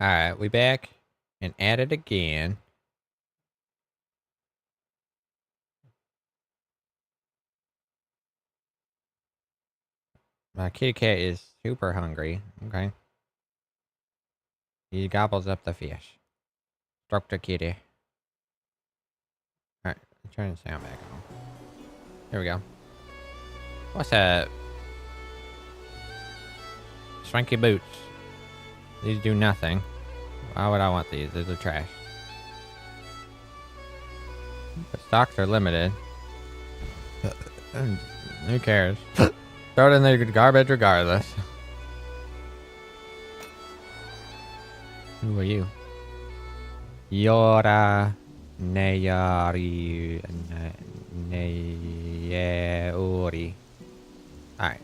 Alright, we back and at it again. My kitty cat is super hungry. Okay. He gobbles up the fish. Stroke the kitty. Alright, turn the sound back on. Here we go. What's up? Swanky boots. These do nothing. Why would I want these? These are trash. The stocks are limited. Who cares? Throw it in the garbage regardless. Who are you? Yora Neyari Neyauri. Alright.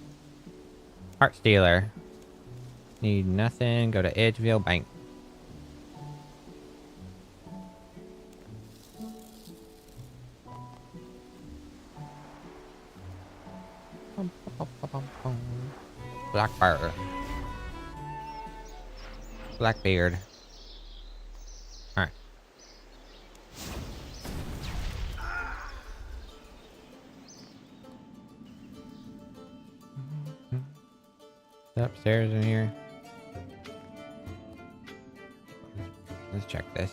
Heart Stealer. Need nothing. Go to Edgeville Bank. Blackbird. Blackbeard. Alright. Upstairs in here. Let's check this.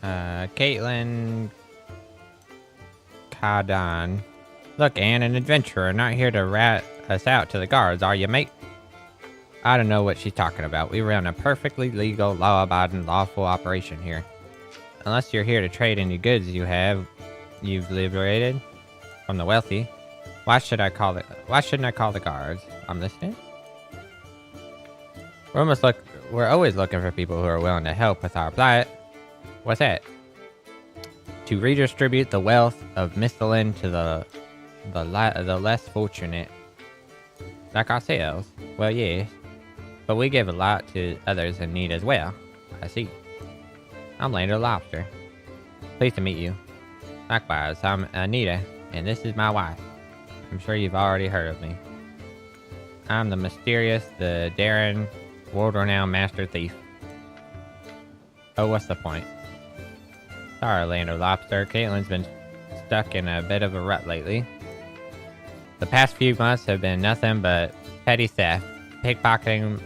Caitlin Cardan. Look, Anne, an adventurer, not here to rat us out to the guards, are you, mate? I don't know what she's talking about. We run a perfectly legal, law-abiding, lawful operation here. Unless you're here to trade any goods you've liberated from the wealthy. Why shouldn't I call the guards? I'm listening. We're always looking for people who are willing to help with our plight. What's that? To redistribute the wealth of Mistalin to the less fortunate. Like ourselves. Well, yes. But we give a lot to others in need as well. I see. I'm Lander Lobster. Pleased to meet you. Likewise, I'm Anita, and this is my wife. I'm sure you've already heard of me. I'm the mysterious, the daring, world-renowned master thief. Oh, what's the point? Sorry, Lander Lobster. Caitlin's been stuck in a bit of a rut lately. The past few months have been nothing but petty theft, pickpocketing,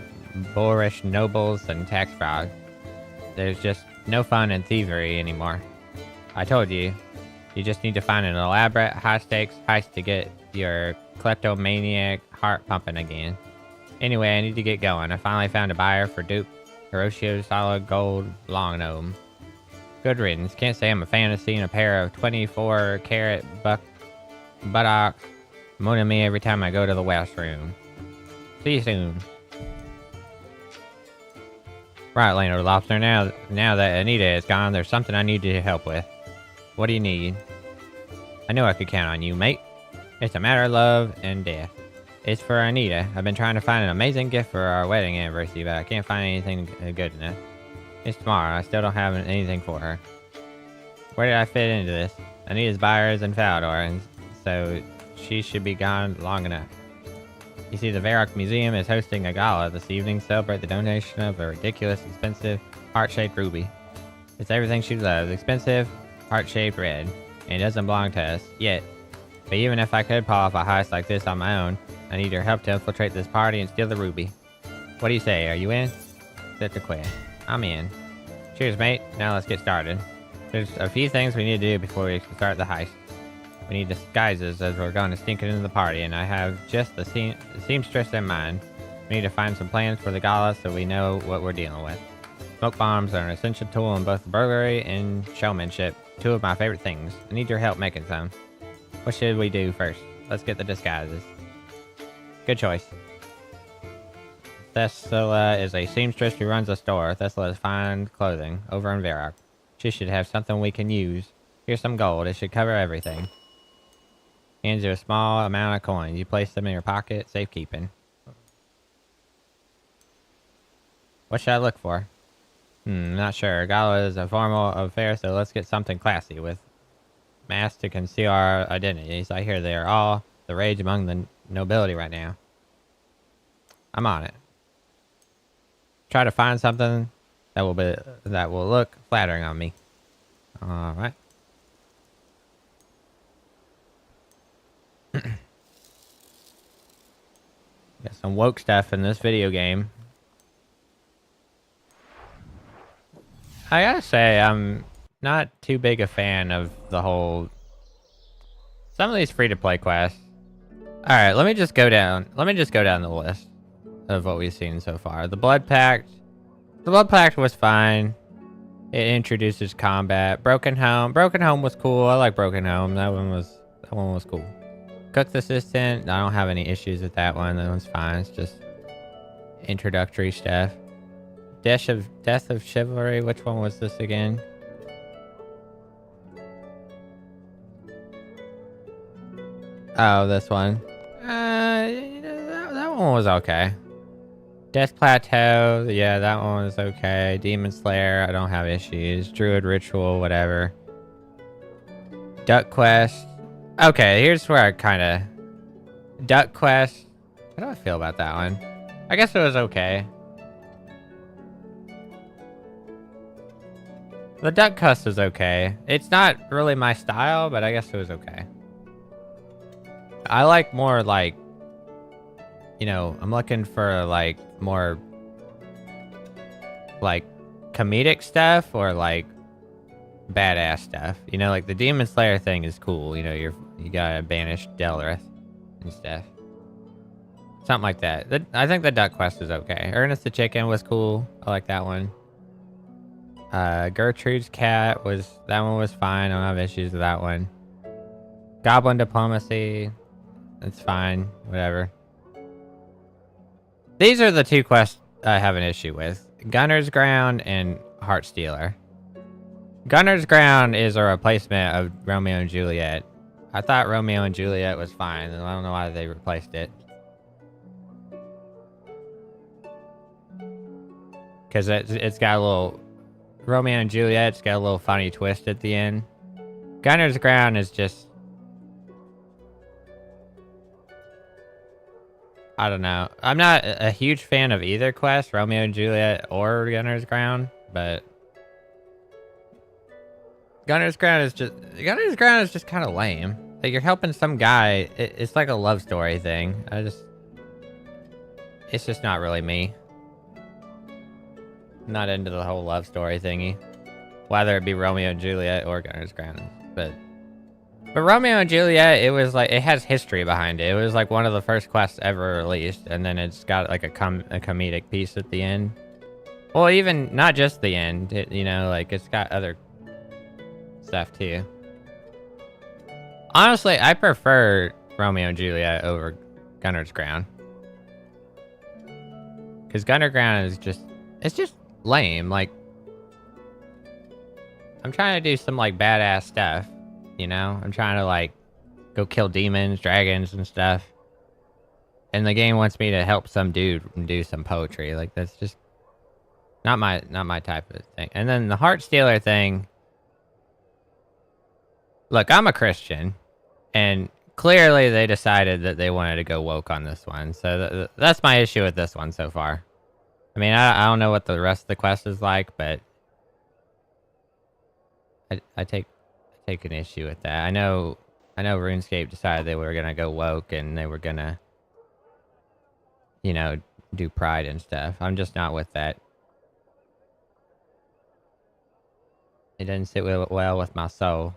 boorish nobles, and tax fraud. There's just no fun in thievery anymore. I told you, you just need to find an elaborate, high-stakes heist to get your kleptomaniac heart pumping again. Anyway, I need to get going. I finally found a buyer for Duke Hiroshio's solid gold long gnome. Good riddance. Can't say I'm a fan of seeing a pair of 24-carat buttocks moaning me every time I go to the washroom. See you soon. Right, Lander Lobster. Now that Anita is gone, there's something I need your help with. What do you need? I knew I could count on you, mate. It's a matter of love and death. It's for Anita. I've been trying to find an amazing gift for our wedding anniversary, but I can't find anything good enough. It's tomorrow. I still don't have anything for her. Where did I fit into this? Anita's buyers in Falador, and so she should be gone long enough. You see, the Varrock Museum is hosting a gala this evening to celebrate the donation of a ridiculous, expensive, heart-shaped ruby. It's everything she loves. Expensive, heart-shaped red. And it doesn't belong to us, yet. But even if I could pull off a heist like this on my own, I need your help to infiltrate this party and steal the ruby. What do you say? Are you in? Set the quest. I'm in. Cheers, mate. Now let's get started. There's a few things we need to do before we can start the heist. We need disguises as we're going to sneak into the party, and I have just the seamstress in mind. We need to find some plans for the gala so we know what we're dealing with. Smoke bombs are an essential tool in both burglary and showmanship, two of my favorite things. I need your help making some. What should we do first? Let's get the disguises. Good choice. Thessala is a seamstress who runs a store. Thessala's fine clothing over in Varrock. She should have something we can use. Here's some gold. It should cover everything. Hands you a small amount of coins. You place them in your pocket. Safekeeping. What should I look for? Not sure. Gala is a formal affair, so let's get something classy with masks to conceal our identities. I hear they are all the rage among the nobility right now. I'm on it. try to find something that will look flattering on me. All right. Got some woke stuff in this video game. I gotta say, I'm not too big a fan of the whole... Some of these free-to-play quests. Alright, let me just go down the list of what we've seen so far. The Blood Pact. The Blood Pact was fine. It introduces combat. Broken Home. Broken Home was cool. I like Broken Home. That one was cool. Cook's Assistant. I don't have any issues with that one. That one's fine. It's just introductory stuff. Death of Chivalry. Which one was this again? Oh, this one. That one was okay. Death Plateau. Yeah, that one was okay. Demon Slayer. I don't have issues. Druid Ritual. Whatever. Duck Quest. Okay, here's where I kind of... Duck Quest. How do I feel about that one? I guess it was okay. The Duck Quest was okay. It's not really my style, but I guess it was okay. I like more like... You know, I'm looking for like more... Like comedic stuff or like badass stuff. You know, like the Demon Slayer thing is cool. You know, you gotta banish Delrith and stuff. Something like that. I think the Duck Quest is okay. Ernest the Chicken was cool. I like that one. Gertrude's Cat that one was fine. I don't have issues with that one. Goblin Diplomacy. That's fine. Whatever. These are the two quests I have an issue with. Gunner's Ground and Heartstealer. Gunner's Ground is a replacement of Romeo and Juliet. I thought Romeo and Juliet was fine, and I don't know why they replaced it. Because it's got a little... Romeo and Juliet's got a little funny twist at the end. Gunner's Ground is just... I don't know. I'm not a huge fan of either quest, Romeo and Juliet or Gunner's Ground, but... Gunner's Ground is just kind of lame. Like, you're helping some guy. It's like a love story thing. It's just not really me. Not into the whole love story thingy. Whether it be Romeo and Juliet or Gunner's Ground. But Romeo and Juliet, it was like, it has history behind it. It was like one of the first quests ever released. And then it's got like a comedic piece at the end. Well, even not just the end. You know, like it's got other stuff too. Honestly, I prefer Romeo and Juliet over Gunner's Ground. Because Gunner's Ground is just... It's just lame. Like... I'm trying to do some, like, badass stuff. You know? I'm trying to, like... Go kill demons, dragons, and stuff. And the game wants me to help some dude do some poetry. Like, that's just... Not my type of thing. And then the Heartstealer thing... Look, I'm a Christian. And clearly they decided that they wanted to go woke on this one. So that's my issue with this one so far. I mean, I don't know what the rest of the quest is like, but I take an issue with that. I know RuneScape decided they were gonna go woke and they were gonna, you know, do pride and stuff. I'm just not with that. It doesn't sit well with my soul.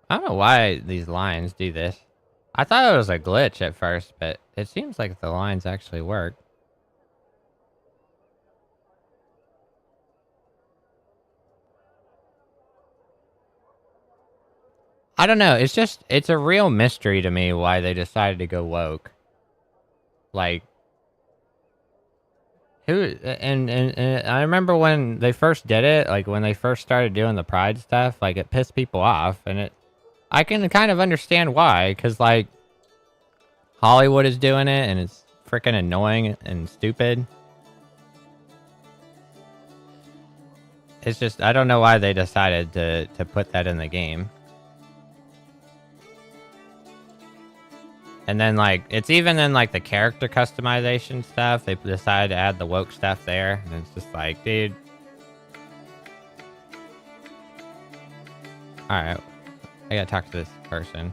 I don't know why these lines do this. I thought it was a glitch at first, but it seems like the lines actually work. I don't know. It's a real mystery to me why they decided to go woke. Like, and I remember when they first did it, like when they first started doing the pride stuff, like it pissed people off, and I can kind of understand why, because like Hollywood is doing it and it's freaking annoying and stupid. It's just, I don't know why they decided to put that in the game. And then, like, it's even in, like, the character customization stuff. They decided to add the woke stuff there. And it's just like, dude. Alright. I gotta talk to this person.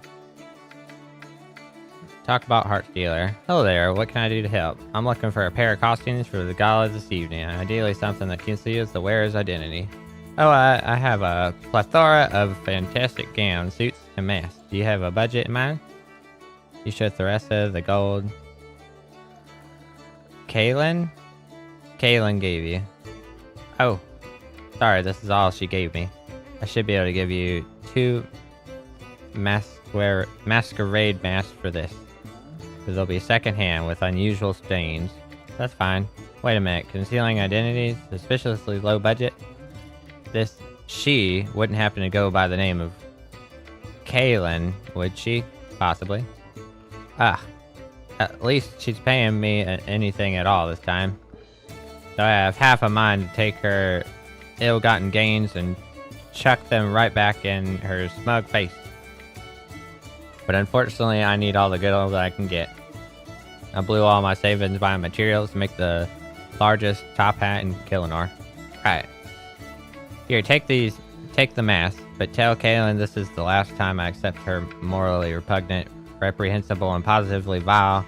Talk about Heart Dealer. Hello there, what can I do to help? I'm looking for a pair of costumes for the gala this evening. Ideally something that conceals the wearer's identity. Oh, I have a plethora of fantastic gowns, suits, and masks. Do you have a budget in mind? You showed Theresa the gold. Kaylin? Kaylin gave you. Oh. Sorry, this is all she gave me. I should be able to give you 2 masquerade masks for this. Because they'll be secondhand with unusual stains. That's fine. Wait a minute. Concealing identities? Suspiciously low budget? She wouldn't happen to go by the name of Kaylin, would she? Possibly. At least she's paying me anything at all this time. So I have half a mind to take her ill-gotten gains and chuck them right back in her smug face. But unfortunately, I need all the good old I can get. I blew all my savings buying materials to make the largest top hat in Killinor. Alright. Here, take the mask, but tell Kaylin this is the last time I accept her morally repugnant, reprehensible, and positively vile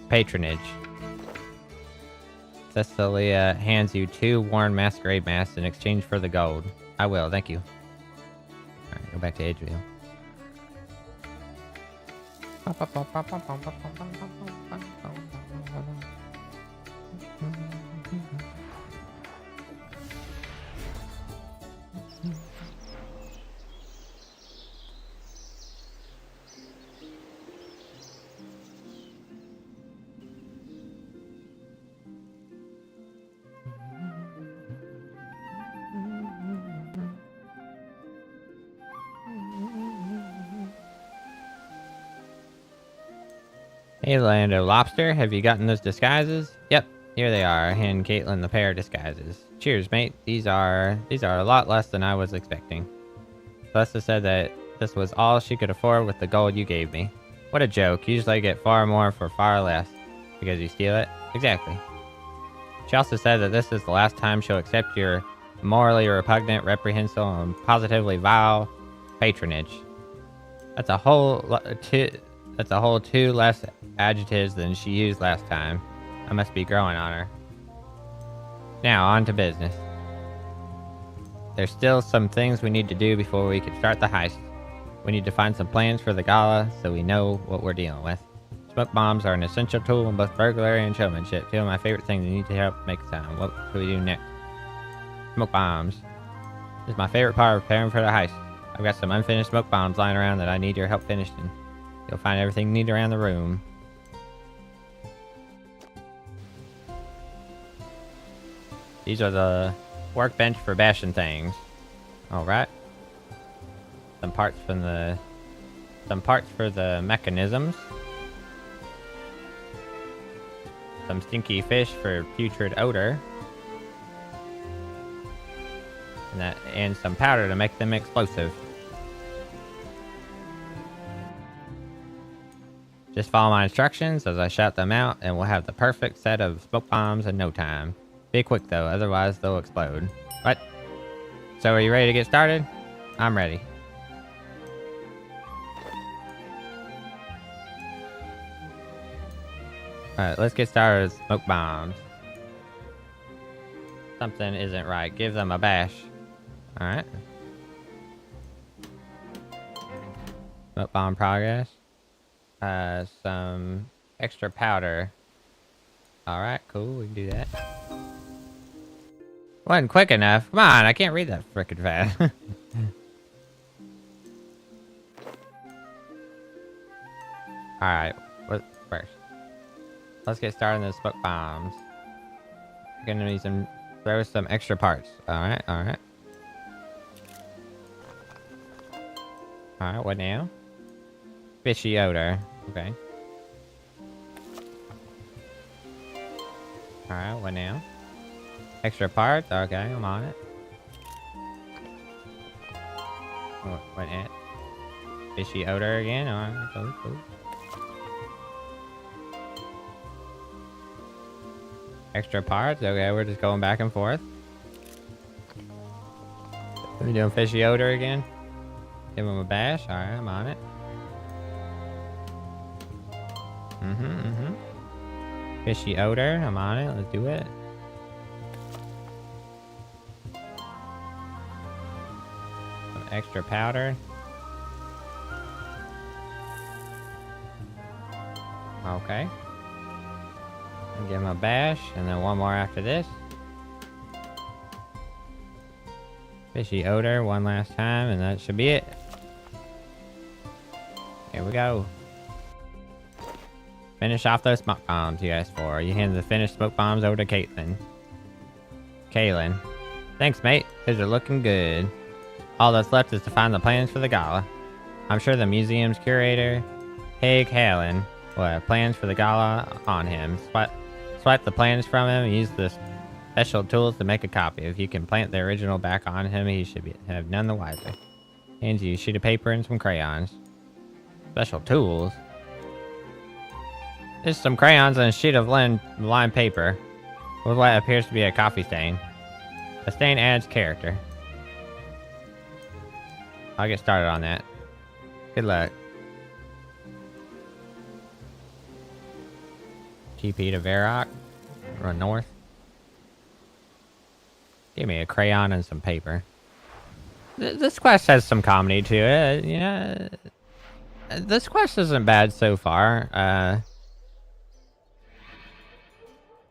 patronage. Cecilia hands you 2 worn masquerade masks in exchange for the gold. I will, thank you. Alright, go back to Edgeville. Hey, Lando Lobster, have you gotten those disguises? Yep, here they are. Hand Caitlin the pair of disguises. Cheers, mate. These are a lot less than I was expecting. Celesta said that this was all she could afford with the gold you gave me. What a joke. Usually I get far more for far less. Because you steal it? Exactly. She also said that this is the last time she'll accept your morally repugnant, reprehensible, and positively vile patronage. That's a whole 2 less adjectives than she used last time. I must be growing on her. Now, on to business. There's still some things we need to do before we can start the heist. We need to find some plans for the gala so we know what we're dealing with. Smoke bombs are an essential tool in both burglary and showmanship. 2 of my favorite things you need to help make the sound. What do we do next? Smoke bombs. This is my favorite part of preparing for the heist. I've got some unfinished smoke bombs lying around that I need your help finishing. You'll find everything you need around the room. These are the workbench for bashing things. Alright. Some parts for the mechanisms. Some stinky fish for putrid odor. And some powder to make them explosive. Just follow my instructions as I shout them out, and we'll have the perfect set of smoke bombs in no time. Be quick though, otherwise they'll explode. What? So are you ready to get started? I'm ready. Alright, let's get started with smoke bombs. Something isn't right. Give them a bash. Alright. Smoke bomb progress. Some extra powder. Alright, cool. We can do that. Wasn't quick enough. Come on, I can't read that frickin' fast. Alright, what's first? Let's get started on the smoke bombs. We're gonna need throw some extra parts. Alright, alright. Alright, what now? Fishy odor. Okay. Alright, what now? Extra parts? Okay, I'm on it. What at? Fishy odor again? Alright, cool, cool. Extra parts? Okay, we're just going back and forth. Are we doing fishy odor again? Give him a bash. Alright, I'm on it. Fishy odor. I'm on it. Let's do it. Some extra powder. Okay. And give him a bash, and then one more after this. Fishy odor one last time, and that should be it. Here we go. Finish off those smoke bombs you asked for. You hand the finished smoke bombs over to Caitlin. Thanks, mate. These are looking good. All that's left is to find the plans for the gala. I'm sure the museum's curator, Haig Hallen, will have plans for the gala on him. Swipe the plans from him and use the special tools to make a copy. If you can plant the original back on him, he should have none the wiser. Hands you a sheet of paper and some crayons. Special tools? There's some crayons and a sheet of lined paper with what appears to be a coffee stain. The stain adds character. I'll get started on that. Good luck. TP to Varrock. Run north. Give me a crayon and some paper. This quest has some comedy to it. Yeah. This quest isn't bad so far.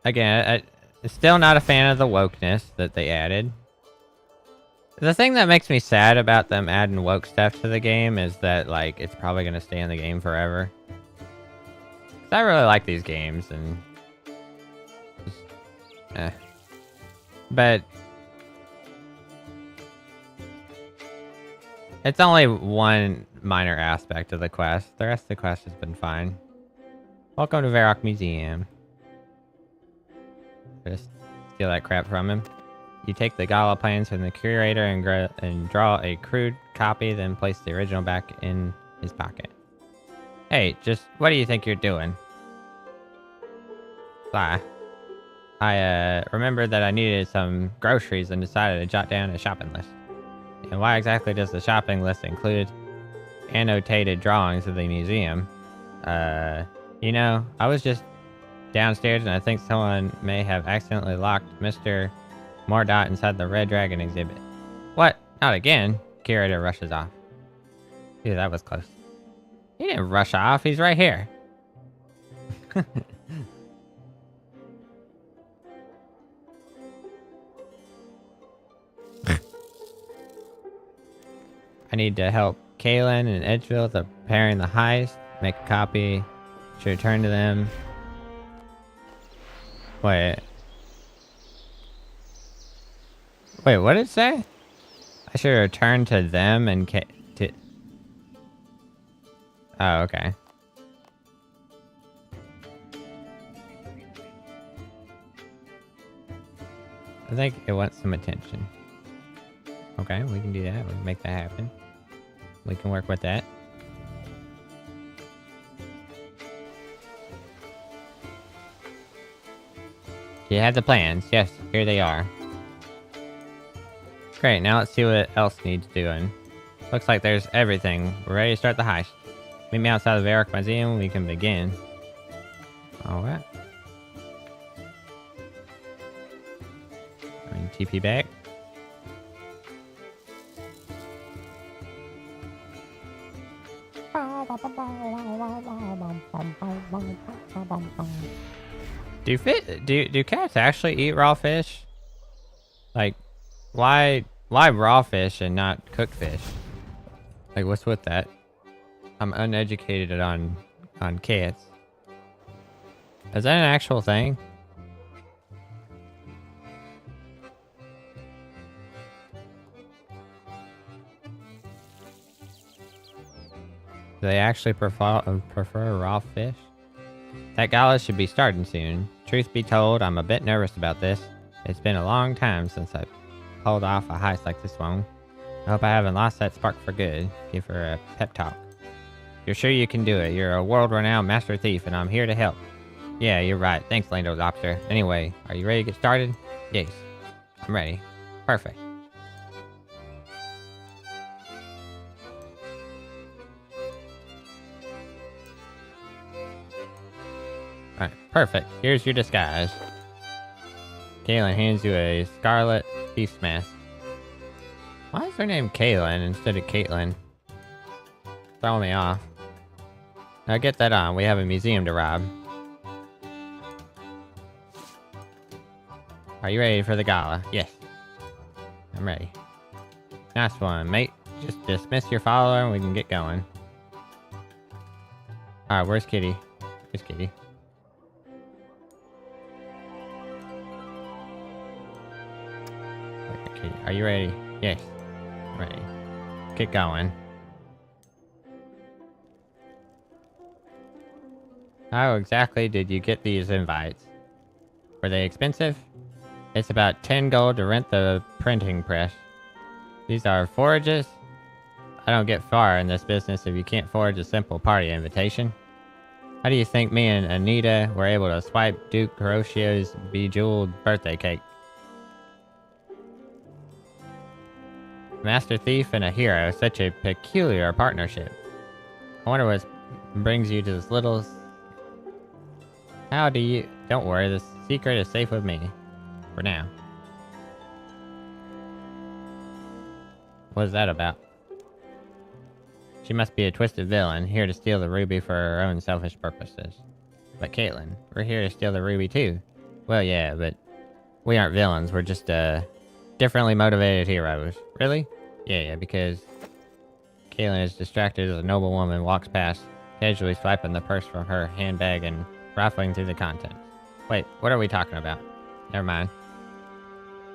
Again, I'm still not a fan of the wokeness that they added. The thing that makes me sad about them adding woke stuff to the game is that, like, it's probably going to stay in the game forever. I really like these games, and... But... it's only one minor aspect of the quest. The rest of the quest has been fine. Welcome to Varrock Museum. Just steal that crap from him. You take the gala plans from the curator and draw a crude copy, then place the original back in his pocket. Hey, just what do you think you're doing? Bye. I remembered that I needed some groceries and decided to jot down a shopping list. And why exactly does the shopping list include annotated drawings of the museum? You know, I was just downstairs and I think someone may have accidentally locked Mr. Mordot inside the Red Dragon exhibit. What? Not again? Curator rushes off. Dude, that was close. He didn't rush off, he's right here. I need to help Kaylin and Edgeville with preparing the heist. Make a copy. Should return to them. Wait, what did it say? I should return to them and oh, okay. I think it wants some attention. Okay, we can do that. We can make that happen. We can work with that. You have the plans. Yes, here they are. Great, now let's see what else needs doing. Looks like there's everything. We're ready to start the heist. Meet me outside the Varrock Museum. We can begin. Alright. TP back. Do cats actually eat raw fish? Like, why raw fish and not cooked fish? Like, what's with that? I'm uneducated on cats. Is that an actual thing? Do they actually prefer raw fish? That gala should be starting soon. Truth be told, I'm a bit nervous about this. It's been a long time since I pulled off a heist like this one. I hope I haven't lost that spark for good. Give her a pep talk. You're sure you can do it. You're a world-renowned master thief, and I'm here to help. Yeah, you're right. Thanks, Lando Lobster. Anyway, are you ready to get started? Yes. I'm ready. Perfect. Alright, perfect. Here's your disguise. Kaylin hands you a scarlet beast mask. Why is her name Kaylin instead of Caitlin? Throwing me off. Now get that on. We have a museum to rob. Are you ready for the gala? Yes. I'm ready. Nice one, mate. Just dismiss your follower and we can get going. Alright, where's Kitty? Where's Kitty? Okay, are you ready? Yes. I'm ready. Get going. How exactly did you get these invites? Were they expensive? It's about 10 gold to rent the printing press. These are forages? I don't get far in this business if you can't forge a simple party invitation. How do you think me and Anita were able to swipe Duke Hiroshio's bejeweled birthday cake? Master thief and a hero, such a peculiar partnership. I wonder what brings you to this little... How do you... Don't worry, the secret is safe with me. For now. What is that about? She must be a twisted villain, here to steal the ruby for her own selfish purposes. But Caitlin, we're here to steal the ruby too. Well, yeah, but we aren't villains, we're just, differently motivated heroes. Really? Yeah, because Caitlin is distracted as a noble woman walks past, casually swiping the purse from her handbag and rifling through the contents. Wait, what are we talking about? Never mind.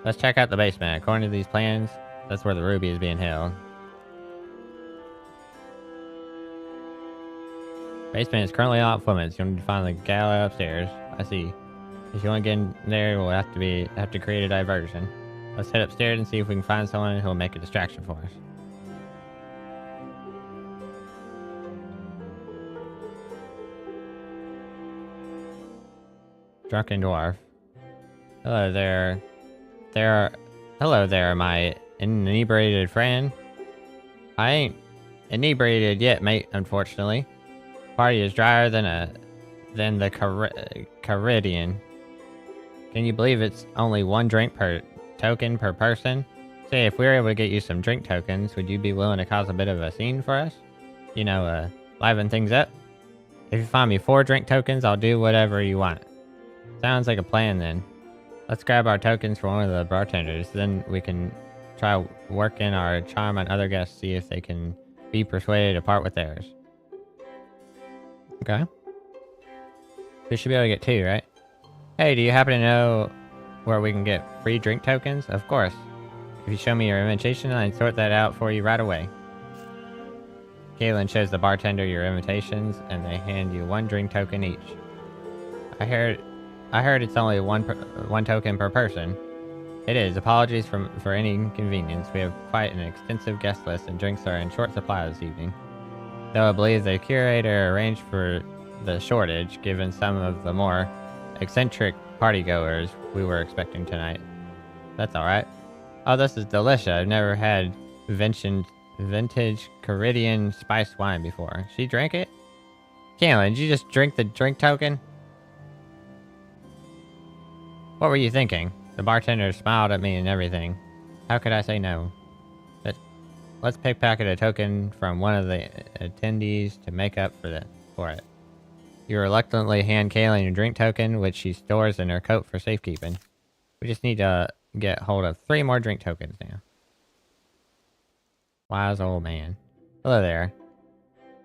Let's check out the basement. According to these plans, that's where the ruby is being held. Basement is currently off limits. You'll need to find the gala upstairs. I see. If you want to get in there, we'll have to create a diversion. Let's head upstairs and see if we can find someone who will make a distraction for us. Drunken dwarf. Hello there. Hello there, my inebriated friend. I ain't inebriated yet, mate, unfortunately. Party is drier than the Caridian. Can you believe it's only one drink per token per person? Say, if we were able to get you some drink tokens, would you be willing to cause a bit of a scene for us? You know, liven things up? If you find me 4 drink tokens, I'll do whatever you want. Sounds like a plan then. Let's grab our tokens from one of the bartenders, then we can try working our charm on other guests, see if they can be persuaded to part with theirs. Okay. We should be able to get 2, right? Hey, do you happen to know where we can get free drink tokens? Of course. If you show me your invitation, I can sort that out for you right away. Caitlin shows the bartender your invitations, and they hand you 1 drink token each. I heard it's only one token per person. It is. Apologies for any inconvenience. We have quite an extensive guest list, and drinks are in short supply this evening. Though I believe the curator arranged for the shortage, given some of the more eccentric partygoers we were expecting tonight. That's alright. Oh, this is delicious. I've never had vintage Caridian spiced wine before. She drank it? Caitlin, did you just drink the drink token? What were you thinking? The bartender smiled at me and everything. How could I say no? Let's pickpocket a token from one of the attendees to make up for it. You reluctantly hand Kaylin your drink token, which she stores in her coat for safekeeping. We just need to get hold of 3 more drink tokens now. Wise old man. Hello there.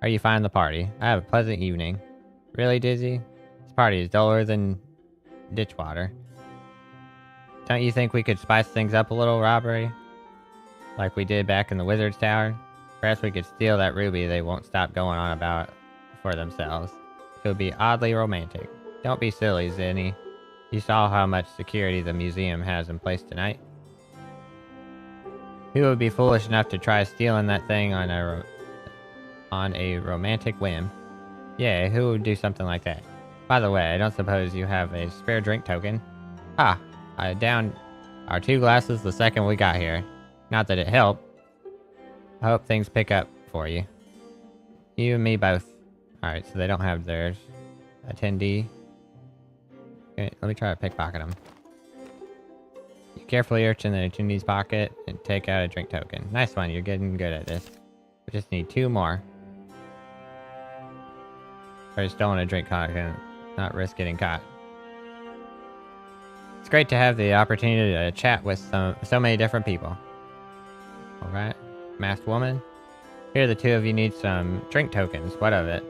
Are you finding the party? I have a pleasant evening. Really, Dizzy? This party is duller than ditch water. Don't you think we could spice things up a little, robbery? Like we did back in the Wizard's Tower? Perhaps we could steal that ruby they won't stop going on about for themselves. It would be oddly romantic. Don't be silly, Zinni. You saw how much security the museum has in place tonight. Who would be foolish enough to try stealing that thing on a romantic whim? Yeah, who would do something like that? By the way, I don't suppose you have a spare drink token? Ha! I downed our 2 glasses the second we got here. Not that it helped. I hope things pick up for you. You and me both. Alright, so they don't have theirs. Attendee. Okay, let me try to pickpocket them. You carefully reach in the attendee's pocket and take out a drink token. Nice one, you're getting good at this. We just need 2 more. I just don't want to drink token, not risk getting caught. It's great to have the opportunity to chat with so many different people. Alright, masked woman. Here the 2 of you need some drink tokens. What of it?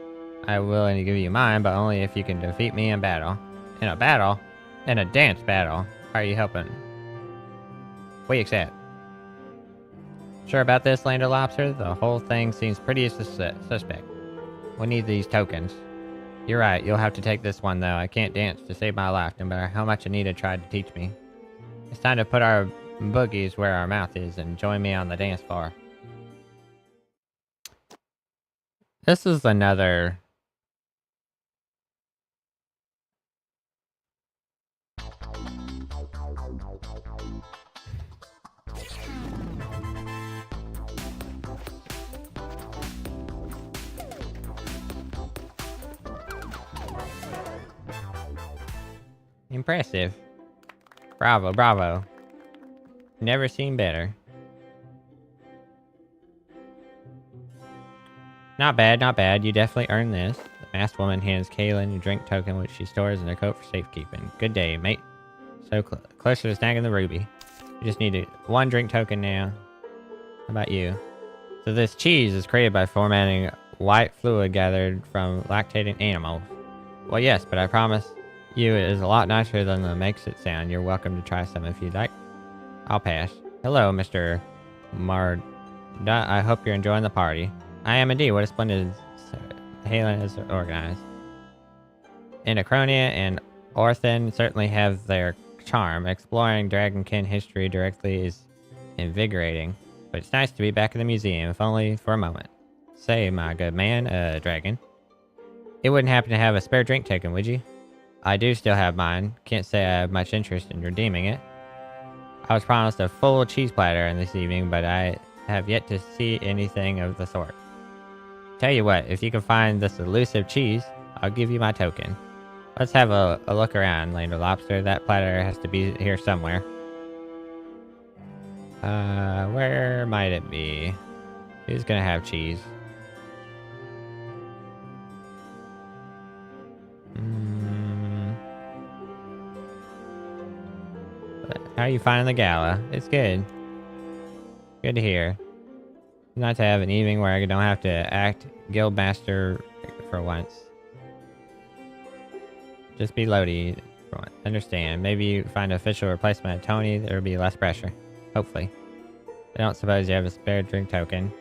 I will willing to give you mine, but only if you can defeat me in battle. In a battle? In a dance battle. How are you helping? We accept. Sure about this, Lander Lobster? The whole thing seems pretty suspect. We need these tokens. You're right, you'll have to take this one though. I can't dance to save my life, no matter how much Anita tried to teach me. It's time to put our boogies where our mouth is and join me on the dance floor. This is another... Impressive. Bravo, bravo. Never seen better. Not bad, not bad. You definitely earned this. The masked woman hands Kaylin a drink token which she stores in her coat for safekeeping. Good day, mate. So closer to snagging the ruby. You just need 1 drink token now. How about you? So this cheese is created by formatting white fluid gathered from lactating animals. Well, yes, but I promise you it is a lot nicer than it makes it sound. You're welcome to try some if you'd like. I'll pass. Hello, Mr. Marda. I hope you're enjoying the party. I am indeed. What a splendid Halen is organized. Anachronia and Orthan certainly have their charm. Exploring Dragonkin history directly is invigorating. But it's nice to be back in the museum, if only for a moment. Say, my good man, Dragon. It wouldn't happen to have a spare drink token, would you? I do still have mine. Can't say I have much interest in redeeming it. I was promised a full cheese platter this evening, but I have yet to see anything of the sort. Tell you what, if you can find this elusive cheese, I'll give you my token. Let's have a look around, Lander Lobster. That platter has to be here somewhere. Where might it be? Who's gonna have cheese? How are you finding the gala? It's good. Good to hear. Not to have an evening where I don't have to act guildmaster for once. Just be Lodi for once. Understand. Maybe you find an official replacement of Tony. There'll be less pressure. Hopefully. I don't suppose you have a spare drink token.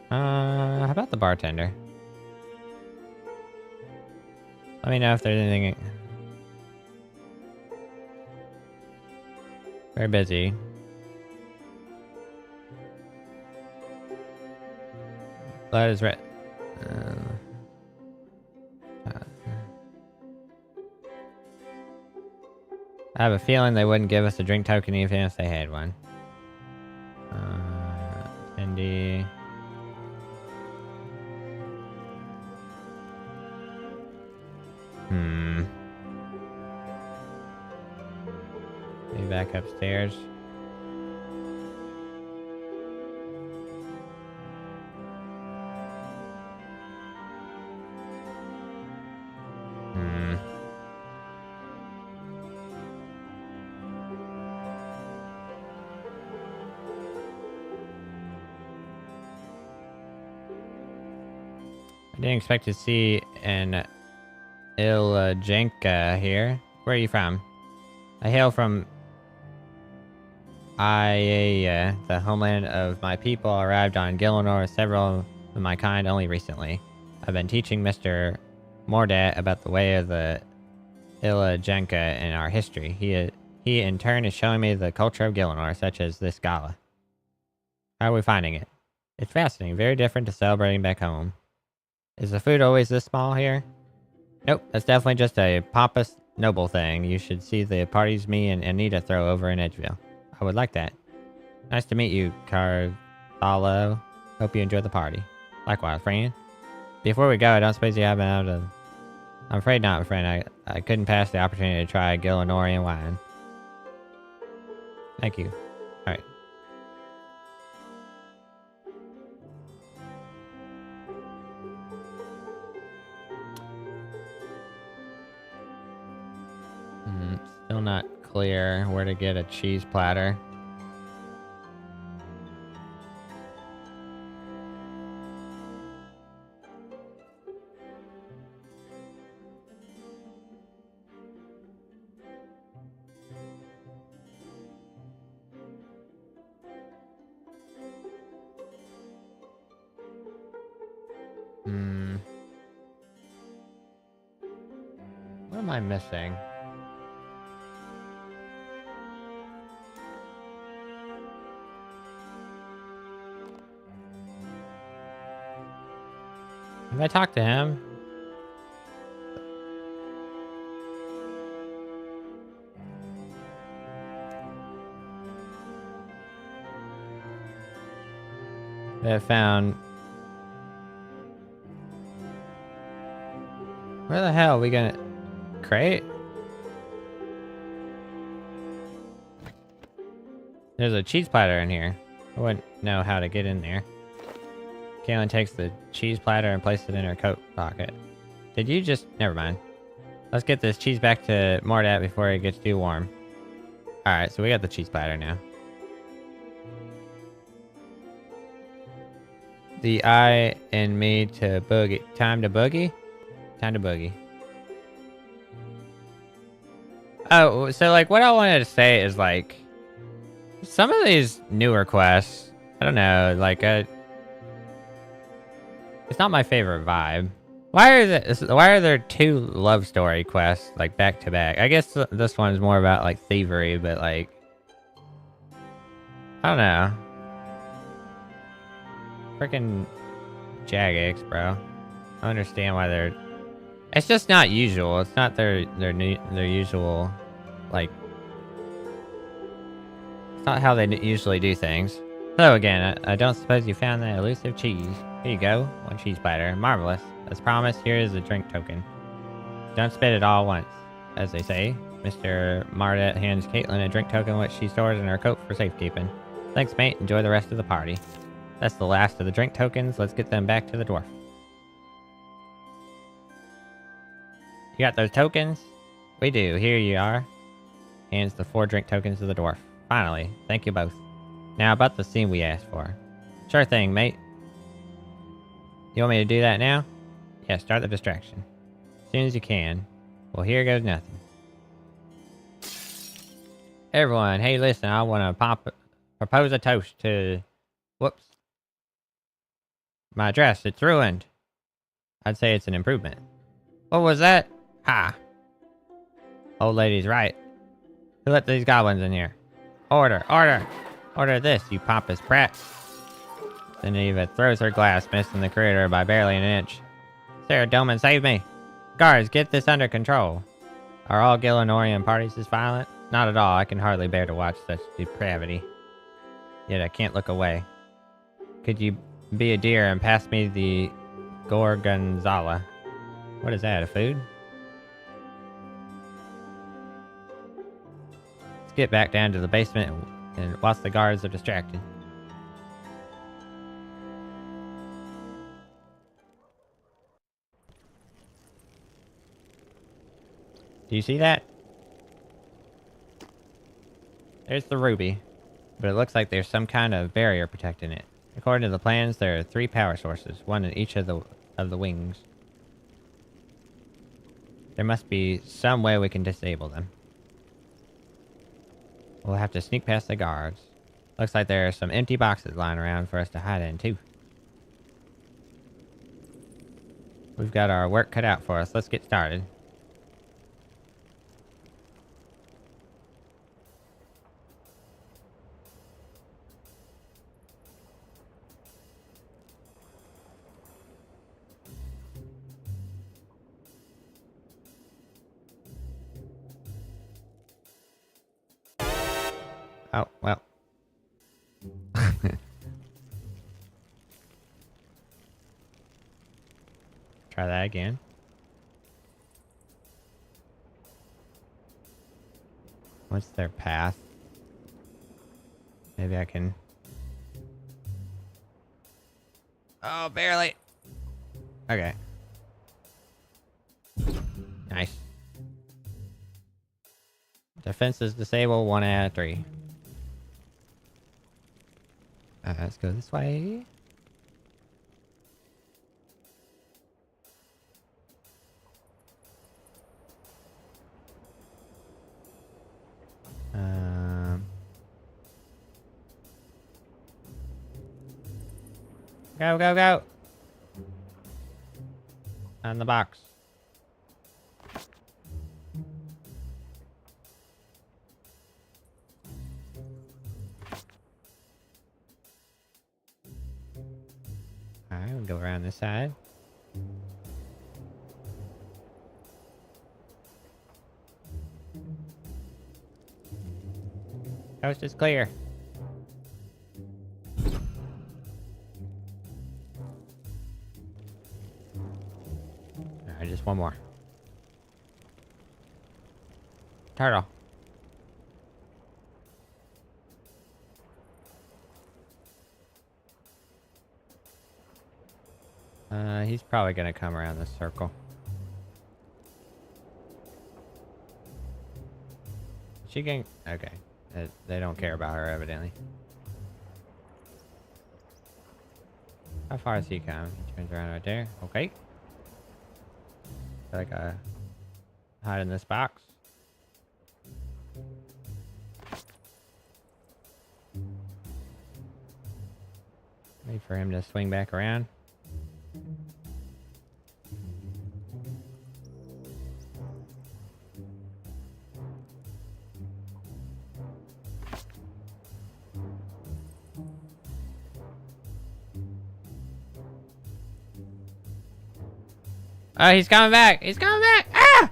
How about the bartender? Let me know if there's anything... Very busy. Blood is red. I have a feeling they wouldn't give us a drink token even if they had one. Indy. Maybe back upstairs. I didn't expect to see an Iljanka here. Where are you from? I hail from Iaya, the homeland of my people. I arrived on Gillinor, several of my kind only recently. I've been teaching Mr. Mordat about the way of the Iljanka and our history. He in turn is showing me the culture of Gillinor, such as this gala. How are we finding it? It's fascinating, very different to celebrating back home. Is the food always this small here? Nope, that's definitely just a pompous, noble thing. You should see the parties me and Anita throw over in Edgeville. I would like that. Nice to meet you, Carthalo. Hope you enjoy the party. Likewise, friend. Before we go, I don't suppose you have been able to... I'm afraid not, my friend. I couldn't pass the opportunity to try Gillenorian wine. Thank you. Alright. Still not clear where to get a cheese platter. What am I missing? Have I talked to him? They have found... Where the hell are we gonna... Crate? There's a cheese platter in here. I wouldn't know how to get in there. Kaylin takes the cheese platter and places it in her coat pocket. Did you just... Never mind. Let's get this cheese back to Mordat before it gets too warm. Alright, so we got the cheese platter now. The I and me to boogie. Time to boogie? Time to boogie. Oh, so like what I wanted to say is like... Some of these newer quests, I don't know, like it's not my favorite vibe. Why are there two love story quests like back to back? I guess this one is more about like thievery, but like I don't know. Freaking Jagex, bro. I understand why they're. It's just not usual. It's not their usual like. It's not how they usually do things. Hello again. I don't suppose you found that elusive cheese. Here you go. One cheese platter. Marvelous. As promised, here is a drink token. Don't spit it all once, as they say. Mr. Mardet hands Caitlin a drink token which she stores in her coat for safekeeping. Thanks, mate. Enjoy the rest of the party. That's the last of the drink tokens. Let's get them back to the dwarf. You got those tokens? We do. Here you are. Hands the 4 drink tokens to the dwarf. Finally. Thank you both. Now about the scene we asked for. Sure thing, mate. You want me to do that now? Yeah, start the distraction. As soon as you can. Well, here goes nothing. Everyone, hey listen, I want to propose a toast to... Whoops. My dress, it's ruined. I'd say it's an improvement. What was that? Ha! Old lady's right. Who let these goblins in here? Order, order! Order this, you pompous brat. Zeneva throws her glass, missing the creator by barely an inch. Sarah Doman, save me! Guards, get this under control. Are all Gillenorian parties this violent? Not at all. I can hardly bear to watch such depravity. Yet I can't look away. Could you be a dear and pass me the gorgonzola? What is that, a food? Let's get back down to the basement and whilst the guards are distracted. Do you see that? There's the ruby, but it looks like there's some kind of barrier protecting it. According to the plans, there are 3 power sources, one in each of the wings. There must be some way we can disable them. We'll have to sneak past the guards. Looks like there are some empty boxes lying around for us to hide in, too. We've got our work cut out for us. Let's get started. Oh, well. Try that again. What's their path? Maybe I can... Oh, barely. Okay. Nice. Defense is disabled 1 out of 3. Let's go this way. Go, go, go! On the box. Alright, we'll go around this side. Coast is clear. Alright, just one more. Turtle. He's probably gonna come around this circle. She can... Okay. They don't care about her, evidently. How far has he come? He turns around right there. Okay. Like I hide in this box. Wait for him to swing back around. Oh, he's coming back! He's coming back! Ah!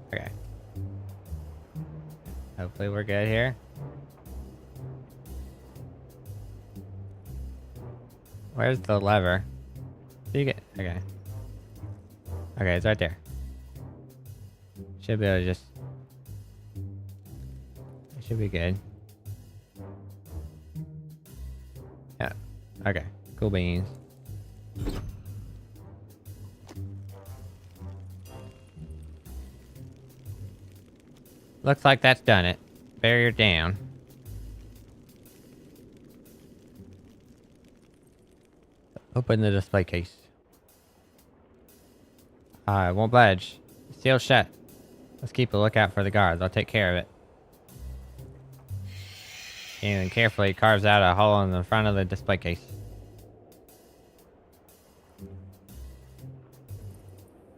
Okay. Hopefully we're good here. Where's the lever? So you get... Okay. Okay, it's right there. Should be able to just... It should be good. Yeah. Okay. Cool beans. Looks like that's done it. Barrier down. Open the display case. It won't budge. Sealed shut. Let's keep a lookout for the guards. I'll take care of it. And carefully carves out a hole in the front of the display case.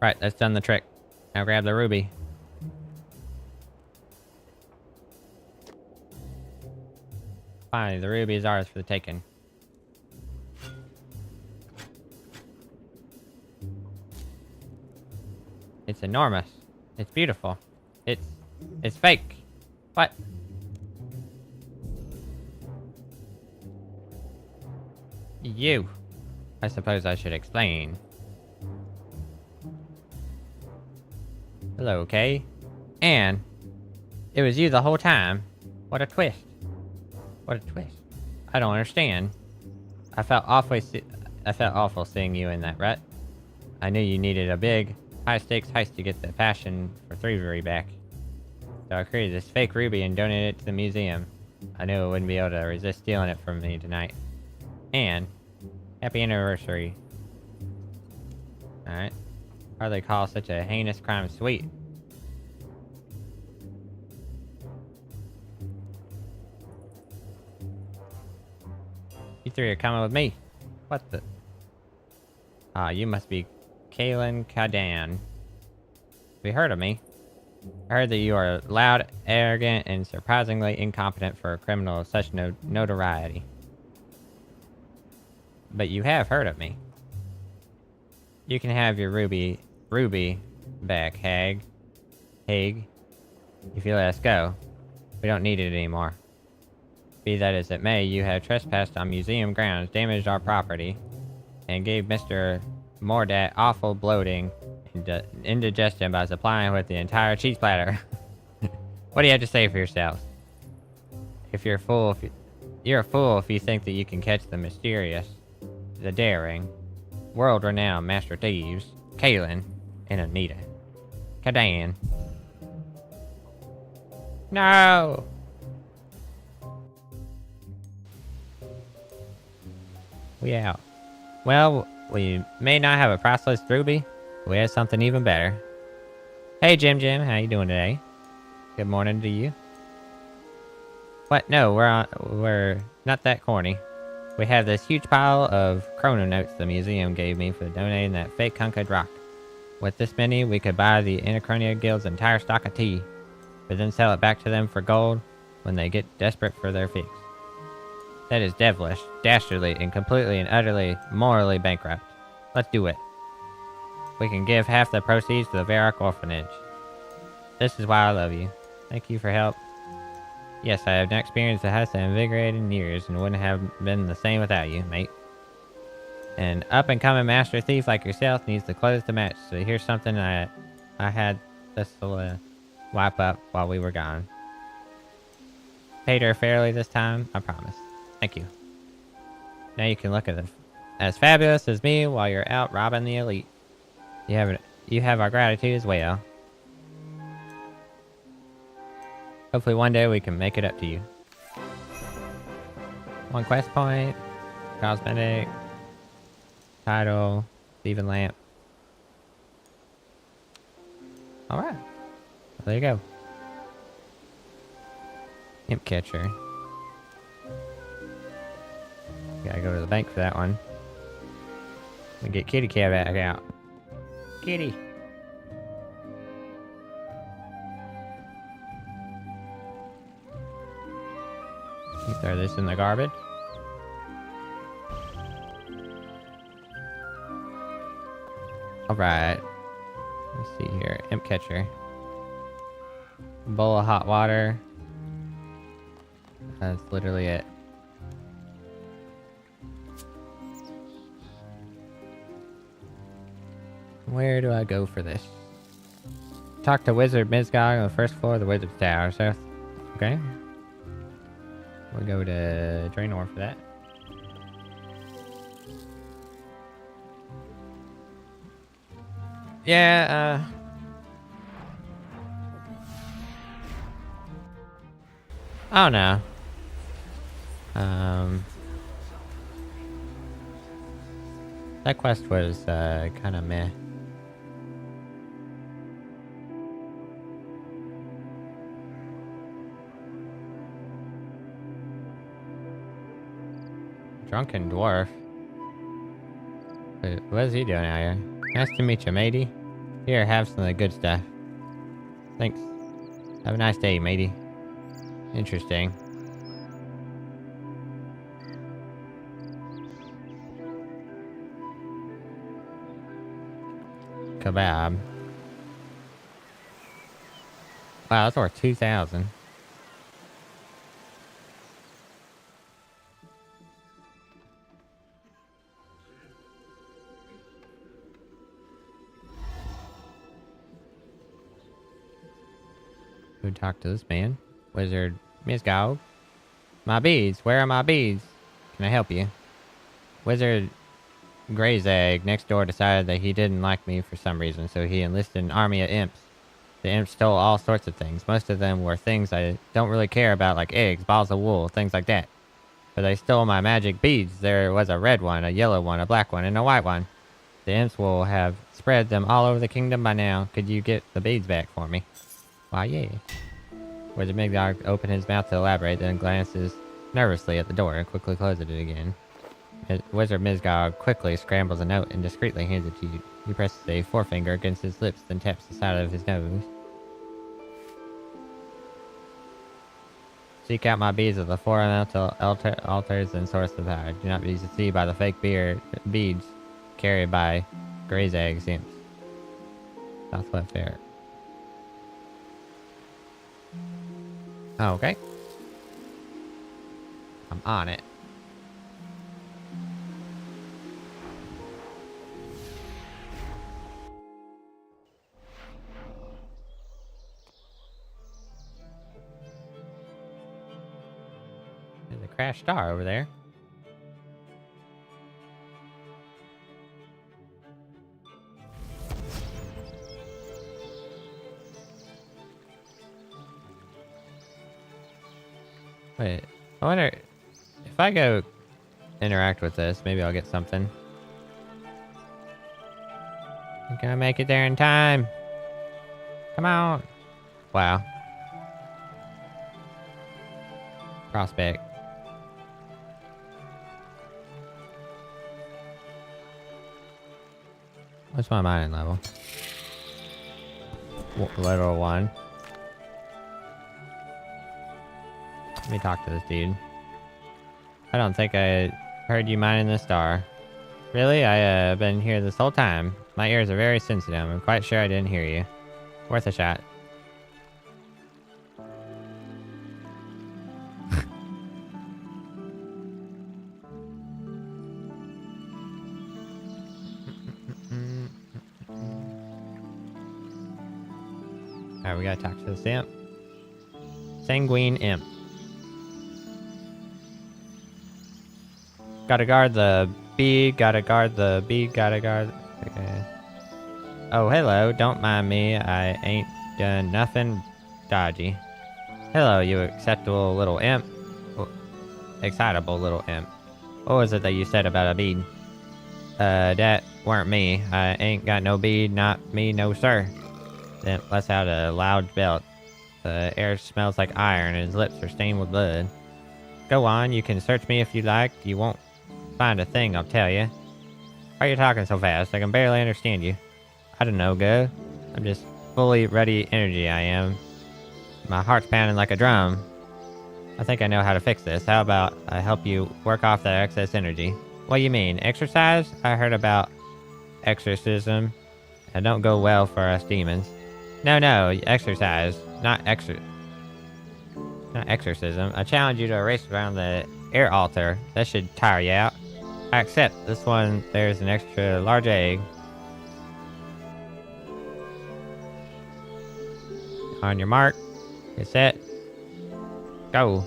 Right, that's done the trick. Now grab the ruby. Finally, the ruby is ours for the taking. It's enormous. It's beautiful. It's fake. What? You. I suppose I should explain. Hello, Kay. And it was you the whole time. What a twist. What a twist. I don't understand. I felt awful seeing you in that rut. I knew you needed a big, high-stakes heist to get the passion for thievery back. So I created this fake ruby and donated it to the museum. I knew it wouldn't be able to resist stealing it from me tonight. And happy anniversary. Alright. Hardly call such a heinous crime sweet. You three are coming with me. What the? Ah, you must be Kalen Kadan. We heard of me. I heard that you are loud, arrogant, and surprisingly incompetent for a criminal of such notoriety. But you have heard of me. You can have your ruby back, Haig. if you let us go, we don't need it anymore. Be that as it may, you have trespassed on museum grounds, damaged our property, and gave Mr. Mordat awful bloating and indigestion by supplying with the entire cheese platter. What do you have to say for yourselves? If you're a fool, you're a fool if you think that you can catch the mysterious, the daring, world-renowned master thieves, Kalen and Anita. Kadan. No! We out. Well, we may not have a priceless ruby, but we have something even better. Hey, Jim, how you doing today? Good morning to you. What? No, we're not that corny. We have this huge pile of chrono notes the museum gave me for donating that fake Kunkad rock. With this many, we could buy the Anachronia Guild's entire stock of tea, but then sell it back to them for gold when they get desperate for their fix. That is devilish, dastardly, and completely and utterly morally bankrupt. Let's do it. We can give half the proceeds to the Varrock Orphanage. This is why I love you. Thank you for help. Yes, I have not experienced the highest invigorating years and wouldn't have been the same without you, mate. An up-and-coming master thief like yourself needs the clothes to match, so here's something I had this to wipe up while we were gone. Paid her fairly this time, I promise. Thank you. Now you can look at as fabulous as me while you're out robbing the elite. You have our gratitude as well. Hopefully one day we can make it up to you. 1 quest point, cosmetic, title, Steven lamp. Alright. Well, there you go. Imp catcher. Gotta go to the bank for that one. And get Kitty Cat back out. Kitty! You throw this in the garbage. Alright. Let's see here. Imp catcher. Bowl of hot water. That's literally it. Where do I go for this? Talk to Wizard Mizgog on the first floor of the Wizard's Tower. So, okay. We'll go to Draenor for that. Yeah, I don't know. That quest was, kind of meh. Drunken dwarf. Wait, what is he doing out here? Nice to meet you, matey. Here, have some of the good stuff. Thanks. Have a nice day, matey. Interesting. Kebab. Wow, that's worth 2,000. Who talked to this man? Wizard Mizgog. My beads. Where are my beads? Can I help you? Wizard Greyzag next door decided that he didn't like me for some reason, so he enlisted an army of imps. The imps stole all sorts of things. Most of them were things I don't really care about, like eggs, balls of wool, things like that. But they stole my magic beads. There was a red one, a yellow one, a black one, and a white one. The imps will have spread them all over the kingdom by now. Could you get the beads back for me? Why, yeah. Wizard Mizgog opened his mouth to elaborate, then glances nervously at the door and quickly closed it again. Wizard Mizgog quickly scrambles a note and discreetly hands it to you. He presses a forefinger against his lips, then taps the side of his nose. Seek out my beads of the four elemental altars and source of power. Do not be deceived by the fake beads carried by Greyzag imps. Southwest Fair. Okay. I'm on it. There's a crashed star over there. Wait, I wonder if I go interact with this, maybe I'll get something. I'm gonna make it there in time. Come on. Wow. Prospect. What's my mining level? Level 1. Let me talk to this dude. I don't think I heard you mining the star. Really? I've been here this whole time. My ears are very sensitive. I'm quite sure I didn't hear you. Worth a shot. Alright, we gotta talk to this imp. Sanguine imp. Gotta guard the bead, gotta guard the bead, gotta guard... Okay. Oh, hello, don't mind me. I ain't done nothing dodgy. Hello, you acceptable little imp. Oh, excitable little imp. What was it that you said about a bead? That weren't me. I ain't got no bead, not me, no sir. Then lets out a loud belt. The air smells like iron and his lips are stained with blood. Go on, you can search me if you like. You won't find a thing, I'll tell you. Why are you talking so fast? I can barely understand you. I don't know, go. I'm just fully ready energy, I am. My heart's pounding like a drum. I think I know how to fix this. How about I help you work off that excess energy? What do you mean, exercise? I heard about exorcism. It don't go well for us demons. No, exercise. Not exorcism. I challenge you to a race around the air altar. That should tire you out. I accept. This one, there's an extra large egg. On your mark. Get set. Go.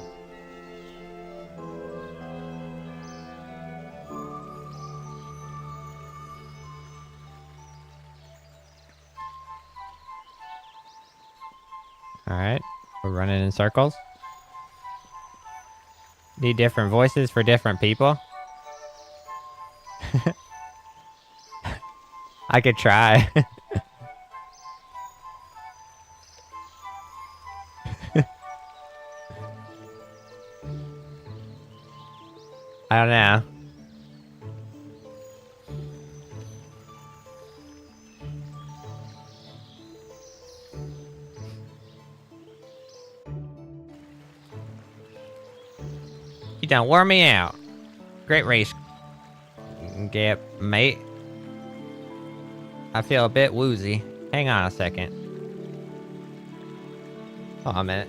Alright. We're running in circles. Need different voices for different people. I could try. I don't know. You done wore me out. Great race, Gap, mate. I feel a bit woozy. Hang on a second. Hold on a minute.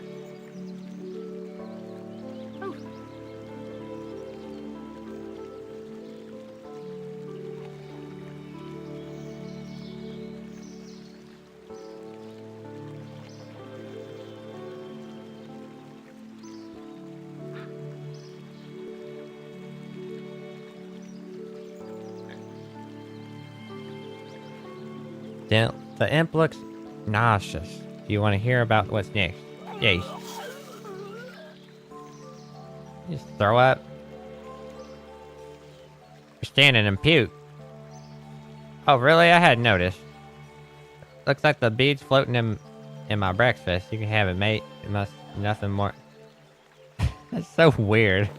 The imp looks nauseous. Do you want to hear about what's next? Yes. Just throw up. You're standing and puke. Oh, really? I hadn't noticed. Looks like the bead's floating in my breakfast. You can have it, mate. It must nothing more. That's so weird.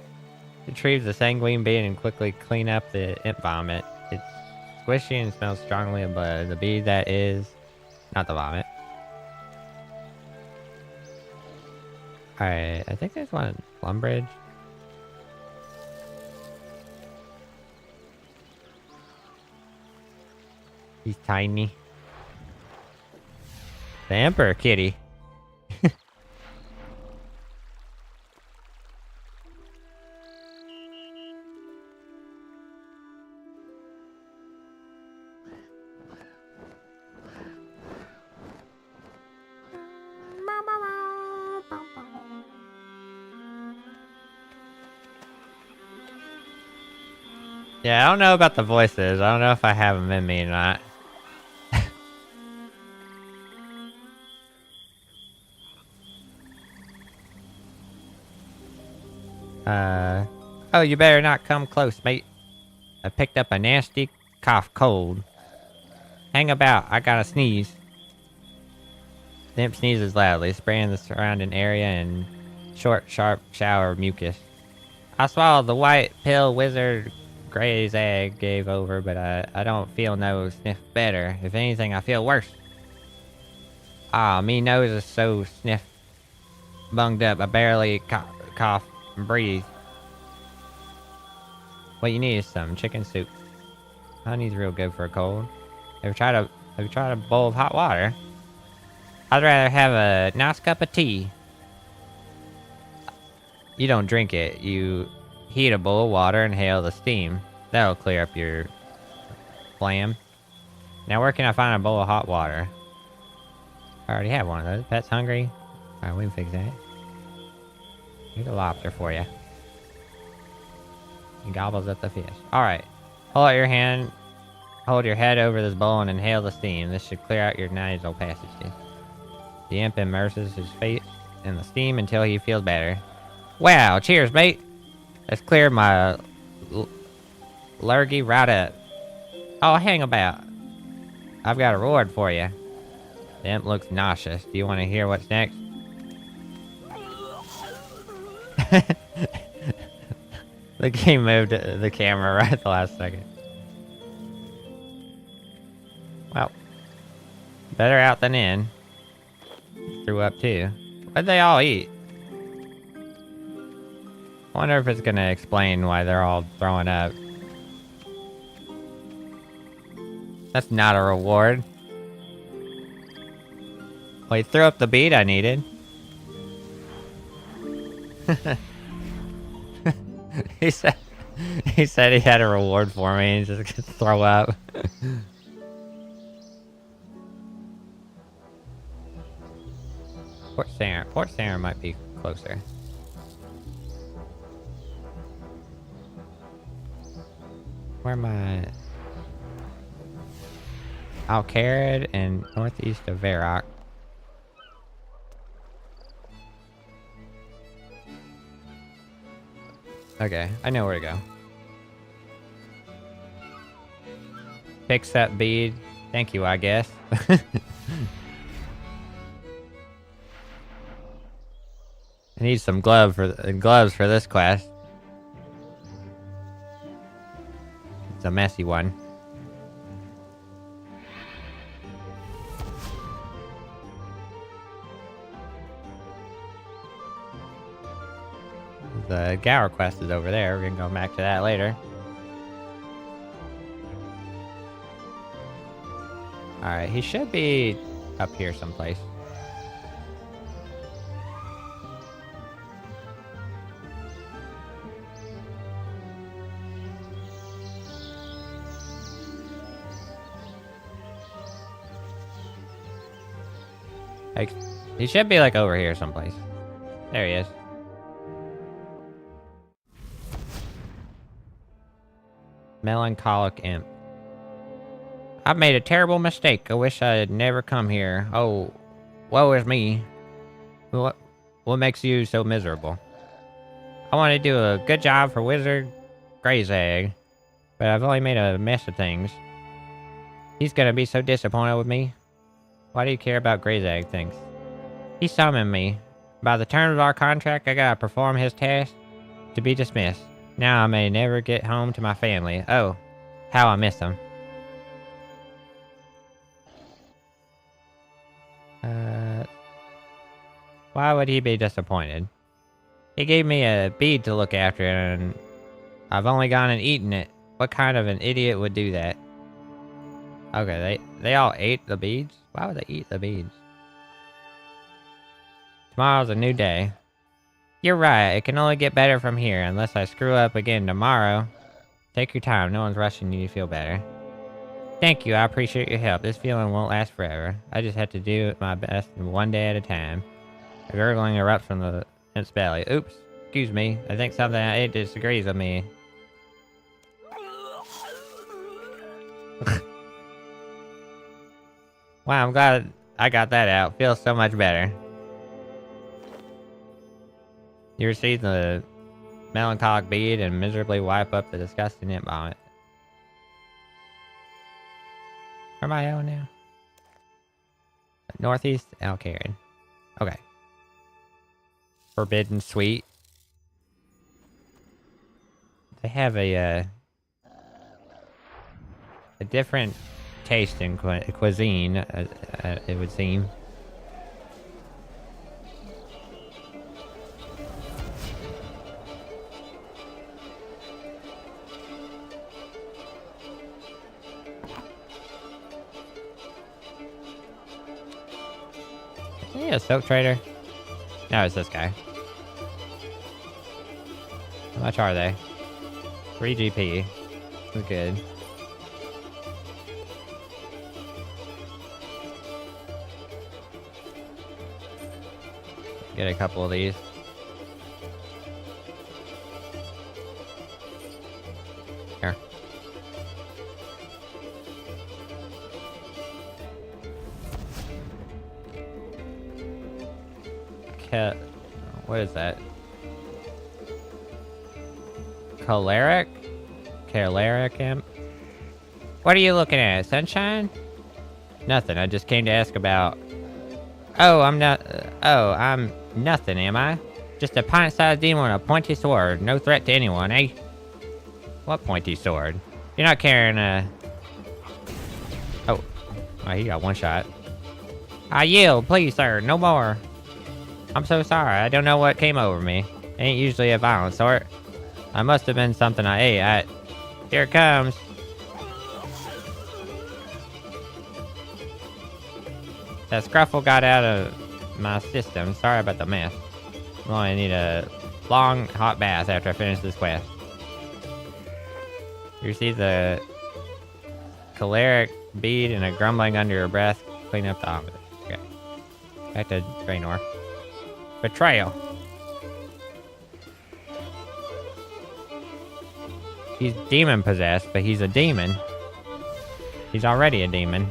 Retrieve the sanguine bead and quickly clean up the imp vomit. It's squishy and smells strongly of blood. The bead that is... not the vomit. Alright, I think there's one in Plumbridge. He's tiny. The Emperor Kitty. Yeah, I don't know about the voices. I don't know if I have them in me or not. Oh, you better not come close, mate. I picked up a nasty cough cold. Hang about, I gotta sneeze. Nimp sneezes loudly, spraying the surrounding area in short, sharp shower of mucus. I swallowed the white pill wizard Gray's egg gave over, but I don't feel no sniff better. If anything, I feel worse. Ah, me nose is so sniff bunged up, I barely cough and breathe. What you need is some chicken soup. Honey's real good for a cold. Have you tried a bowl of hot water? I'd rather have a nice cup of tea. You don't drink it. You heat a bowl of water and inhale the steam. That'll clear up your phlegm. Now where can I find a bowl of hot water? I already have one of those. Pet's hungry. Alright, we can fix that. Here's a lobster for you. He gobbles up the fish. Alright. Hold your head over this bowl and inhale the steam. This should clear out your nasal passages. The imp immerses his face in the steam until he feels better. Wow, cheers, mate. That's cleared my lurgy right up. Oh, hang about. I've got a reward for you. The imp looks nauseous. Do you want to hear what's next? The game moved the camera right at the last second. Well, better out than in. Threw up too. What'd they all eat? I wonder if it's gonna explain why they're all throwing up. That's not a reward. Well, he threw up the bead I needed. he said he had a reward for me and just gonna throw up. Port Saran might be closer. Where am I? Alcarad and northeast of Varrock. Okay, I know where to go. Fix that bead. Thank you, I guess. I need some gloves for this quest. It's a messy one. The Gower quest is over there. We're gonna go back to that later. Alright, he should be up here someplace. Like, he should be like over here someplace. There he is. Melancholic imp. I've made a terrible mistake. I wish I had never come here. Oh, woe is me. What makes you so miserable? I want to do a good job for Wizard Grayzag, but I've only made a mess of things. He's gonna be so disappointed with me. Why do you care about Grayzag things? He summoned me. By the terms of our contract, I gotta perform his task to be dismissed. Now I may never get home to my family. Oh, how I miss them. Why would he be disappointed? He gave me a bead to look after and I've only gone and eaten it. What kind of an idiot would do that? Okay, they all ate the beads? Why would they eat the beads? Tomorrow's a new day. You're right, it can only get better from here unless I screw up again tomorrow. Take your time, no one's rushing you to feel better. Thank you, I appreciate your help. This feeling won't last forever. I just have to do my best one day at a time. A gurgling erupts from the imp's belly. Oops, excuse me. I think something I ate disagrees with me. Wow, I'm glad I got that out. Feels so much better. You receive the melancholic bead and miserably wipe up the disgusting imp vomit. Where am I at now? Northeast Alcarid. Okay. Forbidden sweet. They have a different taste in cuisine, it would seem. Yeah, soap trader. No, it's this guy. How much are they? 3 GP. That's good. Get a couple of these. Here. What is that? Choleric? Choleric imp? What are you looking at? Sunshine? Nothing. I just came to ask about... Oh, I'm not... I'm nothing, am I? Just a pint-sized demon with a pointy sword. No threat to anyone, eh? What pointy sword? You're not carrying a... Oh, he got one shot. I yield, please, sir. No more. I'm so sorry. I don't know what came over me. Ain't usually a violent sort. I must have been something I ate. Here it comes. That scruffle got out of my system. Sorry about the mess. I'm going to need a long, hot bath after I finish this quest. You receive the choleric bead and a grumbling under your breath. Clean up the omelet. Okay. Back to Draenor. Betrayal. He's demon possessed, but he's a demon. He's already a demon.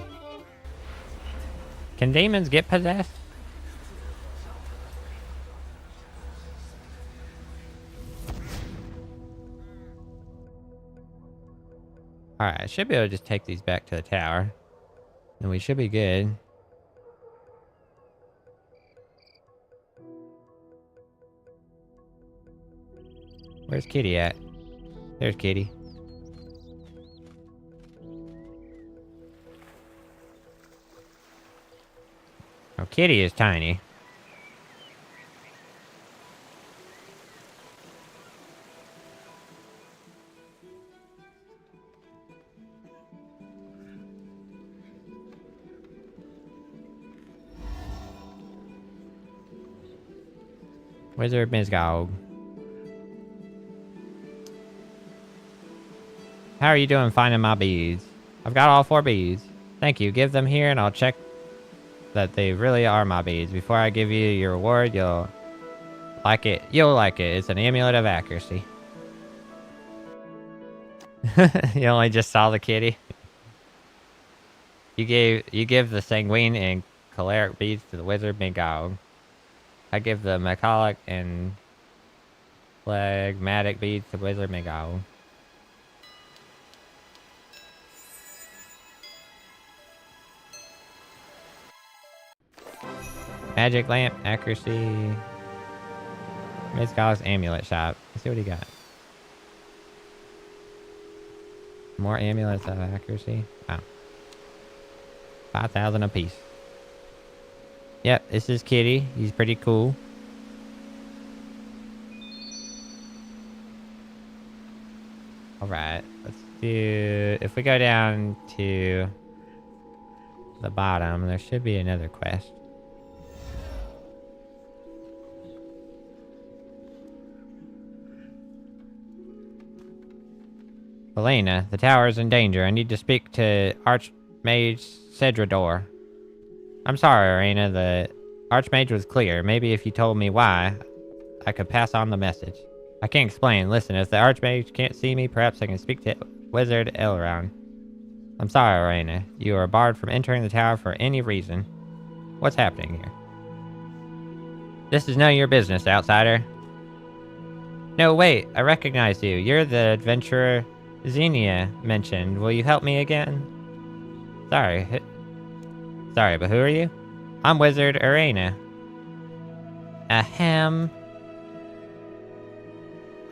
Can demons get possessed? Alright, I should be able to just take these back to the tower. And we should be good. Where's Kitty at? There's Kitty. Oh, Kitty is tiny. Wizard Mizgog. How are you doing finding my beads? I've got all 4 beads. Thank you. Give them here and I'll check that they really are my beads. Before I give you your reward, you'll like it. You'll like it. It's an amulet of accuracy. You only just saw the kitty. You give the sanguine and choleric beads to the wizard Mingog. I give the melancholic and phlegmatic beads to wizard Mingog. Magic lamp, accuracy. Mizgog's amulet shop. Let's see what he got. More amulets of accuracy. Wow. 5,000 apiece. Yep, this is Kitty. He's pretty cool. Alright, let's do... If we go down to the bottom, there should be another quest. Elena, the tower is in danger. I need to speak to Archmage Cedrador. I'm sorry, Arena. The Archmage was clear. Maybe if you told me why, I could pass on the message. I can't explain. Listen, if the Archmage can't see me, perhaps I can speak to Wizard Elrond. I'm sorry, Arena. You are barred from entering the tower for any reason. What's happening here? This is none of your business, outsider. No, wait. I recognize you. You're the adventurer Xenia mentioned. Will you help me again? Sorry. Sorry, but who are you? I'm Wizard Arena. Ahem.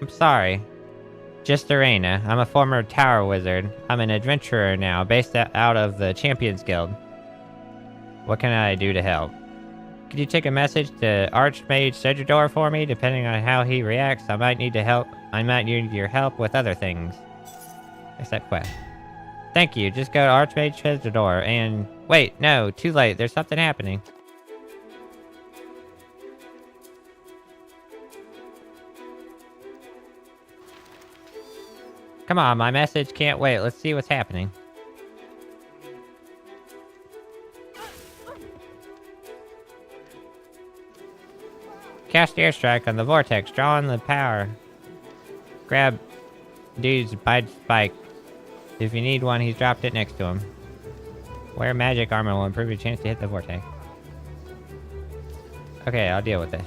I'm sorry. Just Arena. I'm a former tower wizard. I'm an adventurer now, based out of the Champions Guild. What can I do to help? Could you take a message to Archmage Sedrador for me? Depending on how he reacts, I might need your help with other things. Except quest. Thank you. Just go to Archmage Sedrador and... Wait, no, too late. There's something happening. Come on, my message can't wait. Let's see what's happening. Cast airstrike on the vortex, drawing the power. Grab dude's bite spike. If you need one, he's dropped it next to him. Wear magic armor will improve your chance to hit the vortex. Okay, I'll deal with this.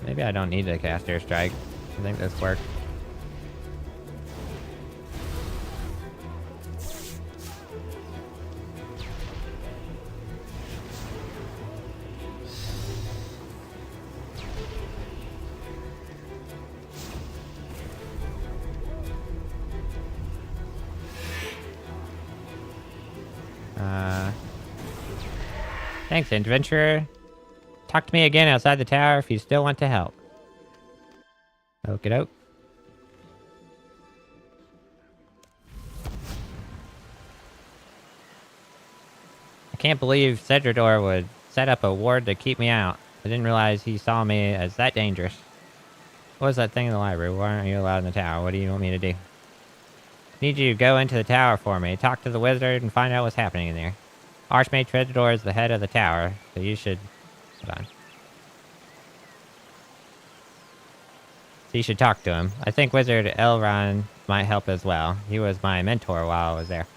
Maybe I don't need to cast airstrike. I think this works. Thanks, adventurer. Talk to me again outside the tower if you still want to help. Okie doke. I can't believe Sedrador would set up a ward to keep me out. I didn't realize he saw me as that dangerous. What was that thing in the library? Why aren't you allowed in the tower? What do you want me to do? Need you to go into the tower for me. Talk to the wizard and find out what's happening in there. Archmage Sedrador is the head of the tower, so you should... Hold on. So you should talk to him. I think Wizard Elron might help as well. He was my mentor while I was there.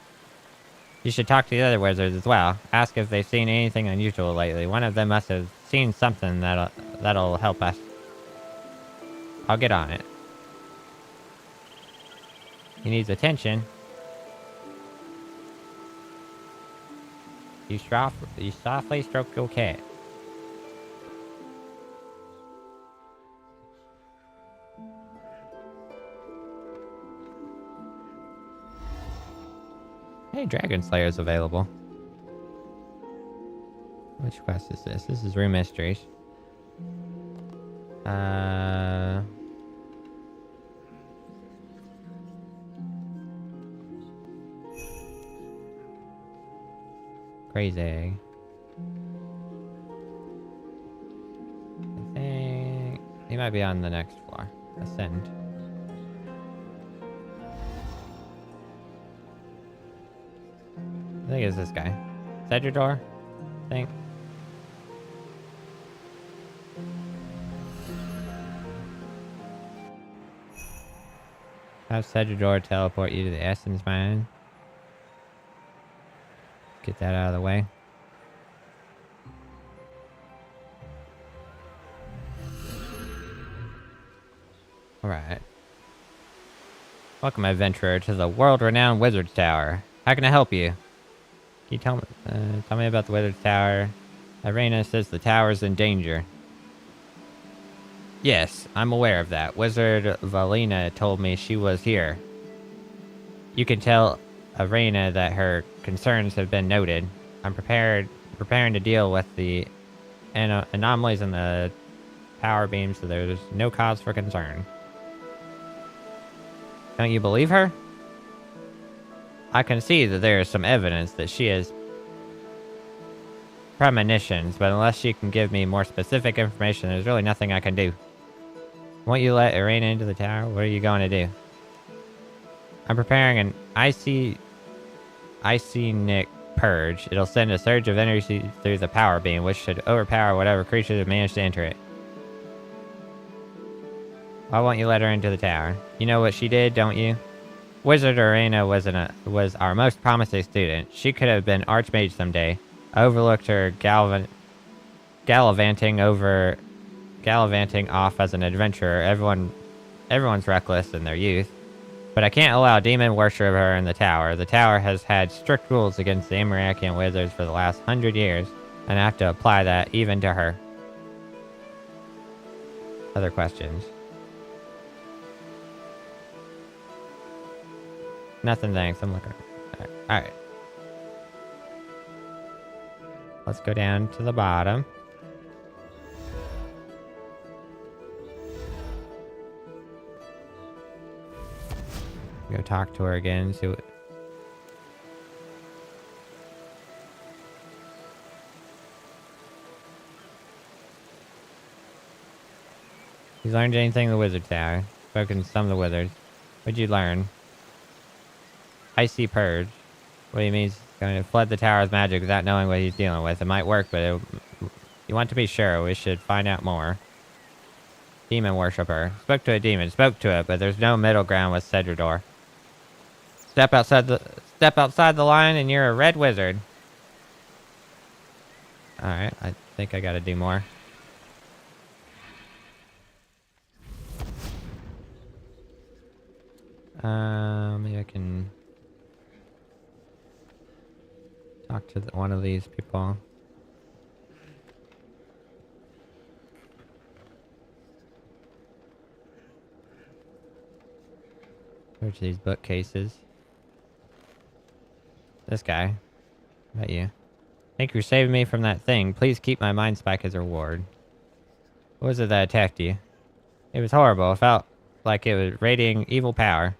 You should talk to the other wizards as well. Ask if they've seen anything unusual lately. One of them must have seen something that'll help us. I'll get on it. He needs attention. You softly stroke your cat. Hey, Dragon Slayer's available. Which quest is this? This is Room Mysteries. Crazy. I think he might be on the next floor. Ascend. I think it's this guy. Sedrador? I think. Have Sedrador teleport you to the Essence Mine. Get that out of the way. Alright. Welcome, adventurer, to the world-renowned Wizard's Tower. How can I help you? Can you tell me about the Wizard's Tower? Irena says the tower's in danger. Yes, I'm aware of that. Wizard Valina told me she was here. You can tell Irena that her concerns have been noted. I'm preparing to deal with the anomalies in the power beam, so there's no cause for concern. Don't you believe her? I can see that there is some evidence that she has premonitions, but unless she can give me more specific information, there's really nothing I can do. Won't you let Irena into the tower? What are you going to do? I'm preparing an icy Nick purge. It'll send a surge of energy through the power beam, which should overpower whatever creature that managed to enter it. Why won't you let her into the tower? You know what she did, don't you? Wizard Arena was our most promising student. She could have been Archmage someday. I overlooked her gallivanting off as an adventurer. Everyone's reckless in their youth. But I can't allow demon worshiper in the tower. The tower has had strict rules against the Amarakian wizards for the last 100 years, and I have to apply that even to her. Other questions? Nothing, thanks. I'm looking. Alright. Let's go down to the bottom. Go talk to her again. See what... You learned anything in the wizard tower? Spoken to some of the wizards. What'd you learn? Icy purge. What do you mean? He's going to flood the tower with magic without knowing what he's dealing with. It might work, but you want to be sure. We should find out more. Demon worshiper. Spoke to a demon. Spoke to it, but there's no middle ground with Cedrador. Step outside the line and you're a red wizard. Alright, I think I gotta do more. Maybe I can talk to one of these people. Search these bookcases. This guy. About you. Thank you for saving me from that thing. Please keep my mind spike as a reward. What was it that attacked you? It was horrible. It felt like it was radiating evil power.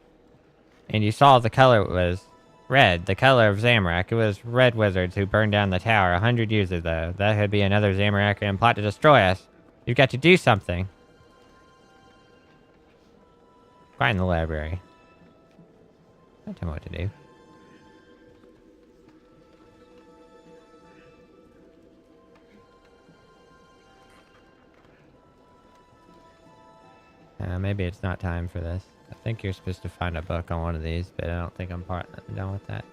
And you saw the color was red. The color of Zamorak. It was red wizards who burned down the tower 100 years ago. That could be another Zamarakian plot to destroy us. You've got to do something. Find the library. Don't tell me what to do. Maybe it's not time for this. I think you're supposed to find a book on one of these, but I don't think I'm done with that.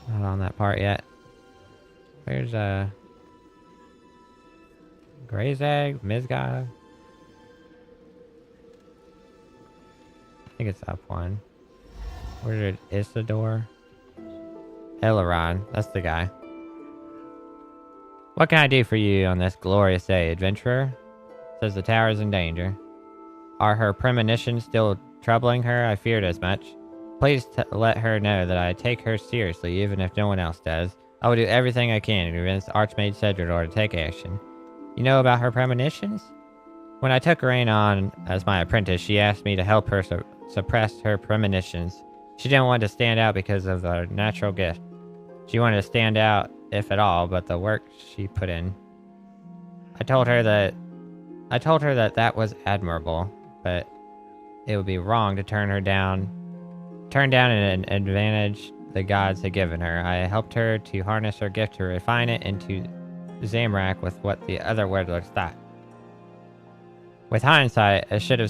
Not on that part yet. Where's Grayzag? Mizgov? I think it's up one. Where's Isidore? Aileron. That's the guy. What can I do for you on this glorious day, adventurer? Says the tower is in danger. Are her premonitions still troubling her? I feared as much. Please let her know that I take her seriously, even if no one else does. I will do everything I can to convince Archmage Cedrador to take action. You know about her premonitions? When I took Rain on as my apprentice, she asked me to help her suppress her premonitions. She didn't want to stand out because of her natural gift. She wanted to stand out, if at all, but the work she put in. I told her that that was admirable, but it would be wrong to turn down an advantage the gods had given her. I helped her to harness her gift to refine it into Zamorak with what the other wizards thought. With hindsight, I shouldn't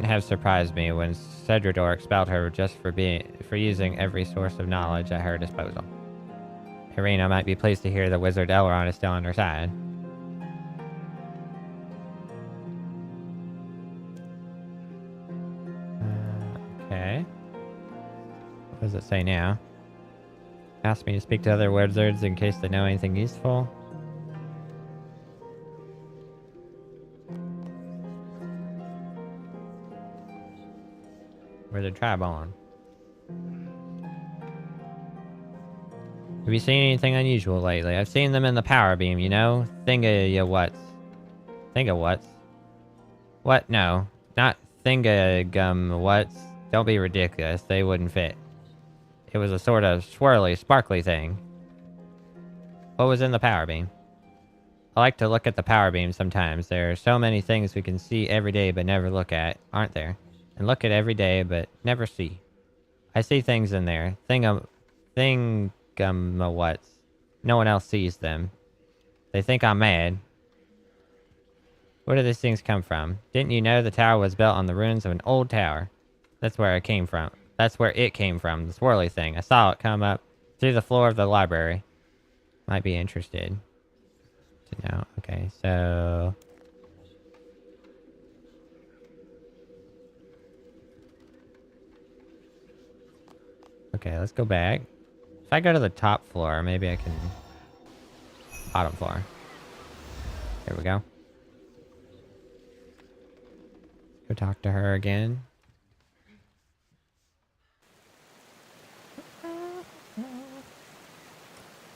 have surprised me when Cedrador expelled her just for using every source of knowledge at her disposal. Irina might be pleased to hear the wizard Elrond is still on her side. Okay. What does it say now? Ask me to speak to other wizards in case they know anything useful. Wizard Tribon. Have you seen anything unusual lately? I've seen them in the power beam, you know? Thingawhat's. What? No. Not Thingagumwhat's. Don't be ridiculous. They wouldn't fit. It was a sort of swirly, sparkly thing. What was in the power beam? I like to look at the power beam sometimes. There are so many things we can see every day but never look at, aren't there? And look at every day but never see. I see things in there. Thingawhat's. No one else sees them. They think I'm mad. Where do these things come from? Didn't you know the tower was built on the ruins of an old tower? That's where it came from. That's where it came from, the swirly thing. I saw it come up through the floor of the library. Might be interested to know. Okay, so... Okay, let's go back. If I go to the top floor, maybe I can... Bottom floor. Here we go. Go talk to her again.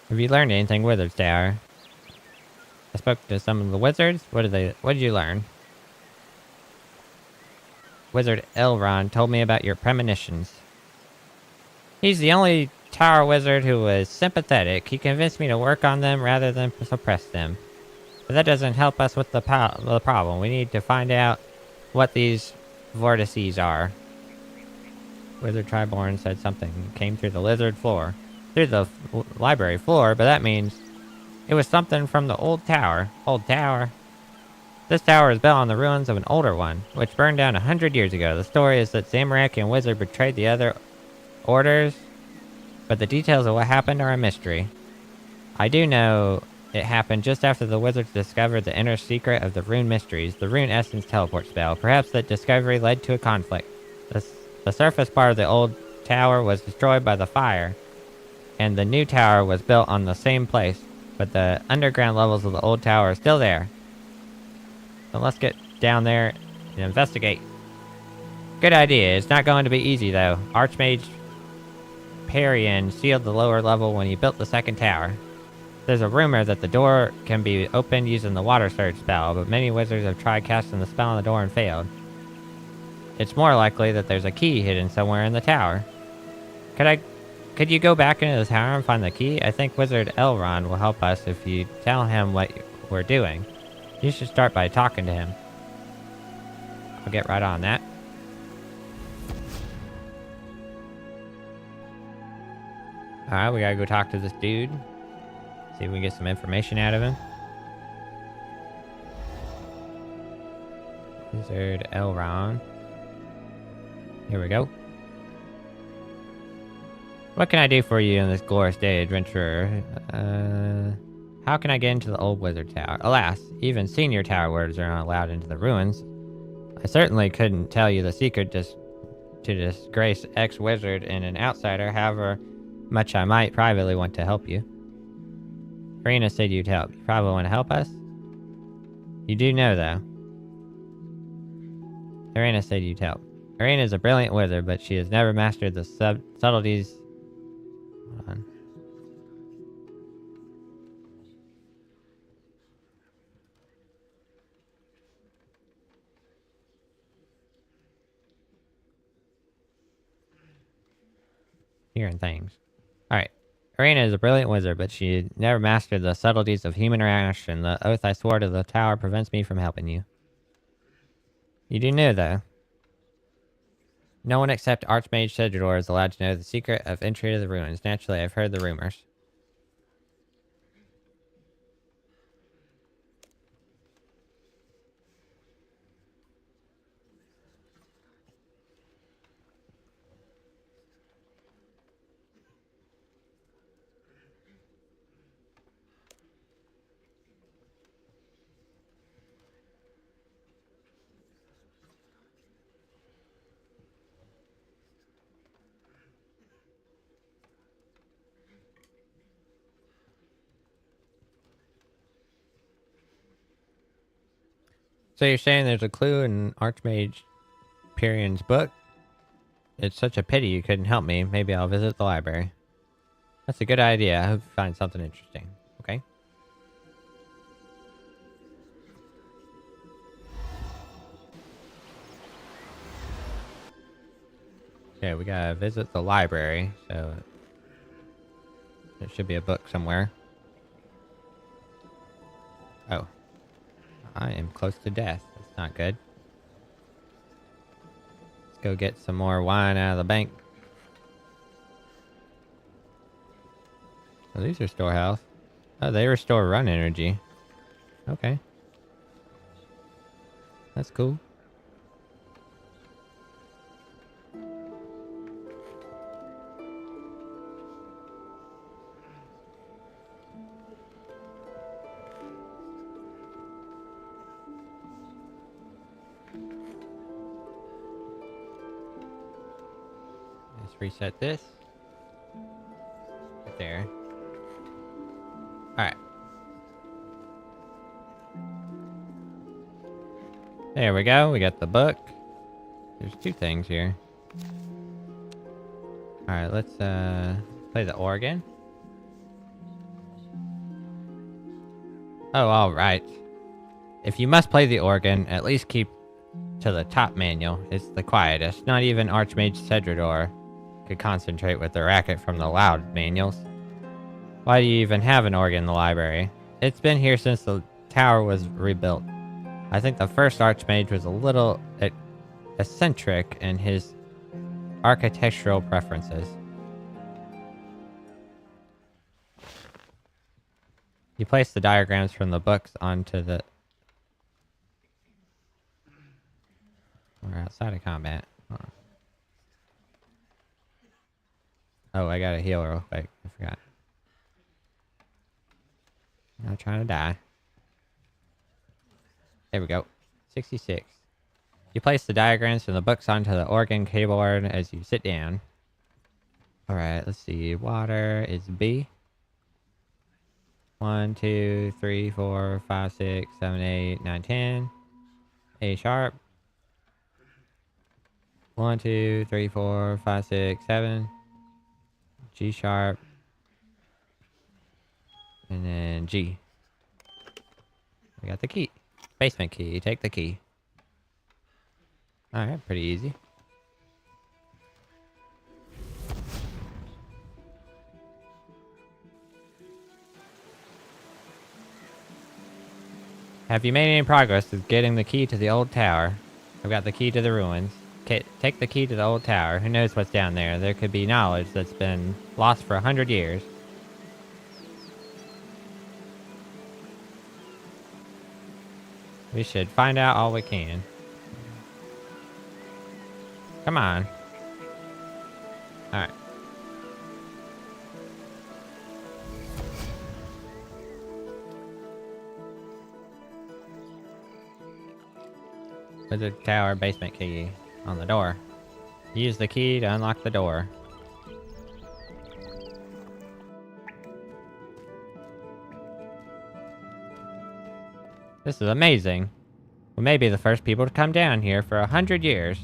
Have you learned anything, Wizard's Tower? I spoke to some of the wizards. What did you learn? Wizard Elrond told me about your premonitions. He's the only tower wizard who was sympathetic. He convinced me to work on them rather than suppress them. But that doesn't help us with the problem. We need to find out what these vortices are. Wizard Triborn said something came through the lizard floor. Through the library floor, but that means it was something from the old tower. Old tower. This tower is built on the ruins of an older one, which burned down 100 years ago. The story is that Zamorak and Wizard betrayed the other orders, but the details of what happened are a mystery. I do know it happened just after the wizards discovered the inner secret of the rune mysteries, the rune essence teleport spell. Perhaps that discovery led to a conflict. The surface part of the old tower was destroyed by the fire, and the new tower was built on the same place, but the underground levels of the old tower are still there. So let's get down there and investigate. Good idea. It's not going to be easy, though. Archmage Perian sealed the lower level when he built the second tower. There's a rumor that the door can be opened using the water surge spell, but many wizards have tried casting the spell on the door and failed. It's more likely that there's a key hidden somewhere in the tower. Could you go back into the tower and find the key? I think Wizard Elrond will help us if you tell him what we're doing. You should start by talking to him. I'll get right on that. Alright, we gotta go talk to this dude. See if we can get some information out of him. Wizard Elrond. Here we go. What can I do for you in this glorious day, adventurer? How can I get into the old wizard tower? Alas, even senior tower wizards are not allowed into the ruins. I certainly couldn't tell you the secret just to disgrace ex-wizard and an outsider, however much I might privately want to help you. Karina said you'd help. You probably want to help us? You do know, though. Karina said you'd help. Karina is a brilliant wizard, but she has never mastered the subtleties. Hold on. Hearing things. Alright. Karina is a brilliant wizard, but she never mastered the subtleties of human interaction. The oath I swore to the tower prevents me from helping you. You do know, though. No one except Archmage Sedrador is allowed to know the secret of entry to the ruins. Naturally, I've heard the rumors. So you're saying there's a clue in Archmage Perian's book? It's such a pity you couldn't help me. Maybe I'll visit the library. That's a good idea. I hope you find something interesting. Okay. Okay, we gotta visit the library, so there should be a book somewhere. Oh. I am close to death. That's not good. Let's go get some more wine out of the bank. Oh, these are store health. Oh, they restore run energy. Okay. That's cool. Let's reset this. Right there. Alright. There we go. We got the book. There's 2 things here. Alright, let's play the organ. Oh, alright. If you must play the organ, at least keep to the top manual. It's the quietest. Not even Archmage Cedrador could concentrate with the racket from the loud manuals. Why do you even have an organ in the library? It's been here since the tower was rebuilt. I think the first Archmage was a little eccentric in his architectural preferences. You place the diagrams from the books onto the... We're outside of combat. Oh, I gotta heal real quick. I forgot. I'm not trying to die. There we go. 66. You place the diagrams from the books onto the organ keyboard as you sit down. Alright, let's see. Water is B. 1, 2, 3, 4, 5, 6, 7, 8, 9, 10. A sharp. 1, 2, 3, 4, 5, 6, 7. G sharp. And then G. We got the key. Basement key. Take the key. Alright, pretty easy. Have you made any progress with getting the key to the old tower? I've got the key to the ruins. Take the key to the old tower. Who knows what's down there? There could be knowledge that's been lost for 100 years. We should find out all we can. Come on. Alright. Wizard Tower basement key on the door. Use the key to unlock the door. This is amazing. We may be the first people to come down here for 100 years.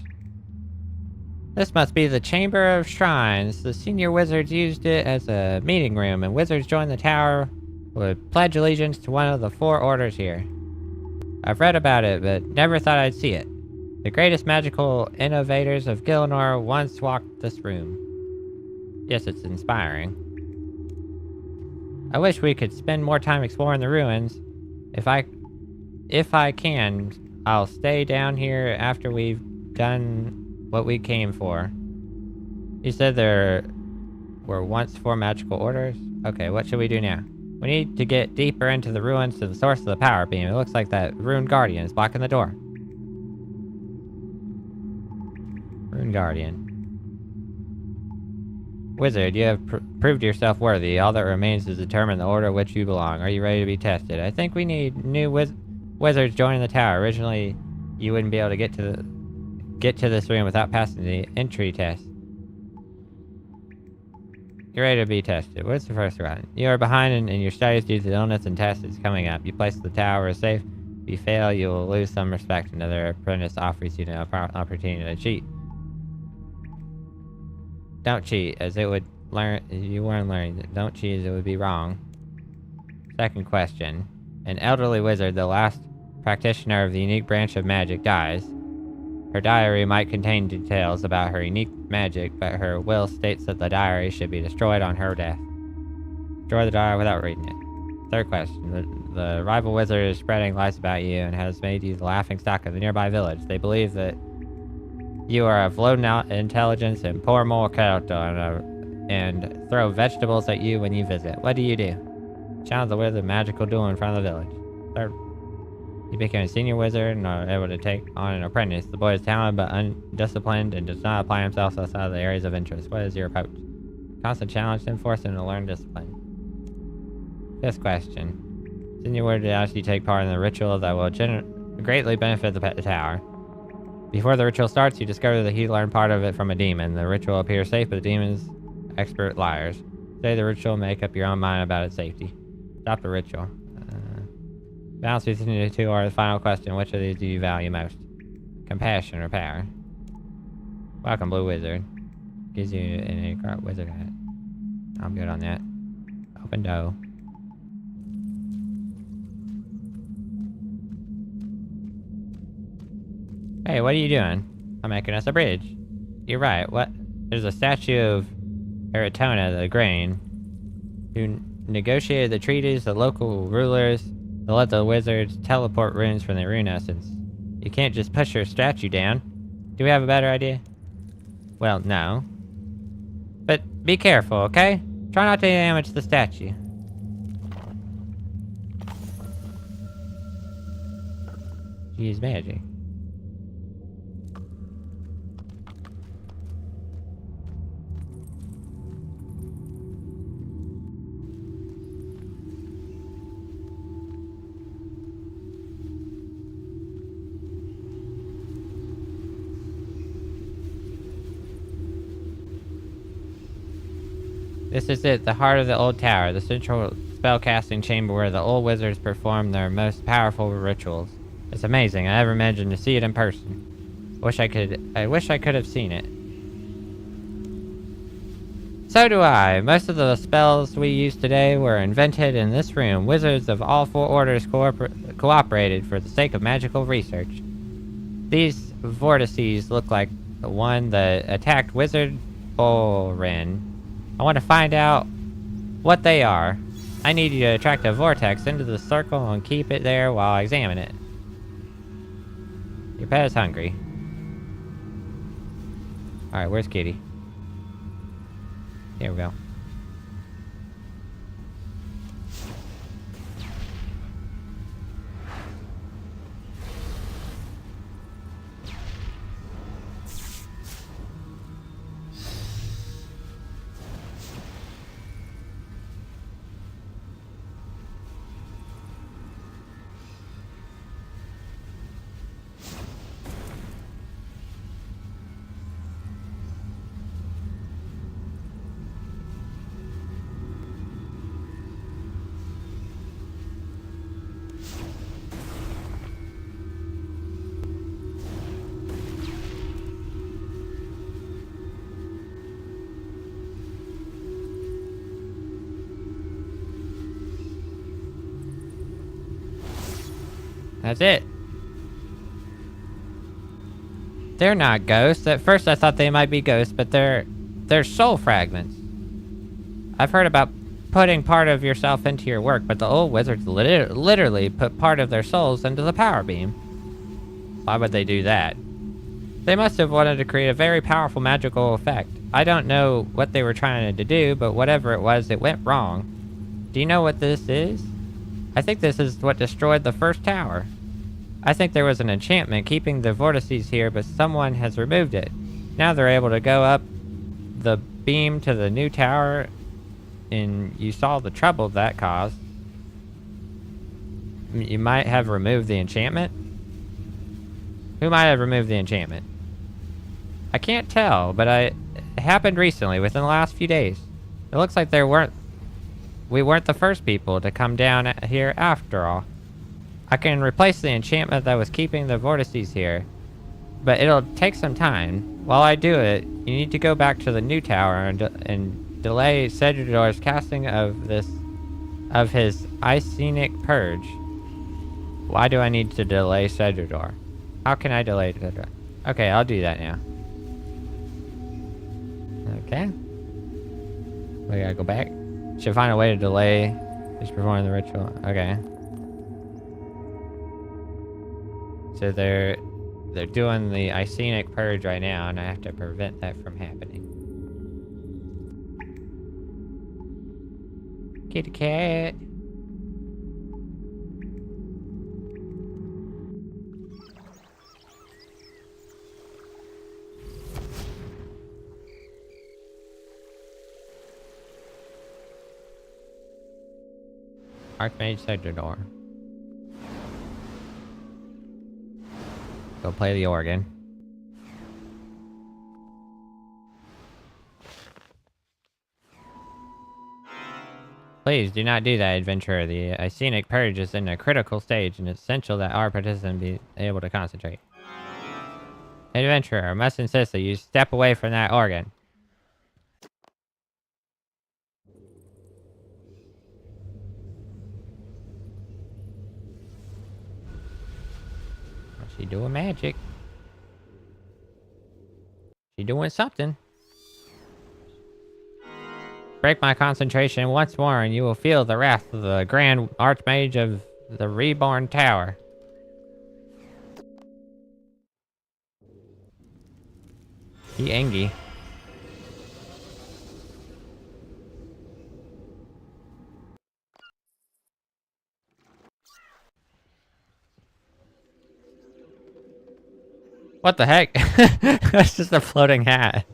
This must be the Chamber of Shrines. The senior wizards used it as a meeting room, and wizards joined the tower would pledge allegiance to one of the 4 orders here. I've read about it, but never thought I'd see it. The greatest magical innovators of Gilnor once walked this room. Yes, it's inspiring. I wish we could spend more time exploring the ruins. If I can, I'll stay down here after we've done what we came for. You said there were once 4 magical orders? Okay, what should we do now? We need to get deeper into the ruins to the source of the power beam. It looks like that Rune Guardian is blocking the door. Rune Guardian. Wizard, you have proved yourself worthy. All that remains is to determine the order which you belong. Are you ready to be tested? I think we need new wizards joining the tower. Originally, you wouldn't be able to get to this room without passing the entry test. You're ready to be tested. What's the first one? You are behind in your studies due to illness and tests is coming up. You place the tower as safe. If you fail, you will lose some respect. Another apprentice offers you an opportunity to cheat. Don't cheat, as it would learn. You weren't learning. Don't cheat, as it would be wrong. Second question. An elderly wizard, the last practitioner of the unique branch of magic, dies. Her diary might contain details about her unique magic, but her will states that the diary should be destroyed on her death. Destroy the diary without reading it. Third question. The rival wizard is spreading lies about you and has made you the laughingstock of the nearby village. They believe that you are of low intelligence and poor moral character and throw vegetables at you when you visit. What do you do? Challenge the wizard magical duel in front of the village. Third. He became a senior wizard and are able to take on an apprentice. The boy is talented but undisciplined and does not apply himself outside of the areas of interest. What is your approach? Constant challenge to enforce him to learn discipline. Fifth question. Senior wizard asks you to take part in the ritual that will greatly benefit the tower. Before the ritual starts, you discover that he learned part of it from a demon. The ritual appears safe, but the demons expert liars. Say the ritual, make up your own mind about its safety. Stop the ritual. Balance between the two are the final question. Which of these do you value most? Compassion or power? Welcome, Blue Wizard. Gives you an wizard hat. I'm good on that. Open dough. Hey, what are you doing? I'm making us a bridge. You're right. What? There's a statue of Eritona the Grain, who negotiated the treaties, the local rulers, to let the wizards teleport runes from the rune essence. You can't just push her statue down. Do we have a better idea? Well, no. But be careful, okay? Try not to damage the statue. Use magic. This is it, the heart of the old tower, the central spellcasting chamber where the old wizards perform their most powerful rituals. It's amazing. I never imagined to see it in person. I wish I could have seen it. So do I. Most of the spells we use today were invented in this room. Wizards of all four orders cooperated for the sake of magical research. These vortices look like the one that attacked Wizard Boren. I want to find out what they are. I need you to attract a vortex into the circle and keep it there while I examine it. Your pet is hungry. Alright, where's Kitty? Here we go. That's it. They're not ghosts. At first I thought they might be ghosts, but they're soul fragments. I've heard about putting part of yourself into your work, but the old wizards literally put part of their souls into the power beam. Why would they do that? They must have wanted to create a very powerful magical effect. I don't know what they were trying to do, but whatever it was, it went wrong. Do you know what this is? I think this is what destroyed the first tower. I think there was an enchantment keeping the vortices here, but someone has removed it. Now they're able to go up the beam to the new tower, and you saw the trouble that caused. You might have removed the enchantment? Who might have removed the enchantment? I can't tell, but it happened recently, within the last few days. It looks like we weren't the first people to come down here after all. I can replace the enchantment that was keeping the vortices here, but it'll take some time. While I do it, you need to go back to the new tower and delay Cedridor's casting of his Icenic Purge. Why do I need to delay Cedridor? How can I delay Cedridor? Okay, I'll do that now. Okay. We gotta go back. Should find a way to delay just performing the ritual. Okay. So they're doing the Icenic Purge right now, and I have to prevent that from happening. Kitty cat. Archmage sector door. Go play the organ. Please do not do that, adventurer. The scenic purge is in a critical stage, and it's essential that our participants be able to concentrate. Adventurer, I must insist that you step away from that organ. She doing magic. She doing something. Break my concentration once more, and you will feel the wrath of the Grand Archmage of the Reborn Tower. He angry. What the heck? That's just a floating hat.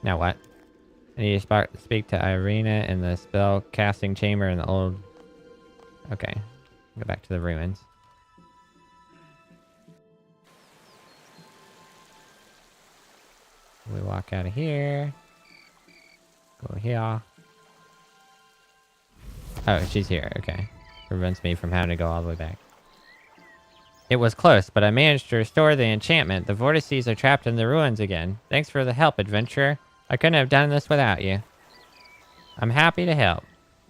Now what? I need to speak to Irina in the spell casting chamber in the old... Okay. Go back to the ruins. We walk out of here. Go here. Oh, she's here. Okay. Prevents me from having to go all the way back. It was close, but I managed to restore the enchantment. The vortices are trapped in the ruins again. Thanks for the help, adventurer. I couldn't have done this without you. I'm happy to help.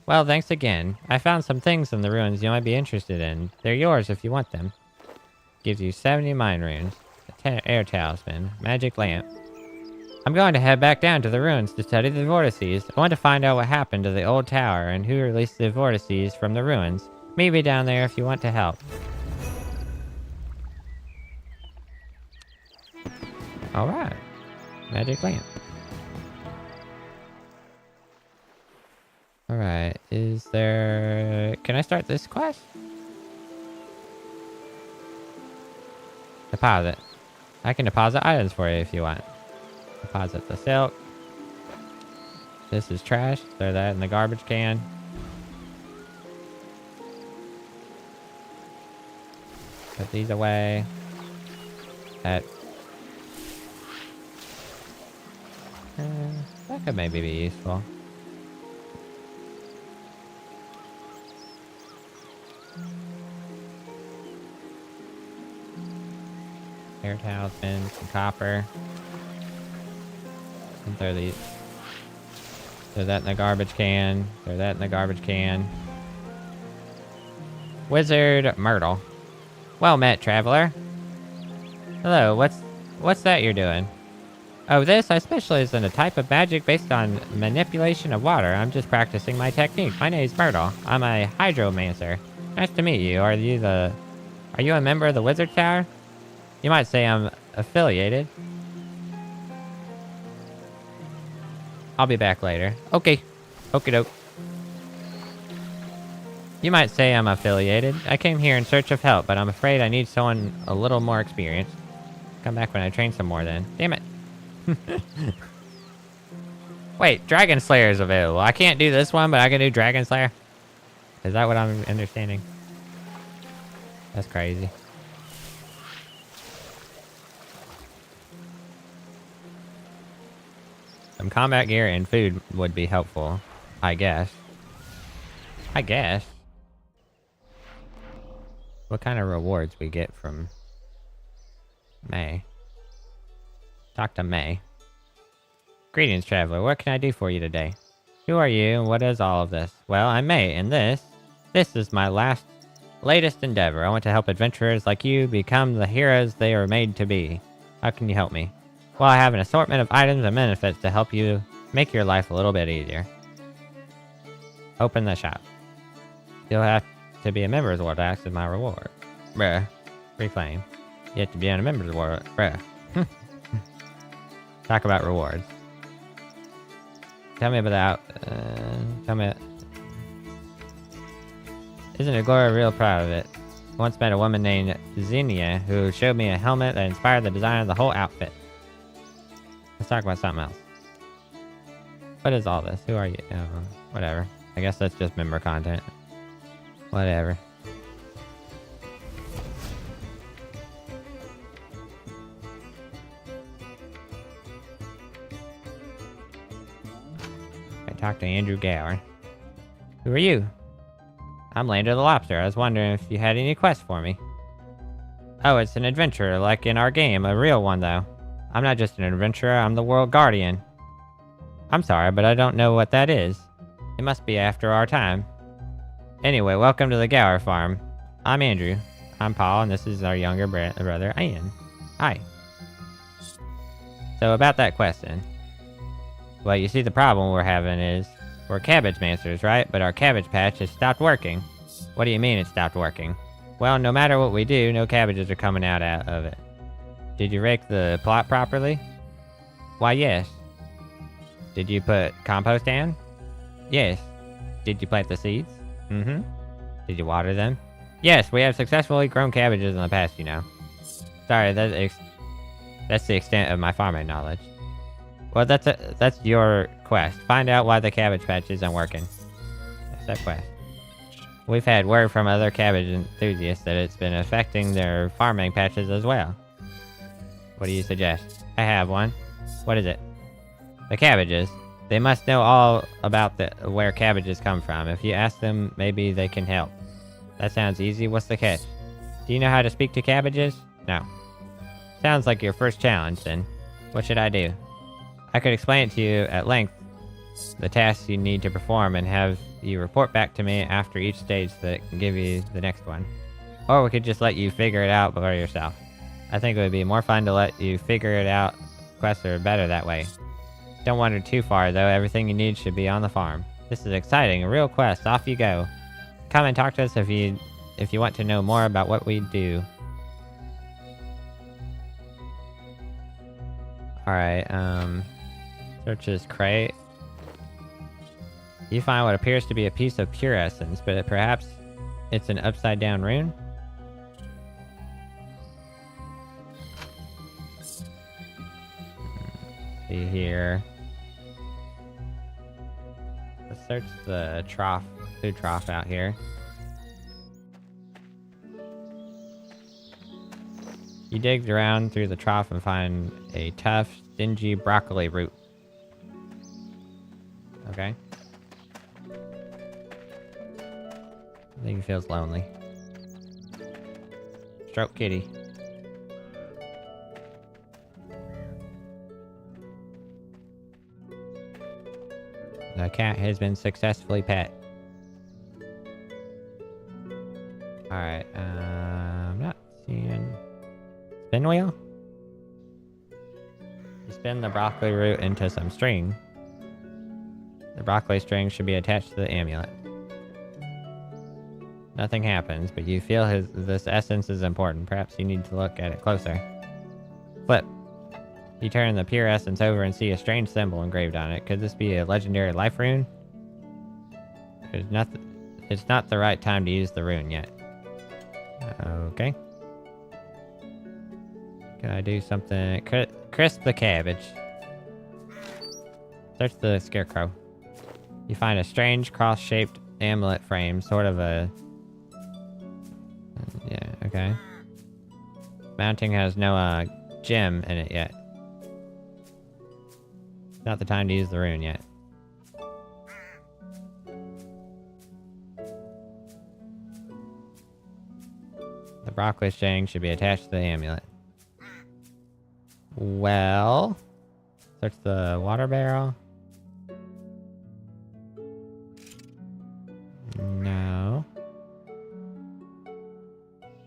Well, thanks again. I found some things in the ruins you might be interested in. They're yours if you want them. Gives you 70 mind runes. Air talisman. Magic lamp. I'm going to head back down to the ruins to study the vortices. I want to find out what happened to the old tower and who released the vortices from the ruins. Meet me down there if you want to help. Alright. Magic lamp. Alright, is there... Can I start this quest? Deposit. I can deposit items for you if you want. Deposit the silk. This is trash. Throw that in the garbage can. Put these away. That could maybe be useful. Air talisman, some copper. And throw these. Throw that in the garbage can. Throw that in the garbage can. Wizard Myrtle. Well met, traveler. Hello, what's that you're doing? Oh, this? I specialize in a type of magic based on manipulation of water. I'm just practicing my technique. My name's Myrtle. I'm a hydromancer. Nice to meet you. Are you a member of the Wizard Tower? You might say I'm affiliated. I'll be back later. Okay. Okie doke. You might say I'm affiliated. I came here in search of help, but I'm afraid I need someone a little more experienced. Come back when I train some more then. Damn it. Wait, Dragon Slayer is available. I can't do this one, but I can do Dragon Slayer? Is that what I'm understanding? That's crazy. Some combat gear and food would be helpful, I guess. I guess. What kind of rewards we get from May? Talk to May. Greetings, traveler. What can I do for you today? Who are you and what is all of this? Well, I'm May, and this is my latest endeavor. I want to help adventurers like you become the heroes they are made to be. How can you help me? Well, I have an assortment of items and benefits to help you make your life a little bit easier. Open the shop. You'll have to be a member's ward to access my reward. Bruh. Reclaim. You have to be on a member's ward. Bruh. Talk about rewards. Tell me about... Isn't it Gloria real proud of it? I once met a woman named Xenia who showed me a helmet that inspired the design of the whole outfit. Let's talk about something else. What is all this? Who are you? Whatever. I guess that's just member content. Whatever. I talked to Andrew Gower. Who are you? I'm Lander the Lobster. I was wondering if you had any quests for me. Oh, it's an adventurer, like in our game. A real one, though. I'm not just an adventurer, I'm the World Guardian. I'm sorry, but I don't know what that is. It must be after our time. Anyway, welcome to the Gower Farm. I'm Andrew. I'm Paul, and this is our younger brother, Ian. Hi. So about that quest, then. Well, you see, the problem we're having is we're cabbage masters, right? But our cabbage patch has stopped working. What do you mean it stopped working? Well, no matter what we do, no cabbages are coming out of it. Did you rake the plot properly? Why, yes. Did you put compost down? Yes. Did you plant the seeds? Mm-hmm. Did you water them? Yes, we have successfully grown cabbages in the past, you know. Sorry, that's the extent of my farming knowledge. Well, that's your quest. Find out why the cabbage patch isn't working. That's that quest. We've had word from other cabbage enthusiasts that it's been affecting their farming patches as well. What do you suggest? I have one. What is it? The cabbages. They must know all about where cabbages come from. If you ask them, maybe they can help. That sounds easy. What's the catch? Do you know how to speak to cabbages? No. Sounds like your first challenge, then. What should I do? I could explain it to you at length, the tasks you need to perform, and have you report back to me after each stage so that it can give you the next one. Or we could just let you figure it out by yourself. I think it would be more fun to let you figure it out. Quests are better that way. Don't wander too far, though. Everything you need should be on the farm. This is exciting. A real quest. Off you go. Come and talk to us if you want to know more about what we do. Alright, search this crate. You find what appears to be a piece of pure essence, but perhaps it's an upside down rune? See here. Let's search the food trough out here. You dig around through the trough and find a tough, stingy broccoli root. Okay. I think he feels lonely. Stroke kitty. The cat has been successfully pet. Alright, I'm not seeing... Spin wheel? You spin the broccoli root into some string. The broccoli string should be attached to the amulet. Nothing happens, but you feel this essence is important. Perhaps you need to look at it closer. Flip. You turn the pure essence over and see a strange symbol engraved on it. Could this be a legendary life rune? It's not the right time to use the rune yet. Okay. Can I do something? Crisp the cabbage. Search the scarecrow. You find a strange cross-shaped amulet frame, sort of a... Yeah, okay. Mounting has no gem in it yet. It's not the time to use the rune yet. The broccoli string should be attached to the amulet. Well... Search the water barrel. No.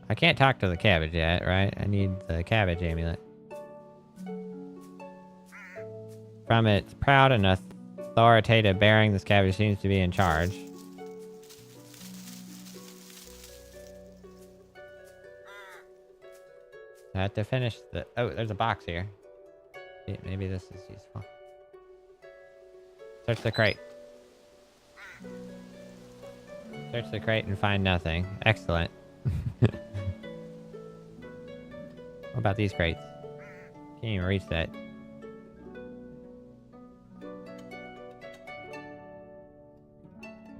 I can't talk to the cabbage yet, right? I need the cabbage amulet. From its proud and authoritative bearing, this cabbage seems to be in charge. I have to finish the... Oh, there's a box here. Maybe this is useful. Search the crate. Search the crate and find nothing. Excellent. What about these crates? Can't even reach that.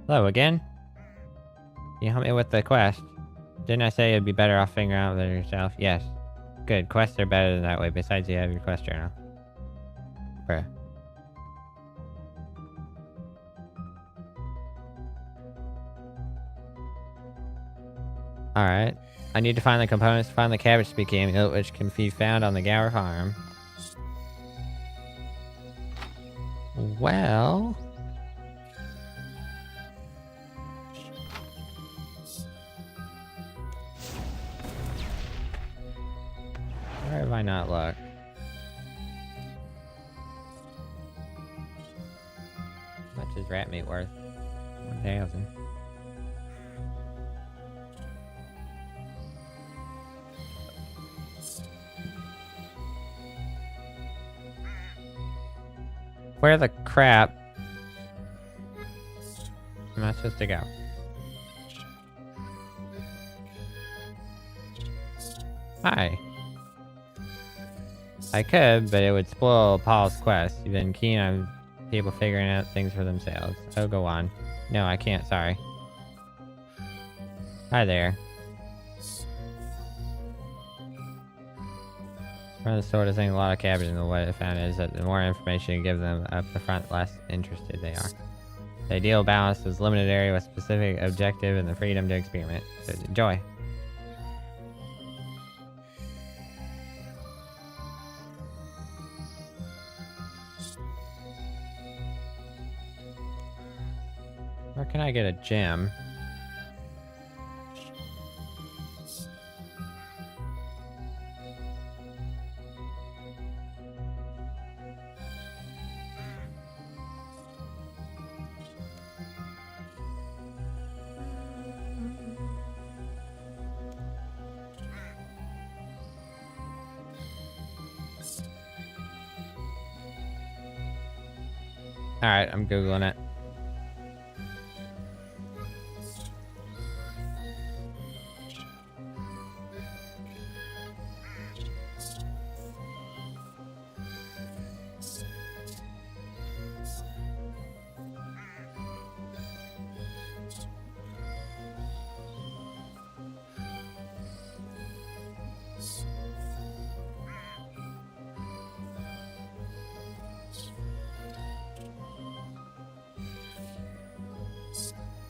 Hello again? Can you help me with the quest? Didn't I say it'd be better off figuring out that yourself? Yes. Good. Quests are better than that way. Besides, you have your quest journal. Bruh. Alright. I need to find the components to find the cabbage speaking amulet, which can be found on the Gower farm. Well... where have I not looked? How much is rat meat worth? 1,000. Where the crap am I supposed to go? Hi. I could, but it would spoil Paul's quest. You've been keen on people figuring out things for themselves. Oh, go on. No, I can't, sorry. Hi there. One of the sort of thing a lot of cabbage in the what I found is that the more information you give them up the front, less interested they are. The ideal balance is limited area with specific objective and the freedom to experiment. So enjoy. Where can I get a gem? Alright, I'm Googling it.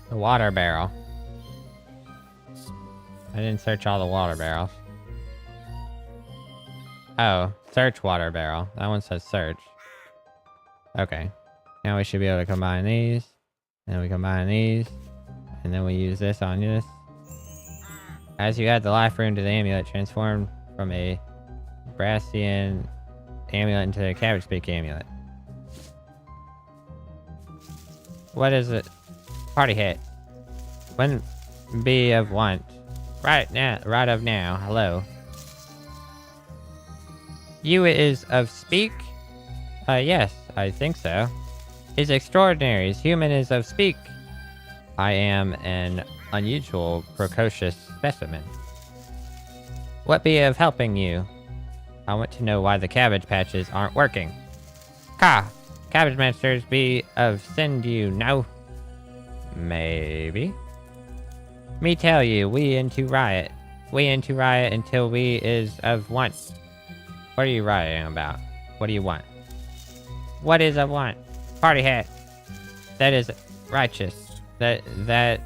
The water barrel. I didn't search all the water barrels. Oh, search water barrel. That one says search. Okay. Now we should be able to combine these. And we combine these. And then we use this on this. As you add the life rune to the amulet, transform from a Brassian amulet into a cabbage speak amulet. What is it? Party hat. Wouldn't be of want. Right of now. Hello. You is of speak? Yes, I think so. Is extraordinary. Is human is of speak. I am an unusual, precocious specimen. What be of helping you? I want to know why the cabbage patches aren't working. Ka! Cabbage monsters be of send you now. Maybe. Me tell you, we into riot. We into riot until we is of want. What are you rioting about? What do you want? What is of want? Party hat. That is righteous. That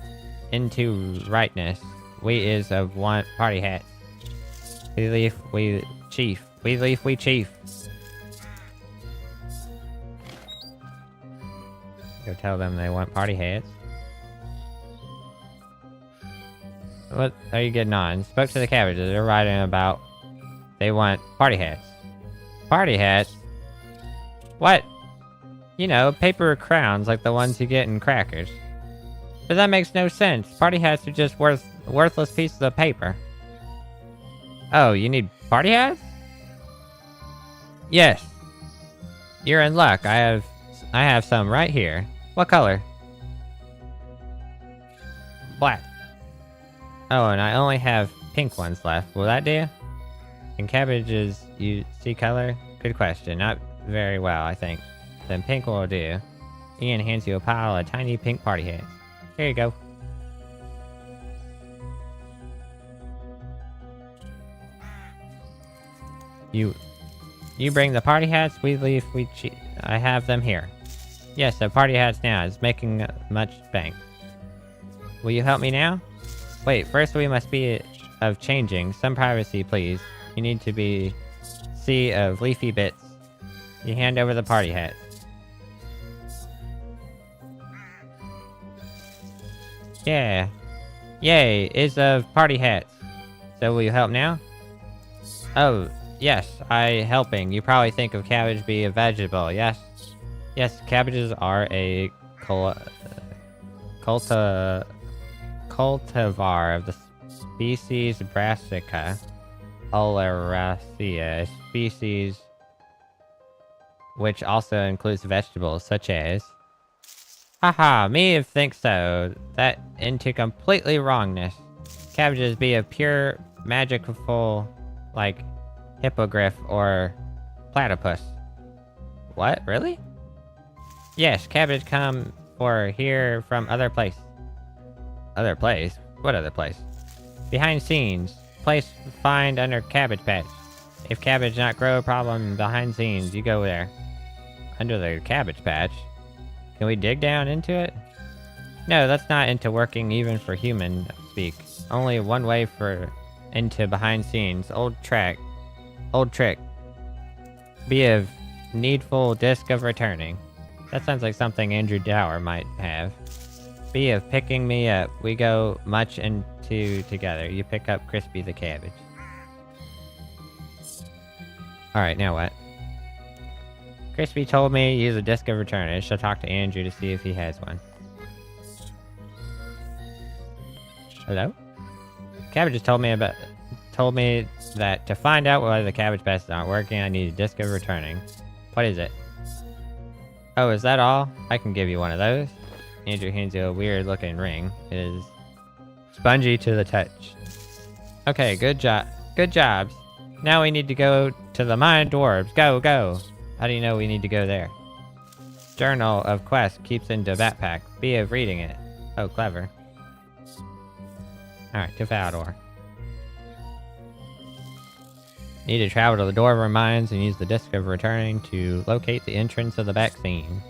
into rightness. We is of want party hat. We leaf, we chief. We leaf, we chief. Go tell them they want party hats. What are you getting on? Spoke to the cabbages. They're writing about they want party hats. Party hats? What? You know, paper crowns like the ones you get in crackers. But that makes no sense. Party hats are just worthless pieces of paper. Oh, you need party hats? Yes. You're in luck. I have some right here. What color? black. Oh, and I only have pink ones left. Will that do? Can cabbages you see color? Good question. Not very well, I think. Then pink will do. Ian hands you a pile of tiny pink party hats. Here you go. You bring the party hats, we leave, I have them here. Yes, the party hats now is making much bank. Will you help me now? Wait, first we must be of changing. Some privacy, please. You need to be sea of leafy bits. You hand over the party hats. Yeah. Yay, is of party hats. So will you help now? Oh, yes, I helping. You probably think of cabbage be a vegetable, yes? Yes, cabbages are a cultivar of the species Brassica oleracea, a species which also includes vegetables such as... Haha, me if think so. That into completely wrongness. Cabbages be a pure magical, like hippogriff or platypus. What? Really? Yes, cabbage come for here from other place. Other place? What other place? Behind scenes. Place find under cabbage patch. If cabbage not grow problem behind scenes, you go there. Under the cabbage patch? Can we dig down into it? No, that's not into working even for human speak. Only one way for into behind scenes. Old trick. Be of needful disc of returning. That sounds like something Andrew Dower might have. Be of picking me up. We go much into together. You pick up Crispy the cabbage. Alright, now what? Crispy told me use a disc of return. I shall talk to Andrew to see if he has one. Hello? Cabbage just told me that to find out whether the cabbage patch is not working, I need a disc of returning. What is it? Oh, is that all? I can give you one of those. Andrew hands you a weird looking ring. It is spongy to the touch. Okay, good job. Good jobs. Now we need to go to the mine dwarves. Go, go. How do you know we need to go there? Journal of Quest keeps in the backpack. Be of reading it. Oh, clever. Alright, to Faldor. Need to travel to the Dwarven Mines and use the Disc of Returning to locate the entrance of the back scene.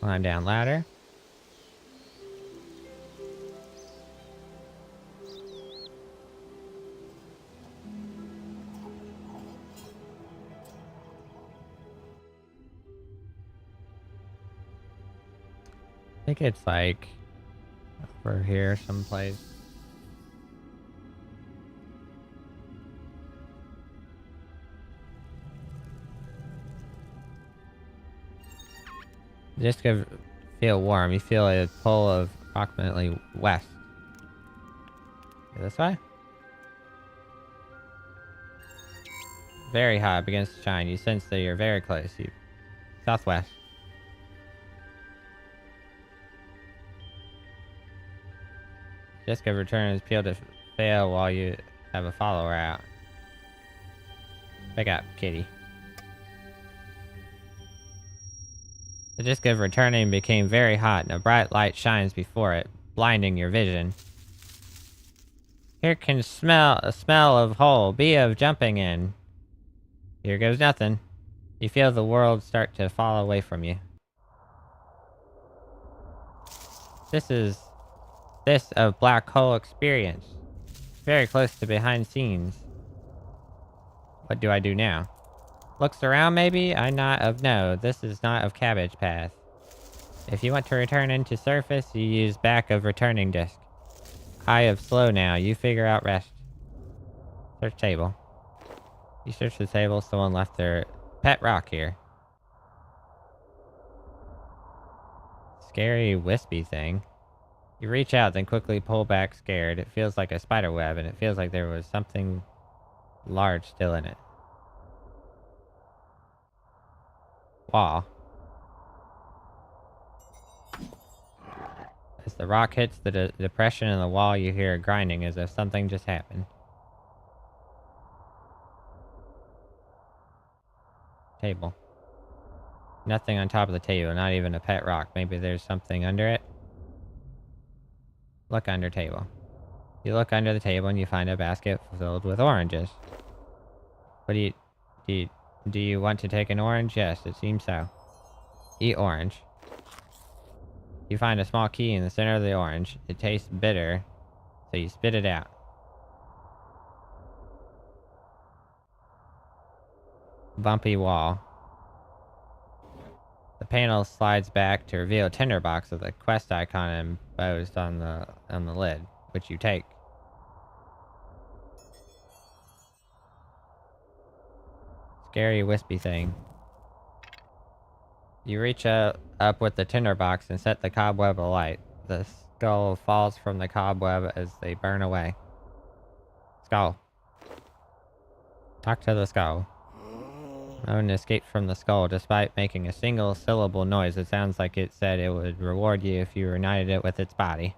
Climb down ladder. I think it's like over here someplace. Just go feel warm. You feel a pull of approximately west. This way? Very hot, begins to shine. You sense that you're very close. You southwest. Disc of return is peeled to fail while you have a follower out. Pick up, kitty. The disc of returning became very hot and a bright light shines before it, blinding your vision. Here can smell a smell of hole, be of jumping in. Here goes nothing. You feel the world start to fall away from you. This of black hole experience. Very close to behind scenes. What do I do now? Looks around maybe? I not of no. This is not of cabbage path. If you want to return into surface, you use back of returning disc. Eye of slow now. You figure out rest. Search table. You search the table. Someone left their pet rock here. Scary wispy thing. You reach out, then quickly pull back, scared. It feels like a spider web, and it feels like there was something large still in it. Wall. As the rock hits the depression in the wall, you hear a grinding as if something just happened. Table. Nothing on top of the table, not even a pet rock. Maybe there's something under it. Look under table. You look under the table and you find a basket filled with oranges. What do you want to take an orange? Yes, it seems so. Eat orange. You find a small key in the center of the orange. It tastes bitter, so you spit it out. Bumpy wall. The panel slides back to reveal a tinderbox with a quest icon embossed on the lid, which you take. Scary wispy thing. You reach up with the tinderbox and set the cobweb alight. The skull falls from the cobweb as they burn away. Skull. Talk to the skull. Owen escaped from the skull despite making a single syllable noise. It sounds like it said it would reward you if you reunited it with its body.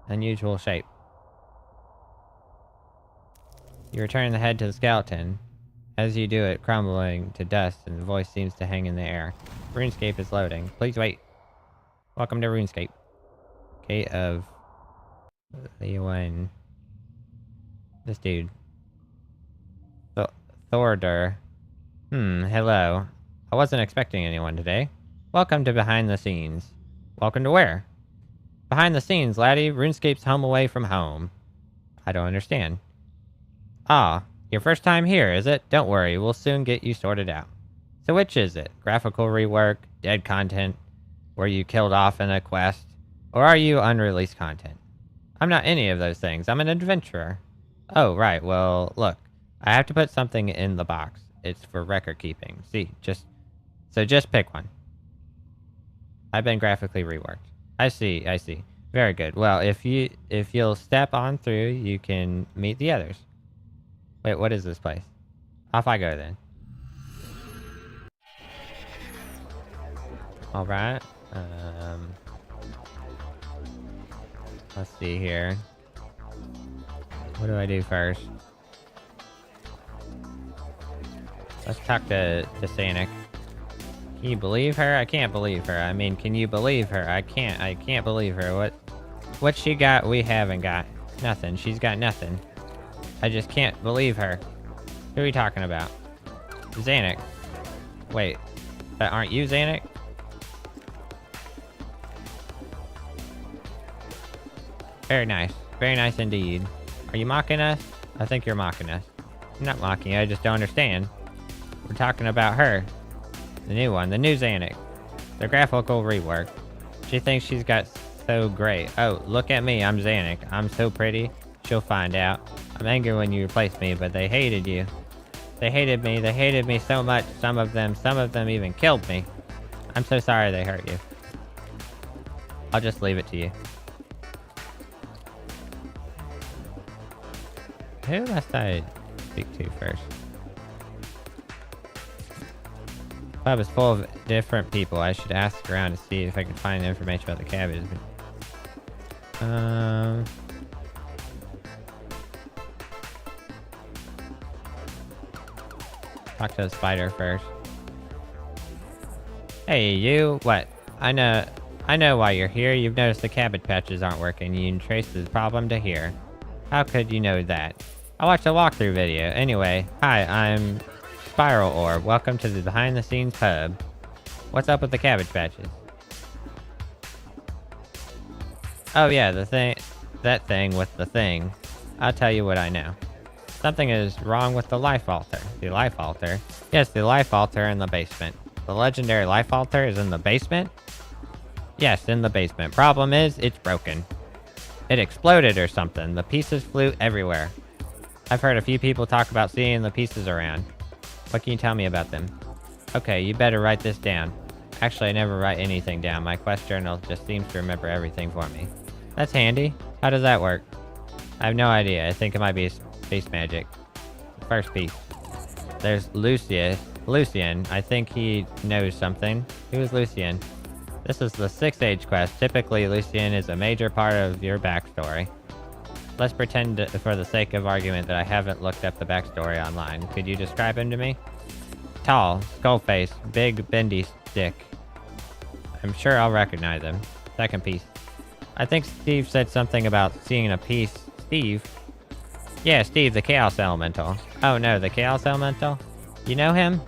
Unusual shape. You return the head to the skeleton. As you do it, crumbling to dust, and the voice seems to hang in the air. RuneScape is loading. Please wait. Welcome to RuneScape. Gate of Leowen. This dude. Thorder. Hello. I wasn't expecting anyone today. Welcome to Behind the Scenes. Welcome to where? Behind the scenes, laddie. RuneScape's home away from home. I don't understand. Ah, your first time here, is it? Don't worry, we'll soon get you sorted out. So which is it? Graphical rework? Dead content? Were you killed off in a quest? Or are you unreleased content? I'm not any of those things. I'm an adventurer. Oh, right. Well, look. I have to put something in the box. It's for record keeping. See, just pick one. I've been graphically reworked. I see. Very good. Well, if you'll step on through, you can meet the others. Wait, what is this place? Off I go then. Alright. Let's see here. What do I do first? Let's talk to Sanic. Can you believe her? I can't believe her. I mean, can you believe her? I can't believe her. What she got, we haven't got. Nothing. She's got nothing. I just can't believe her. Who are we talking about? Xanic. Wait. Aren't you Xanic? Very nice. Very nice indeed. Are you mocking us? I think you're mocking us. I'm not mocking you, I just don't understand. We're talking about her. The new one. The new Xanic. The graphical rework. She thinks she's got so great. Oh, look at me. I'm Xanic. I'm so pretty. She'll find out. I'm angry when you replaced me, but they hated you. They hated me. They hated me so much. Some of them even killed me. I'm so sorry they hurt you. I'll just leave it to you. Who must I speak to first? Pub is full of different people. I should ask around to see if I can find information about the cabbage. Talk to the spider first. Hey, you. What? I know why you're here. You've noticed the cabbage patches aren't working. You can trace the problem to here. How could you know that? I watched a walkthrough video. Anyway, hi, I'm Spiral Orb. Welcome to the behind the scenes pub. What's up with the cabbage patches? Oh yeah, that thing with the thing. I'll tell you what I know. Something is wrong with the life altar. The life altar? Yes, the life altar in the basement. The legendary life altar is in the basement? Yes, in the basement. Problem is, it's broken. It exploded or something. The pieces flew everywhere. I've heard a few people talk about seeing the pieces around. What can you tell me about them? Okay, you better write this down. Actually, I never write anything down. My quest journal just seems to remember everything for me. That's handy. How does that work? I have no idea. I think it might be space magic. First piece. There's Lucian. I think he knows something. Who is Lucian? This is the 6th age quest. Typically, Lucian is a major part of your backstory. Let's pretend, for the sake of argument, that I haven't looked up the backstory online. Could you describe him to me? Tall, skull face, big bendy stick. I'm sure I'll recognize him. Second piece. I think Steve said something about seeing a piece. Steve? Yeah, Steve, the Chaos Elemental. Oh no, the Chaos Elemental? You know him?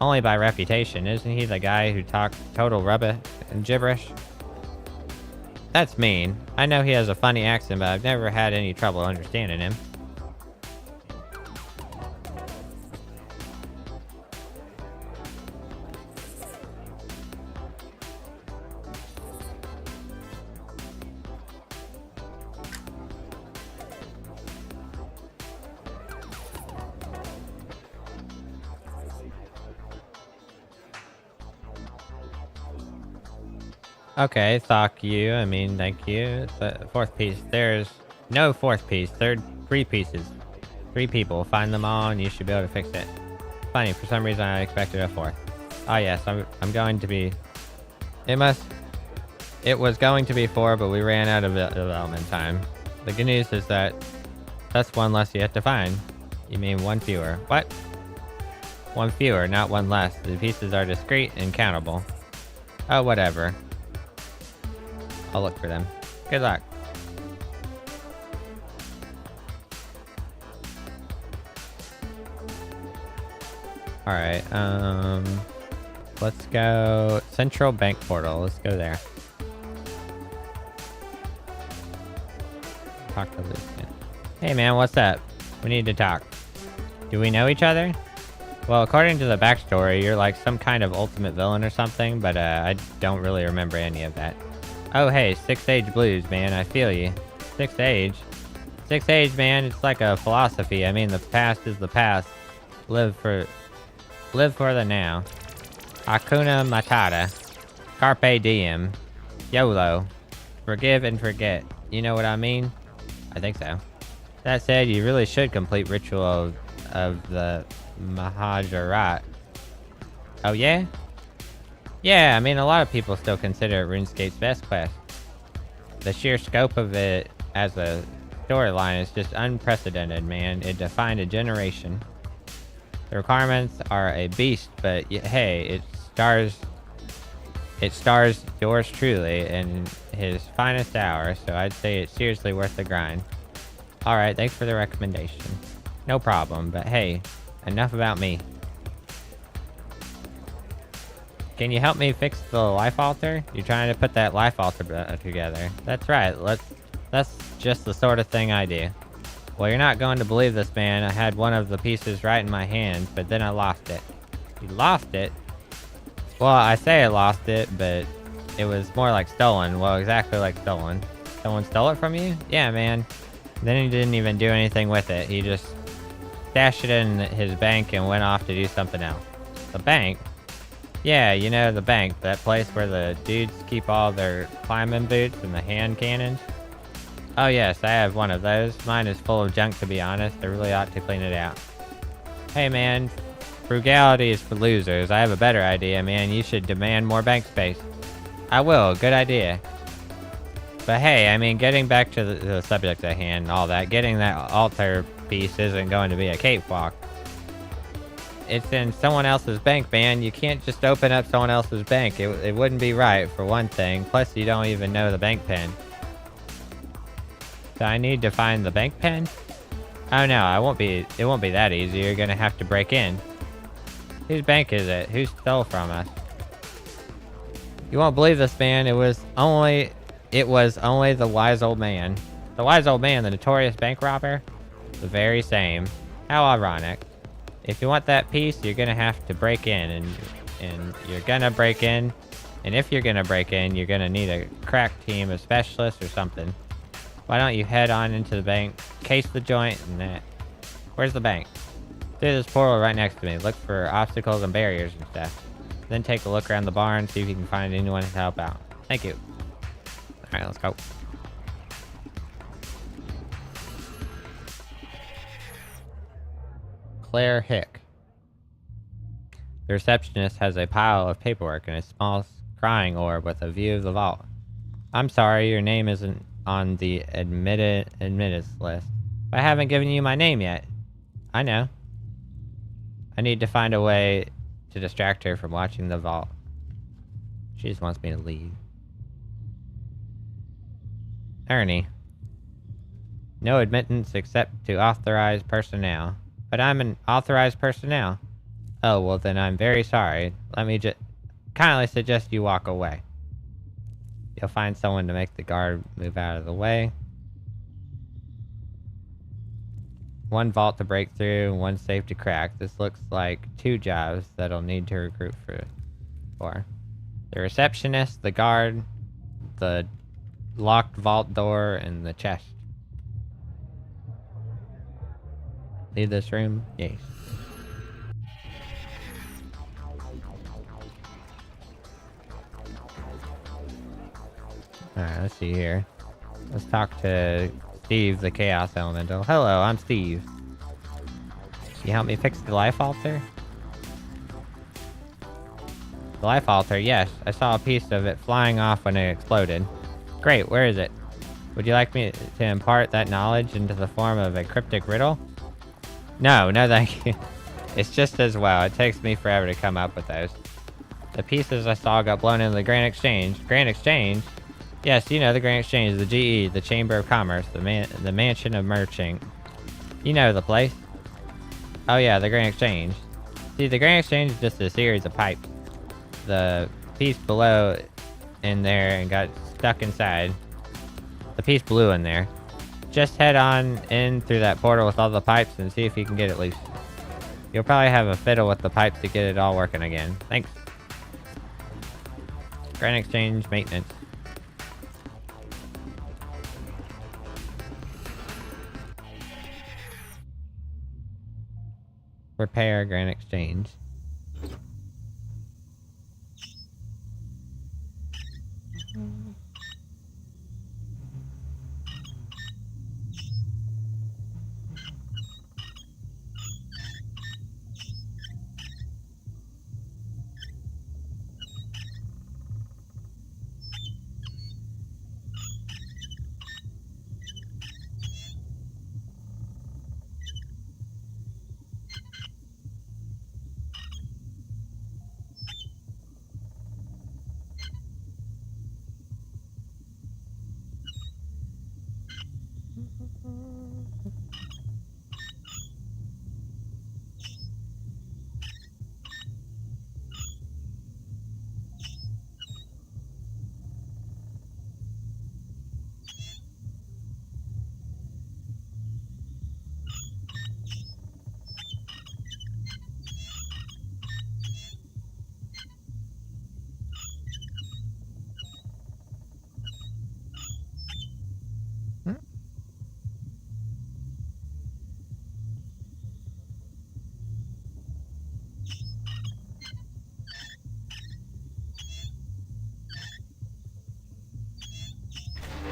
Only by reputation. Isn't he the guy who talks total rubbish and gibberish? That's mean. I know he has a funny accent, but I've never had any trouble understanding him. Okay, thank you. I mean, thank you. The fourth piece. There's no fourth piece. There are 3 pieces. 3 people. Find them all and you should be able to fix it. Funny, for some reason I expected a 4th. Oh yes, I'm going to be... It was going to be 4, but we ran out of development time. The good news is that that's 1 less yet to find. You mean 1 fewer. What? 1 fewer, not 1 less. The pieces are discrete and countable. Oh, whatever. I'll look for them. Good luck. Alright, let's go Central Bank Portal. Let's go there. Talk to Lucian. Hey man, what's up? We need to talk. Do we know each other? Well, according to the backstory, you're like some kind of ultimate villain or something, but I don't really remember any of that. Oh hey, 6th age blues, man, I feel you. 6th age? 6th age, man, it's like a philosophy. I mean, the past is the past. Live for the now. Hakuna Matata. Carpe diem. YOLO. Forgive and forget. You know what I mean? I think so. That said, you really should complete Ritual of the Mahajarat. Oh yeah? Yeah, I mean, a lot of people still consider it RuneScape's best quest. The sheer scope of it as a storyline is just unprecedented, man. It defined a generation. The requirements are a beast, but hey, it stars yours truly in his finest hour, so I'd say it's seriously worth the grind. Alright, thanks for the recommendation. No problem, but hey, enough about me. Can you help me fix the life altar? You're trying to put that life altar together. That's right, that's just the sort of thing I do. Well, you're not going to believe this, man. I had one of the pieces right in my hand, but then I lost it. You lost it? Well, I say I lost it, but it was more like stolen. Well, exactly like stolen. Someone stole it from you? Yeah, man. Then he didn't even do anything with it. He just stashed it in his bank and went off to do something else. The bank? Yeah, you know, the bank. That place where the dudes keep all their climbing boots and the hand cannons. Oh yes, I have one of those. Mine is full of junk, to be honest. I really ought to clean it out. Hey man, frugality is for losers. I have a better idea, man. You should demand more bank space. I will, good idea. But hey, I mean, getting back to the subject at hand and all that, getting that altar piece isn't going to be a cakewalk. It's in someone else's bank, man. You can't just open up someone else's bank. It wouldn't be right, for one thing. Plus, you don't even know the bank pin. So I need to find the bank pen? Oh no, it won't be that easy. You're gonna have to break in. Whose bank is it? Who stole from us? You won't believe this, man. It was only the wise old man. The wise old man, the notorious bank robber? The very same. How ironic. If you want that piece, you're gonna have to break in, and you're gonna break in. And if you're gonna break in, you're gonna need a crack team of specialists or something. Why don't you head on into the bank, case the joint, and that. Where's the bank? Through this portal right next to me. Look for obstacles and barriers and stuff. Then take a look around the barn, see if you can find anyone to help out. Thank you. Alright, let's go. Claire Hick. The receptionist has a pile of paperwork and a small scrying orb with a view of the vault. I'm sorry, your name isn't on the admittance list. I haven't given you my name yet. I know. I need to find a way to distract her from watching the vault. She just wants me to leave. Ernie. No admittance except to authorized personnel. But I'm an authorized personnel. Oh, well then I'm very sorry. Let me just kindly suggest you walk away. You'll find someone to make the guard move out of the way. One vault to break through, one safe to crack. This looks like 2 jobs that'll need to recruit for. The receptionist, the guard, the locked vault door, and the chest. Leave this room? Yes. Alright, let's see here. Let's talk to Steve, the Chaos Elemental. Hello, I'm Steve. Can you help me fix the life altar? The life altar, yes. I saw a piece of it flying off when it exploded. Great, where is it? Would you like me to impart that knowledge into the form of a cryptic riddle? No, thank you. It's just as well. It takes me forever to come up with those. The pieces I saw got blown into the Grand Exchange. Grand Exchange? Yes, you know the Grand Exchange, the GE, the Chamber of Commerce, the Mansion of Merchant. You know the place. Oh yeah, the Grand Exchange. See, the Grand Exchange is just a series of pipes. The piece below in there and got stuck inside. The piece blew in there. Just head on in through that portal with all the pipes and see if you can get it loose. You'll probably have a fiddle with the pipes to get it all working again. Thanks. Grand Exchange maintenance. Repair Grand Exchange.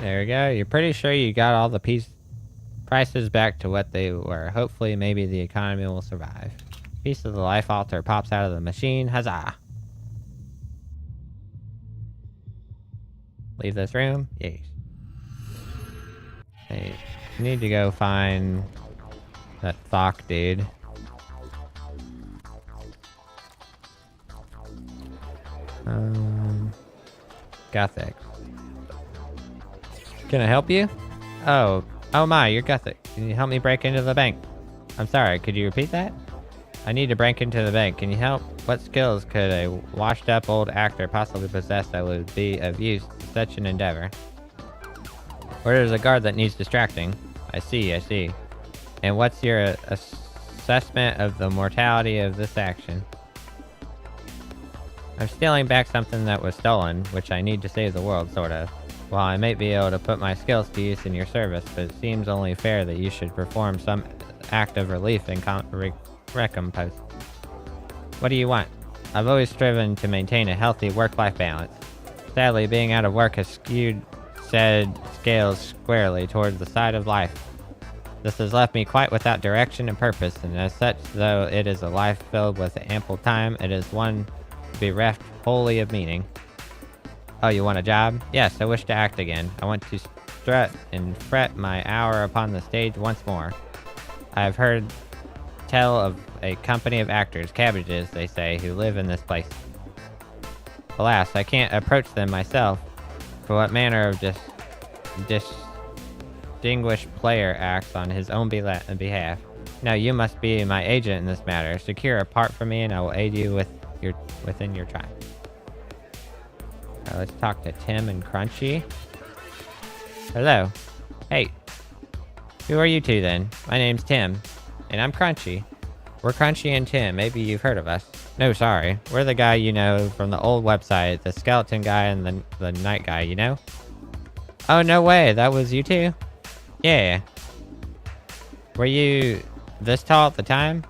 There we go. You're pretty sure you got all the prices back to what they were. Hopefully, maybe the economy will survive. Piece of the life altar pops out of the machine. Huzzah! Leave this room? Yes. Hey, need to go find that Thok dude. Gothic. Can I help you? Oh my, you're Gothic. Can you help me break into the bank? I'm sorry, could you repeat that? I need to break into the bank. Can you help? What skills could a washed-up old actor possibly possess that would be of use to such an endeavor? Or there's a guard that needs distracting. I see. And what's your assessment of the mortality of this action? I'm stealing back something that was stolen, which I need to save the world, sort of. While I may be able to put my skills to use in your service, but it seems only fair that you should perform some act of relief in Recompense. What do you want? I've always striven to maintain a healthy work-life balance. Sadly, being out of work has skewed said scales squarely towards the side of life. This has left me quite without direction and purpose, and as such, though it is a life filled with ample time, it is one bereft wholly of meaning. Oh, you want a job? Yes, I wish to act again. I want to strut and fret my hour upon the stage once more. I have heard tell of a company of actors, cabbages, they say, who live in this place. Alas, I can't approach them myself, for what manner of distinguished player acts on his own behalf. Now you must be my agent in this matter. Secure a part for me and I will aid you within your tribe. Let's talk to Tim and Crunchy. Hello. Hey. Who are you two then? My name's Tim. And I'm Crunchy. We're Crunchy and Tim. Maybe you've heard of us. No, sorry. We're the guy you know from the old website. The skeleton guy and the night guy, you know? Oh, no way. That was you two? Yeah. Were you this tall at the time?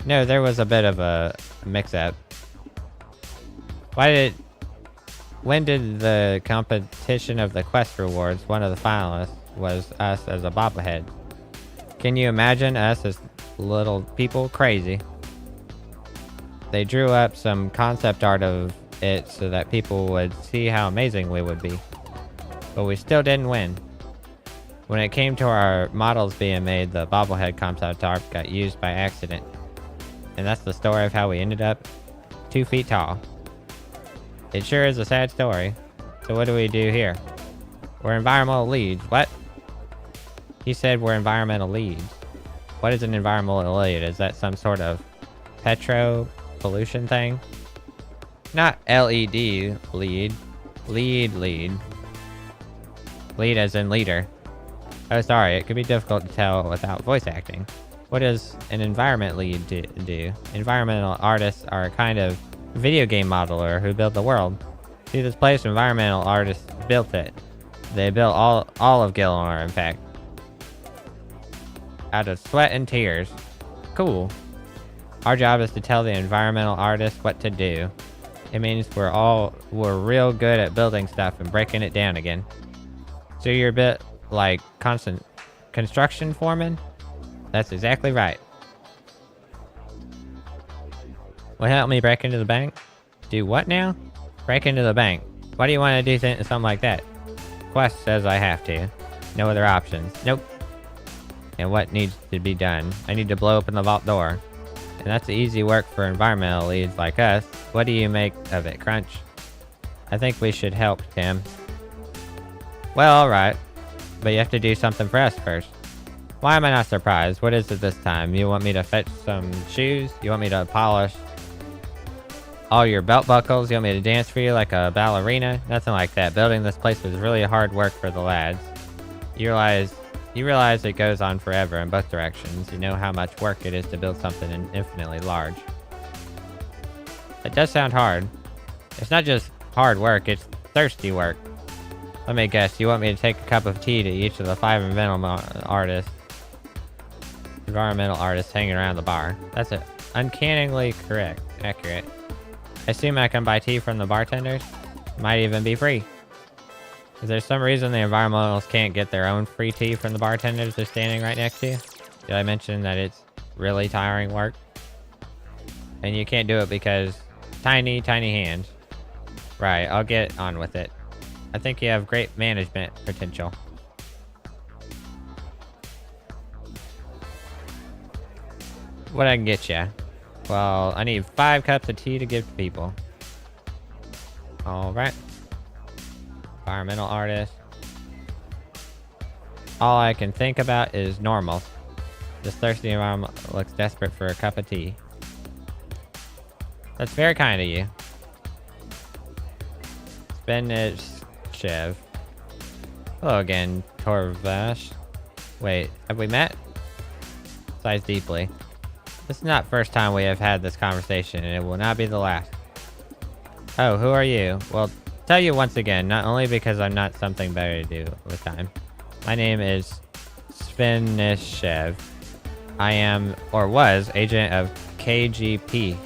No, there was a bit of a mix-up. When did the competition of the quest rewards, one of the finalists was us as a bobblehead? Can you imagine us as little people? Crazy. They drew up some concept art of it so that people would see how amazing we would be. But we still didn't win. When it came to our models being made, the bobblehead concept art got used by accident. And that's the story of how we ended up 2 feet tall. It sure is a sad story. So what do we do here? We're environmental leads. What? He said we're environmental leads. What is an environmental lead? Is that some sort of petro pollution thing? Not LED lead. Lead. Lead as in leader. Oh, sorry. It could be difficult to tell without voice acting. What does an environment lead do? Environmental artists are a kind of video game modeler who built the world. See, this place, environmental artists built it. They built all of Gilmore, in fact. Out of sweat and tears. Cool. Our job is to tell the environmental artists what to do. It means we're real good at building stuff and breaking it down again. So you're a bit like constant construction foreman? That's exactly right. Will help me break into the bank? Do what now? Break into the bank. Why do you want to do something like that? Quest says I have to. No other options. Nope. And what needs to be done? I need to blow open the vault door. And that's easy work for environmental leads like us. What do you make of it, Crunch? I think we should help, Tim. Well, alright. But you have to do something for us first. Why am I not surprised? What is it this time? You want me to fetch some shoes? You want me to polish all your belt buckles? You want me to dance for you like a ballerina? Nothing like that. Building this place was really hard work for the lads. You realize it goes on forever in both directions. You know how much work it is to build something infinitely large. It does sound hard. It's not just hard work, it's thirsty work. Let me guess, you want me to take a cup of tea to each of the 5 environmental artists hanging around the bar. That's it. Uncannily accurate. I assume I can buy tea from the bartenders? Might even be free. Is there some reason the environmentalists can't get their own free tea from the bartenders they're standing right next to? Did I mention that it's really tiring work? And you can't do it because tiny hands. Right, I'll get on with it. I think you have great management potential. What I can get you? Well, I need 5 cups of tea to give to people. Alright. Environmental artist. All I can think about is normal. This thirsty environment looks desperate for a cup of tea. That's very kind of you. Spinach Chev. Hello again, Torvash. Wait, have we met? Sighs deeply. This is not the first time we have had this conversation, and it will not be the last. Oh, who are you? Well, tell you once again, not only because I'm not something better to do with time. My name is Spinishev. I am, or was, agent of KGP.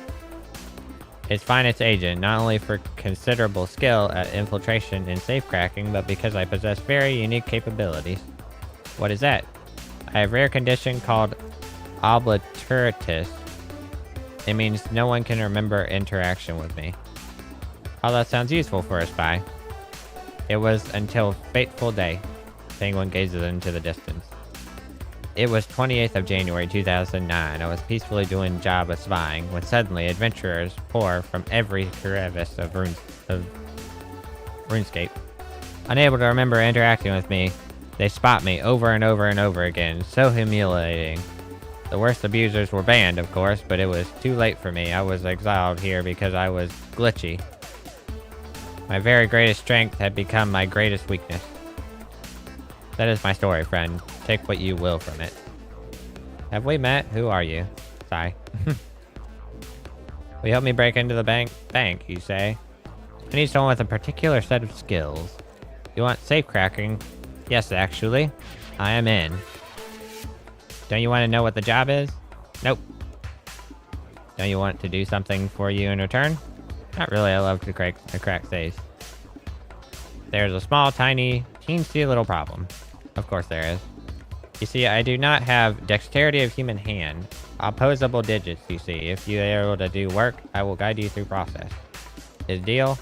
Its finest agent, not only for considerable skill at infiltration and safecracking, but because I possess very unique capabilities. What is that? I have a rare condition called obliteratus. It means no one can remember interaction with me. Oh, that sounds useful for a spy. It was until fateful day. Penguin gazes into the distance. It was 28th of January 2009. I was peacefully doing job of spying when suddenly adventurers pour from every crevice of RuneScape. Unable to remember interacting with me, they spot me over and over and over again. So humiliating. The worst abusers were banned, of course, but it was too late for me. I was exiled here because I was glitchy. My very greatest strength had become my greatest weakness. That is my story, friend. Take what you will from it. Have we met? Who are you? Sigh. Will you help me break into the bank, you say? I need someone with a particular set of skills. You want safe cracking? Yes, actually. I am in. Don't you want to know what the job is? Nope. Don't you want to do something for you in return? Not really. I love to crack safes. There's a small, tiny, teensy little problem. Of course there is. You see, I do not have dexterity of human hand. Opposable digits, you see. If you are able to do work, I will guide you through process. Is deal?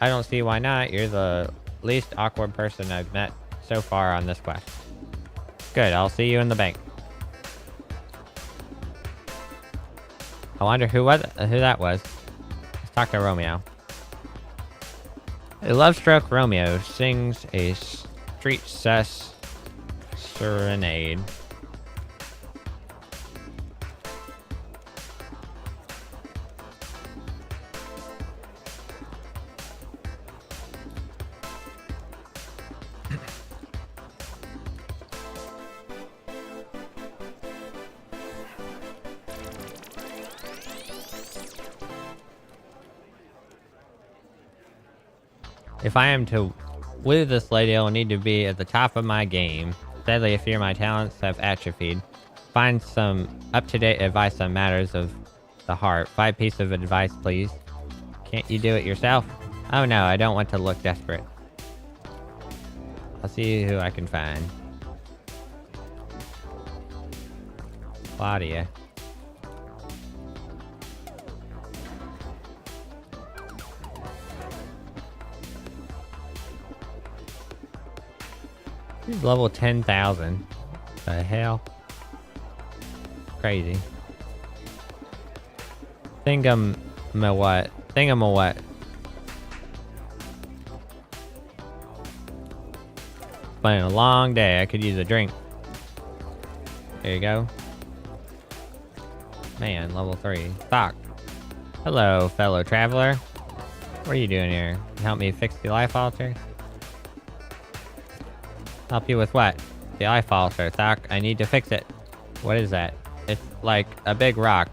I don't see why not. You're the least awkward person I've met so far on this quest. Good, I'll see you in the bank. I wonder who that was. Let's talk to Romeo. A love-struck Romeo sings a street sus serenade. If I am to woo this lady, I will need to be at the top of my game. Sadly, I fear my talents have atrophied. Find some up-to-date advice on matters of the heart. 5 pieces of advice, please. Can't you do it yourself? Oh no, I don't want to look desperate. I'll see who I can find. Claudia. He's level 10,000. The hell? Crazy. Thingam-a-what? Thingam-a-what? It's been a long day. I could use a drink. There you go. Man, level 3. Sock. Hello, fellow traveler. What are you doing here? Help me fix the life altar? Help you with what? The life altar, Sock. I need to fix it. What is that? It's like a big rock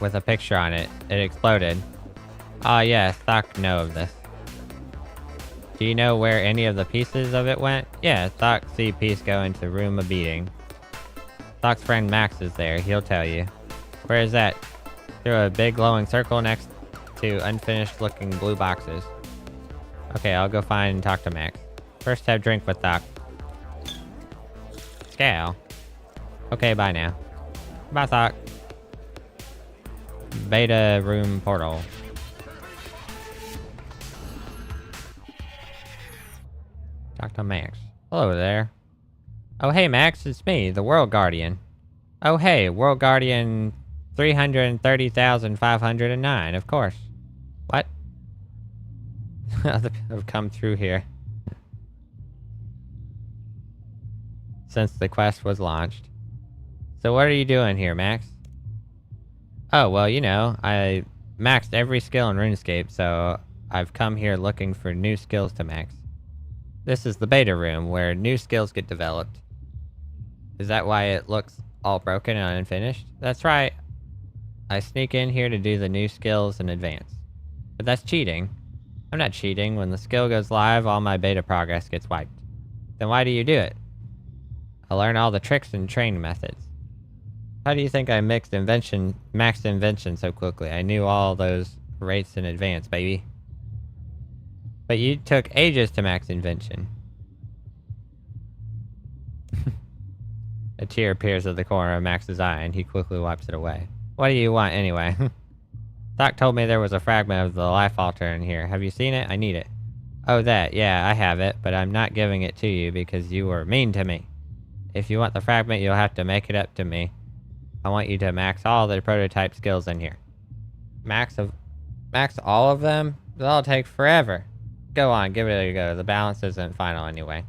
with a picture on it. It exploded. Ah, yes, Sock know of this. Do you know where any of the pieces of it went? Yeah, Sock see piece go into room of beating. Sock's friend Max is there. He'll tell you. Where is that? Through a big glowing circle next to unfinished looking blue boxes. Okay, I'll go find and talk to Max. First have drink with Sock. Scale. Okay, bye now. Bye, Sock. Beta room portal. Talk to Max. Hello there. Oh, hey, Max. It's me, the World Guardian. Oh, hey, World Guardian 330,509, of course. What? Other people have come through here since the quest was launched. So what are you doing here, Max? Oh, well, you know, I maxed every skill in RuneScape, so I've come here looking for new skills to max. This is the beta room, where new skills get developed. Is that why it looks all broken and unfinished? That's right. I sneak in here to do the new skills in advance. But that's cheating. I'm not cheating. When the skill goes live, all my beta progress gets wiped. Then why do you do it? I learn all the tricks and training methods. How do you think I maxed invention so quickly? I knew all those rates in advance, baby. But you took ages to max invention. A tear appears at the corner of Max's eye, and he quickly wipes it away. What do you want, anyway? Doc told me there was a fragment of the life altar in here. Have you seen it? I need it. Oh, that. Yeah, I have it, but I'm not giving it to you because you were mean to me. If you want the fragment, you'll have to make it up to me. I want you to max all the prototype skills in here. Max all of them? That'll take forever. Go on, give it a go. The balance isn't final anyway.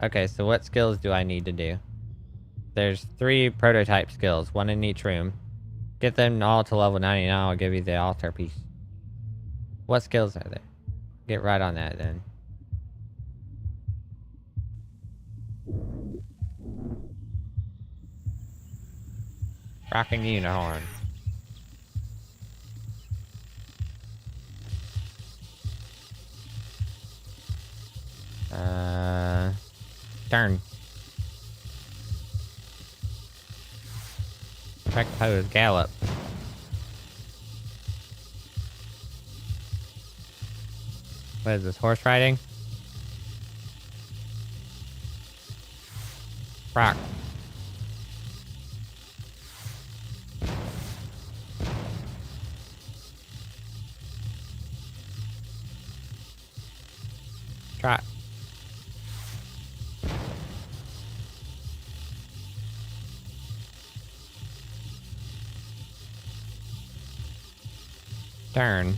Okay, so what skills do I need to do? There's 3 prototype skills, 1 in each room. Get them all to level 90 and I'll give you the altar piece. What skills are there? Get right on that then. Rocking unicorn. Turn. Track pose, gallop. What is this, horse riding? Rock. Trot. Turn.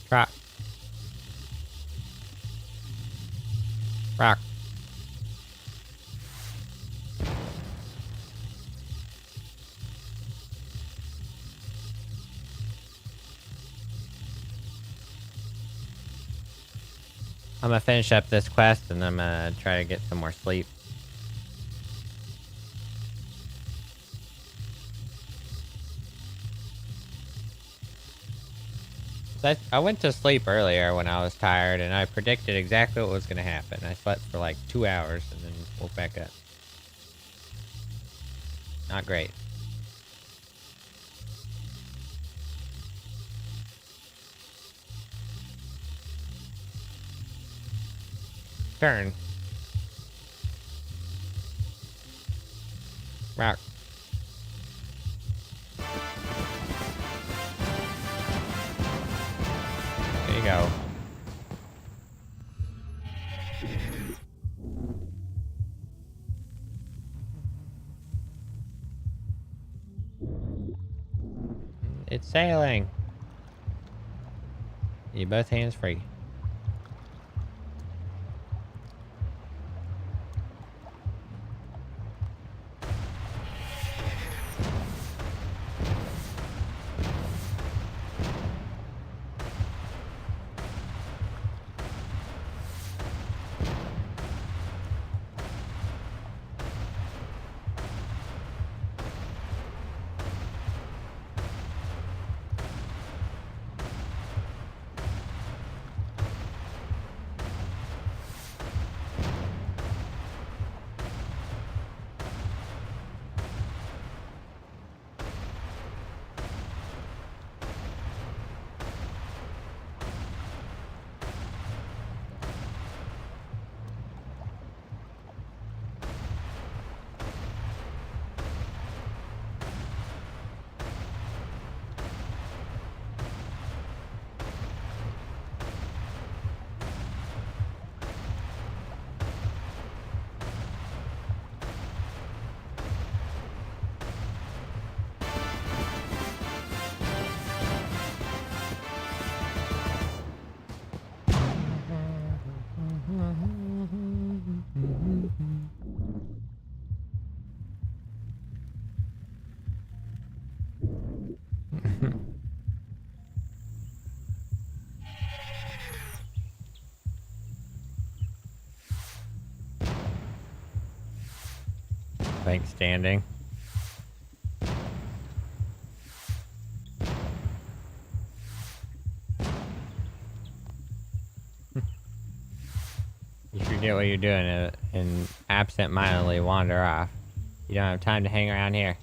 Trot. Rock. I'm gonna finish up this quest and I'm gonna try to get some more sleep. I went to sleep earlier when I was tired and I predicted exactly what was gonna happen. I slept for like 2 hours and then woke back up. Not great. Turn. Rock. There you go. It's sailing. You both hands free. Bank standing. Forget what you're doing and absent-mindedly wander off. You don't have time to hang around here.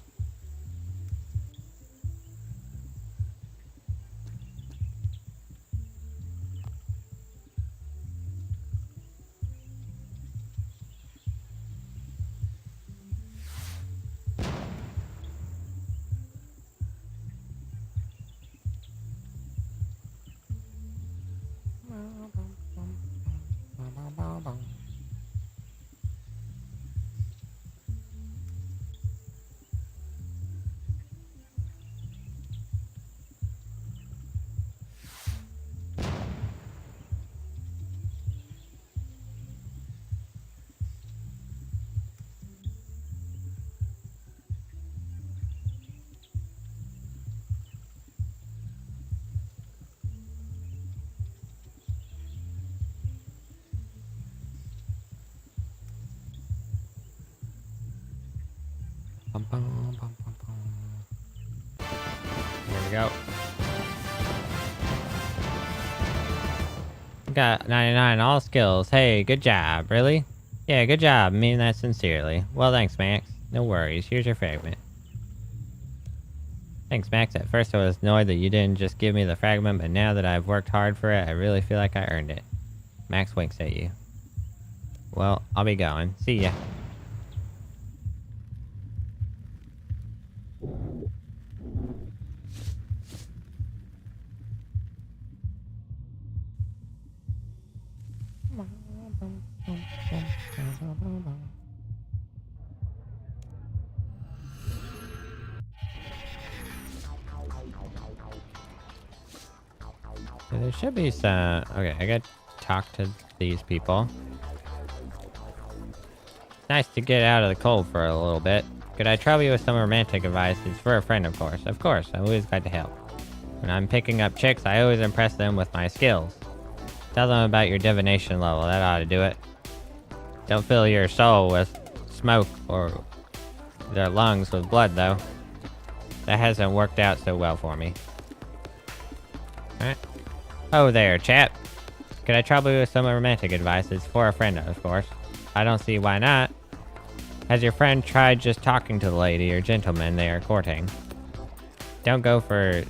Here we go. Got 99 all skills. Hey, good job. Really? Yeah, good job. I mean that sincerely. Well, thanks, Max. No worries. Here's your fragment. Thanks, Max. At first I was annoyed that you didn't just give me the fragment, but now that I've worked hard for it, I really feel like I earned it. Max winks at you. Well, I'll be going. See ya. There should be some... Okay, I gotta talk to these people. Nice to get out of the cold for a little bit. Could I trouble you with some romantic advice? It's for a friend, of course. Of course, I'm always glad to help. When I'm picking up chicks, I always impress them with my skills. Tell them about your divination level. That ought to do it. Don't fill your soul with smoke or their lungs with blood, though. That hasn't worked out so well for me. Alright. Oh there, chap. Could I trouble you with some romantic advice? It's for a friend, of course. I don't see why not. Has your friend tried just talking to the lady or gentleman they are courting? Don't go for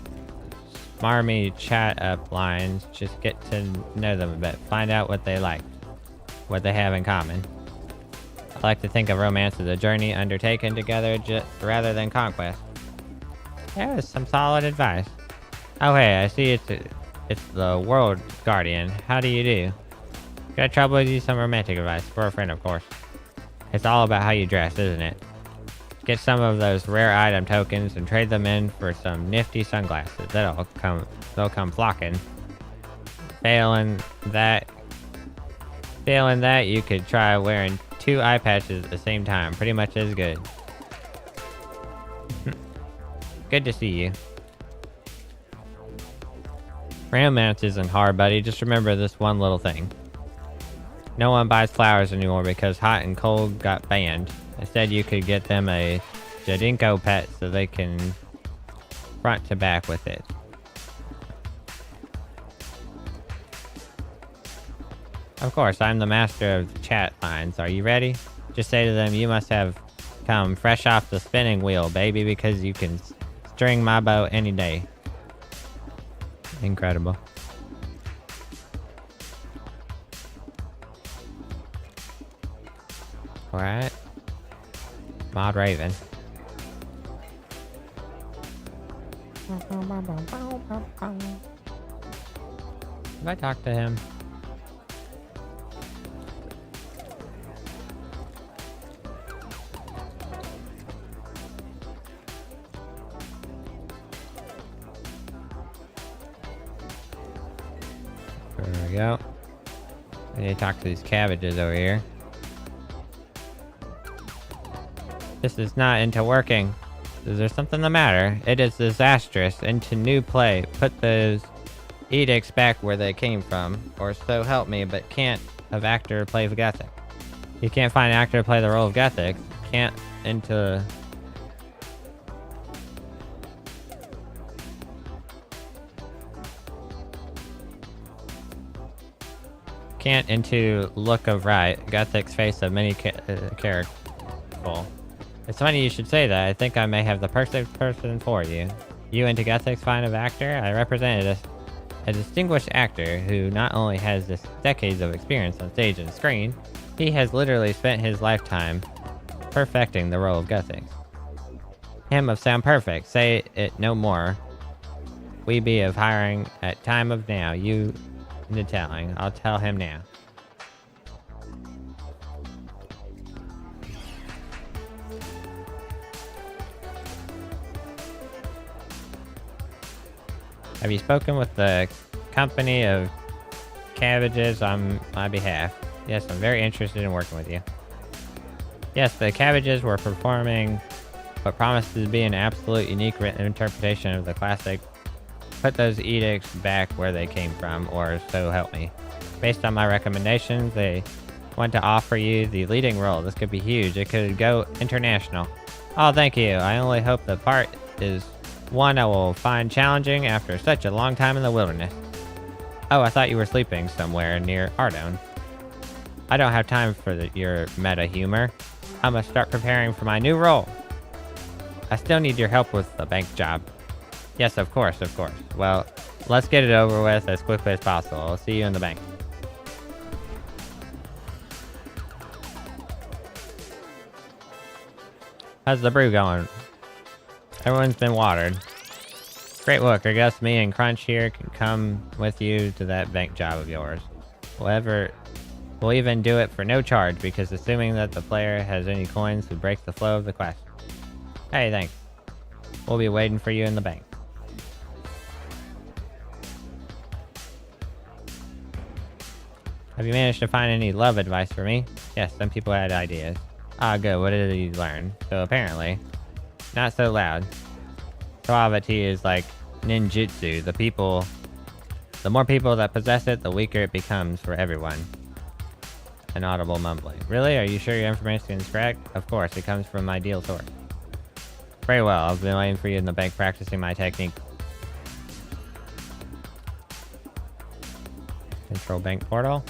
smarmy chat-up lines. Just get to know them a bit. Find out what they like. What they have in common. I like to think of romance as a journey undertaken together rather than conquest. That was some solid advice. Oh hey, I see it's the World Guardian. How do you do? Could I trouble you some romantic advice? For a friend, of course. It's all about how you dress, isn't it? Get some of those rare item tokens and trade them in for some nifty sunglasses. They'll come flocking. Failing that, you could try wearing 2 eye patches at the same time. Pretty much as good. Good to see you. Romance isn't hard, buddy. Just remember this one little thing. No one buys flowers anymore because hot and cold got banned. Instead, you could get them a Jadinko pet so they can front to back with it. Of course, I'm the master of chat lines. Are you ready? Just say to them, you must have come fresh off the spinning wheel, baby, because you can string my bow any day. Incredible. Alright. Mod Raven. If I talk to him. There we go. I need to talk to these cabbages over here. This is not into working. Is there something the matter? It is disastrous. Into new play. Put those edicts back where they came from. Or so help me, but can't have actor play Gethic. You can't find an actor to play the role of Gethic. Can't into... Cant into look of right. Guthic's face of many character. It's funny you should say that. I think I may have the perfect person for you. You into Guthic's fine of actor? I represented a distinguished actor who not only has this decades of experience on stage and screen, he has literally spent his lifetime perfecting the role of Guthic. Him of sound perfect. Say it no more. We be of hiring at time of now. You the telling. I'll tell him now. Have you spoken with the company of cabbages on my behalf? Yes, I'm very interested in working with you. Yes, the cabbages were performing what promised to be an absolute unique written interpretation of the classic. Put those edicts back where they came from, or so help me. Based on my recommendations, they want to offer you the leading role. This could be huge. It could go international. Oh, thank you. I only hope the part is one I will find challenging after such a long time in the wilderness. Oh, I thought you were sleeping somewhere near Ardone. I don't have time for your meta humor. I must start preparing for my new role. I still need your help with the bank job. Yes, of course, of course. Well, let's get it over with as quickly as possible. I'll see you in the bank. How's the brew going? Everyone's been watered. Great work. I guess me and Crunch here can come with you to that bank job of yours. We'll even do it for no charge, because assuming that the player has any coins to break the flow of the quest. Hey, thanks. We'll be waiting for you in the bank. Have you managed to find any love advice for me? Yes, some people had ideas. Ah, good. What did you learn? So apparently, not so loud. Suavity is like ninjutsu. The more people that possess it, the weaker it becomes for everyone. An audible mumbling. Really? Are you sure your information is correct? Of course, it comes from my ideal source. Very well. I've been waiting for you in the bank practicing my technique. Control bank portal.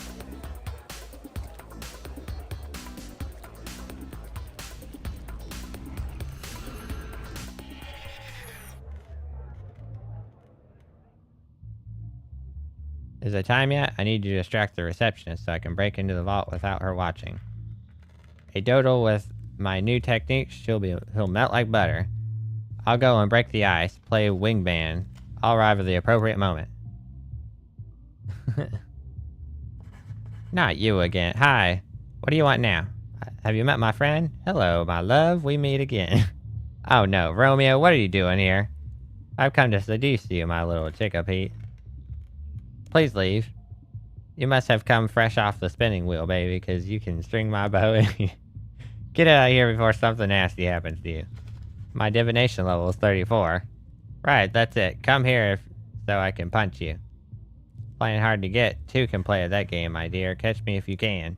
Is it time yet? I need you to distract the receptionist so I can break into the vault without her watching. A doodle with my new technique, he'll melt like butter. I'll go and break the ice, play wing band. I'll arrive at the appropriate moment. Not you again. Hi. What do you want now? Have you met my friend? Hello, my love. We meet again. Oh no, Romeo, what are you doing here? I've come to seduce you, my little chickapea. Please leave. You must have come fresh off the spinning wheel, baby, because you can string my bow. Get out of here before something nasty happens to you. My divination level is 34. Right, that's it. Come here so I can punch you. Playing hard to get. Two can play at that game, my dear. Catch me if you can.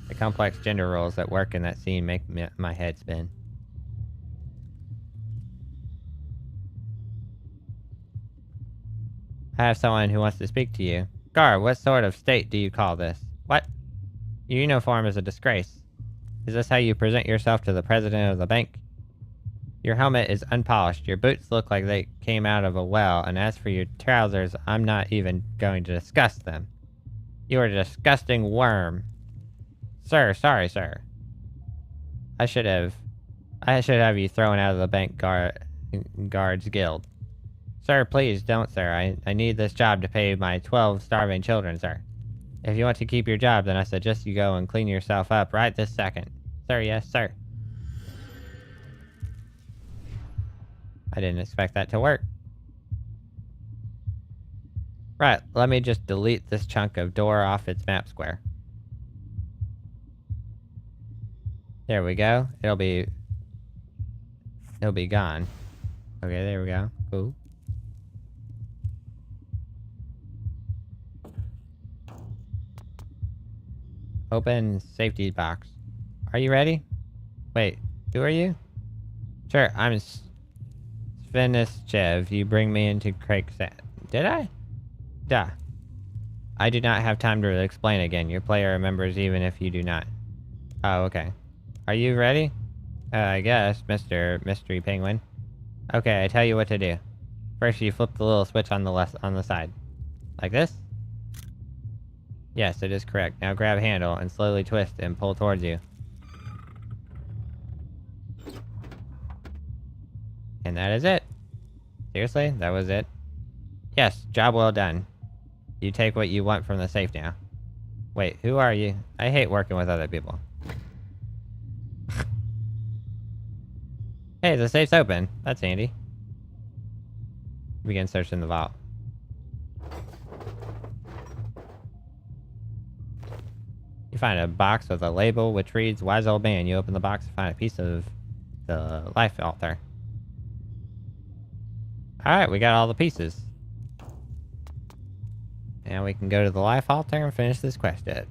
The complex gender roles that work in that scene make my head spin. I have someone who wants to speak to you. Guard, what sort of state do you call this? What? Your uniform is a disgrace. Is this how you present yourself to the president of the bank? Your helmet is unpolished. Your boots look like they came out of a well, and as for your trousers, I'm not even going to discuss them. You are a disgusting worm. Sir, sorry, sir. I should have you thrown out of the bank guards guild. Sir, please don't, sir. I need this job to pay my 12 starving children, sir. If you want to keep your job, then I suggest you go and clean yourself up right this second. Sir, yes, sir. I didn't expect that to work. Right, let me just delete this chunk of door off its map square. There we go. It'll be gone. Okay, there we go. Cool. Open safety box. Are you ready? Wait, who are you? Sure, I'm Chev. You bring me into Craig's. Did I? Duh. I do not have time to explain again. Your player remembers even if you do not. Oh, okay. Are you ready? I guess, Mr. Mystery Penguin. Okay, I tell you what to do. First, you flip the little switch on the left on the side. Like this? Yes, it is correct. Now grab handle and slowly twist and pull towards you. And that is it. Seriously? That was it? Yes, job well done. You take what you want from the safe now. Wait, who are you? I hate working with other people. Hey, the safe's open. That's handy. Begin searching the vault. You find a box with a label which reads, "Wise old man." You open the box and find a piece of the life altar. Alright, we got all the pieces. Now we can go to the life altar and finish this quest yet.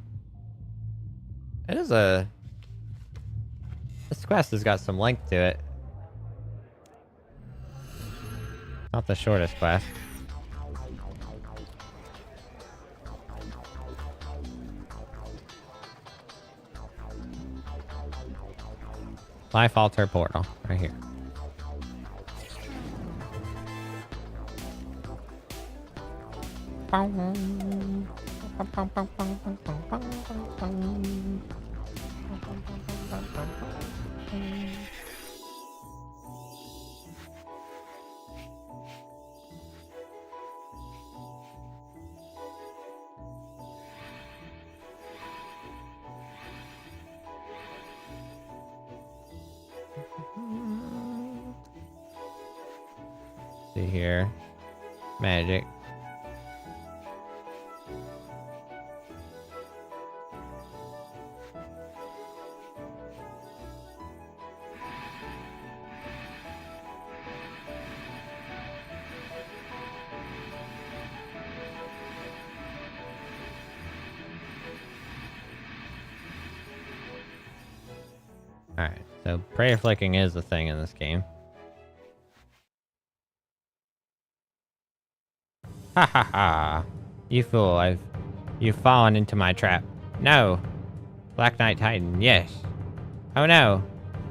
It is a... This quest has got some length to it. Not the shortest quest. Life altar portal, right here. See here. Magic. Alright, so prayer flicking is the thing in this game. Ha ha ha. You fool, you've fallen into my trap. No! Black Knight Titan, yes. Oh no!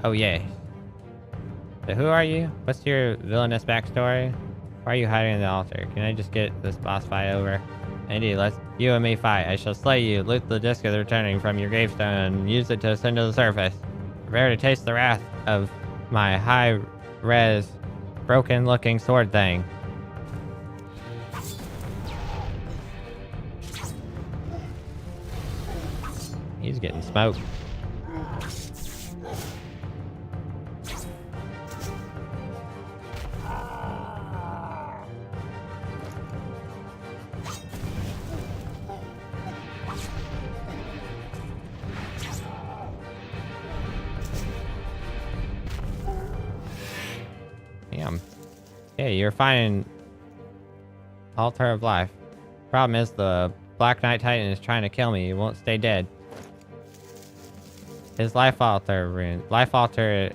Oh yes. So who are you? What's your villainous backstory? Why are you hiding in the altar? Can I just get this boss fight over? Indeed, let's you and me fight. I shall slay you, loot the disc of returning from your gravestone, and use it to ascend to the surface. Prepare to taste the wrath of my high-res, broken-looking sword thing. He's getting smoked. Damn. Hey, you're finding Altar of Life. Problem is the Black Knight Titan is trying to kill me. He won't stay dead. His life altar rune. Life altar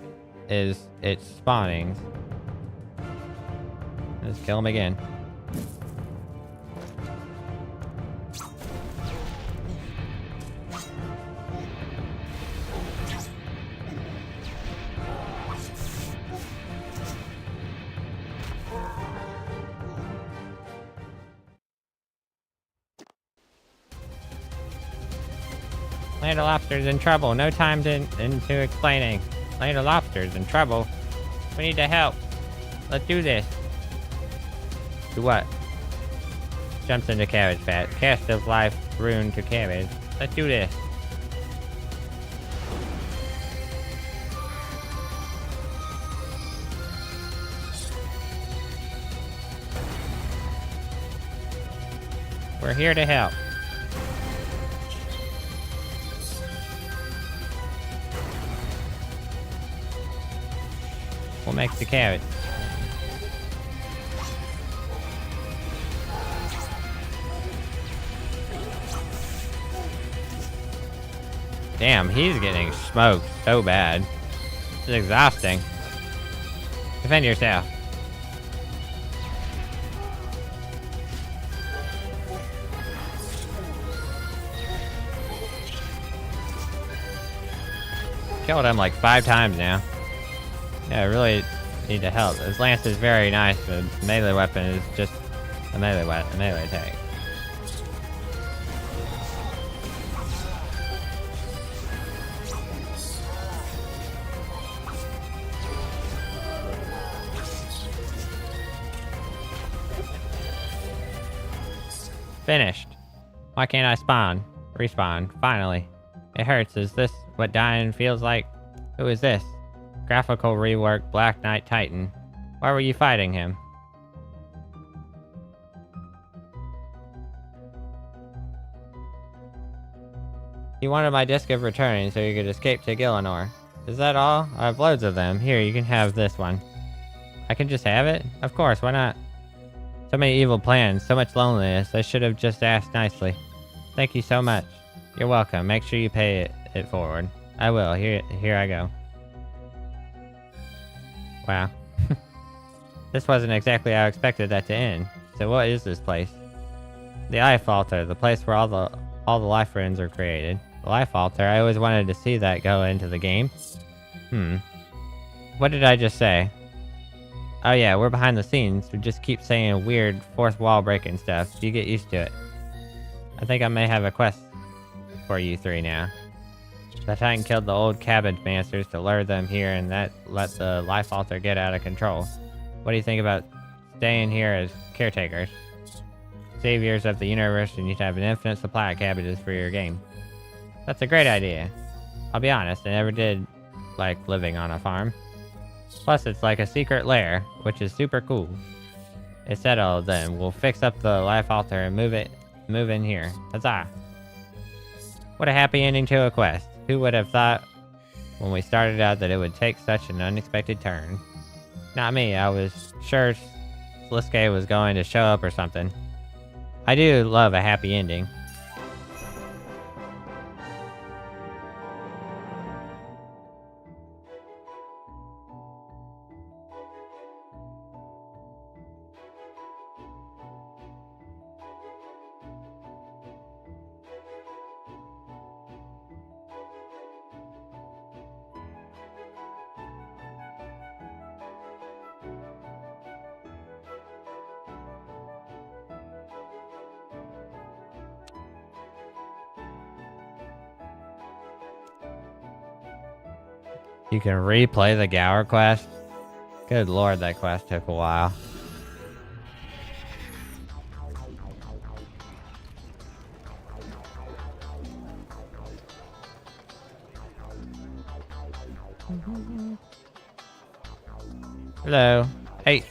is its spawnings. Let's kill him again. Land of Lobster's in trouble. No time into explaining. Land of Lobster's in trouble. We need to help. Let's do this. Do what? Jumps into cabbage fat. Cast of life rune to cabbage. Let's do this. We're here to help. We'll make the carrot. Damn, he's getting smoked so bad. It's exhausting. Defend yourself. killed him like 5 times now. Yeah, I really need to help. This lance is very nice, but melee weapon is just a melee attack. Finished. Why can't I spawn? Respawn. Finally. It hurts. Is this what dying feels like? Who is this? Graphical rework Black Knight Titan. Why were you fighting him? You wanted my disc of returning so you could escape to Gillinor. Is that all? I have loads of them. Here, you can have this one. I can just have it? Of course, why not? So many evil plans, so much loneliness. I should have just asked nicely. Thank you so much. You're welcome. Make sure you pay it forward. I will. Here I go. Wow. This wasn't exactly how I expected that to end. So what is this place? The Life Altar, the place where all the life runes are created. The Life Altar, I always wanted to see that go into the game. What did I just say? Oh yeah, we're behind the scenes. We just keep saying weird fourth wall breaking stuff. You get used to it. I think I may have a quest for you 3 now. The Titan killed the old cabbage masters to lure them here and that let the Life Altar get out of control. What do you think about staying here as caretakers? Saviors of the universe, and you have an infinite supply of cabbages for your game. That's a great idea. I'll be honest, I never did like living on a farm. Plus, it's like a secret lair, which is super cool. It's settled then. We'll fix up the Life Altar and move in here. Huzzah! What a happy ending to a quest. Who would have thought when we started out that it would take such an unexpected turn? Not me. I was sure Sliske was going to show up or something. I do love a happy ending. You can replay the Gower quest? Good lord, that quest took a while. Hello. Hey.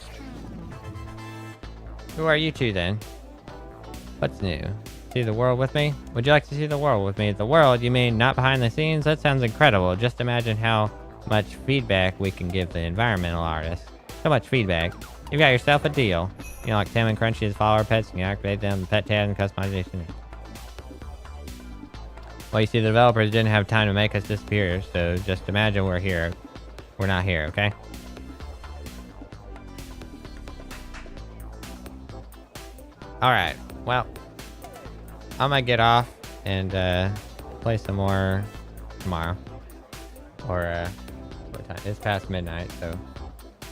Who are you two then? What's new? See the world with me? Would you like to see the world with me? The world? You mean not behind the scenes? That sounds incredible. Just imagine how much feedback we can give the environmental artists. So much feedback. You've got yourself a deal. You know, like Tim and Crunchy's follower pets, and you activate them, the pet tab, and customization. Well, you see, the developers didn't have time to make us disappear, so just imagine we're here. We're not here, okay? Alright, well, I'm gonna get off and play some more tomorrow. Or, what time? It's past midnight, so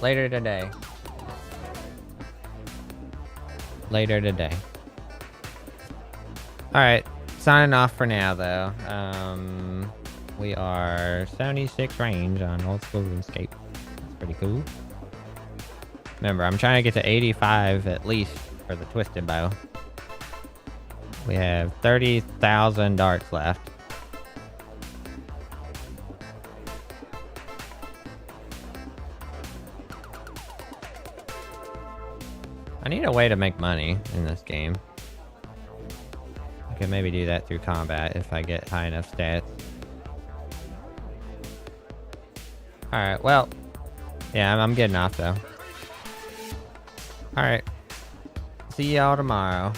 later today. Later today. Alright, signing off for now, though. We are 76 range on old school RuneScape. That's pretty cool. Remember, I'm trying to get to 85 at least for the twisted bow. We have 30,000 darts left. I need a way to make money in this game. I could maybe do that through combat if I get high enough stats. Alright, well, yeah, I'm getting off though. Alright, see y'all tomorrow.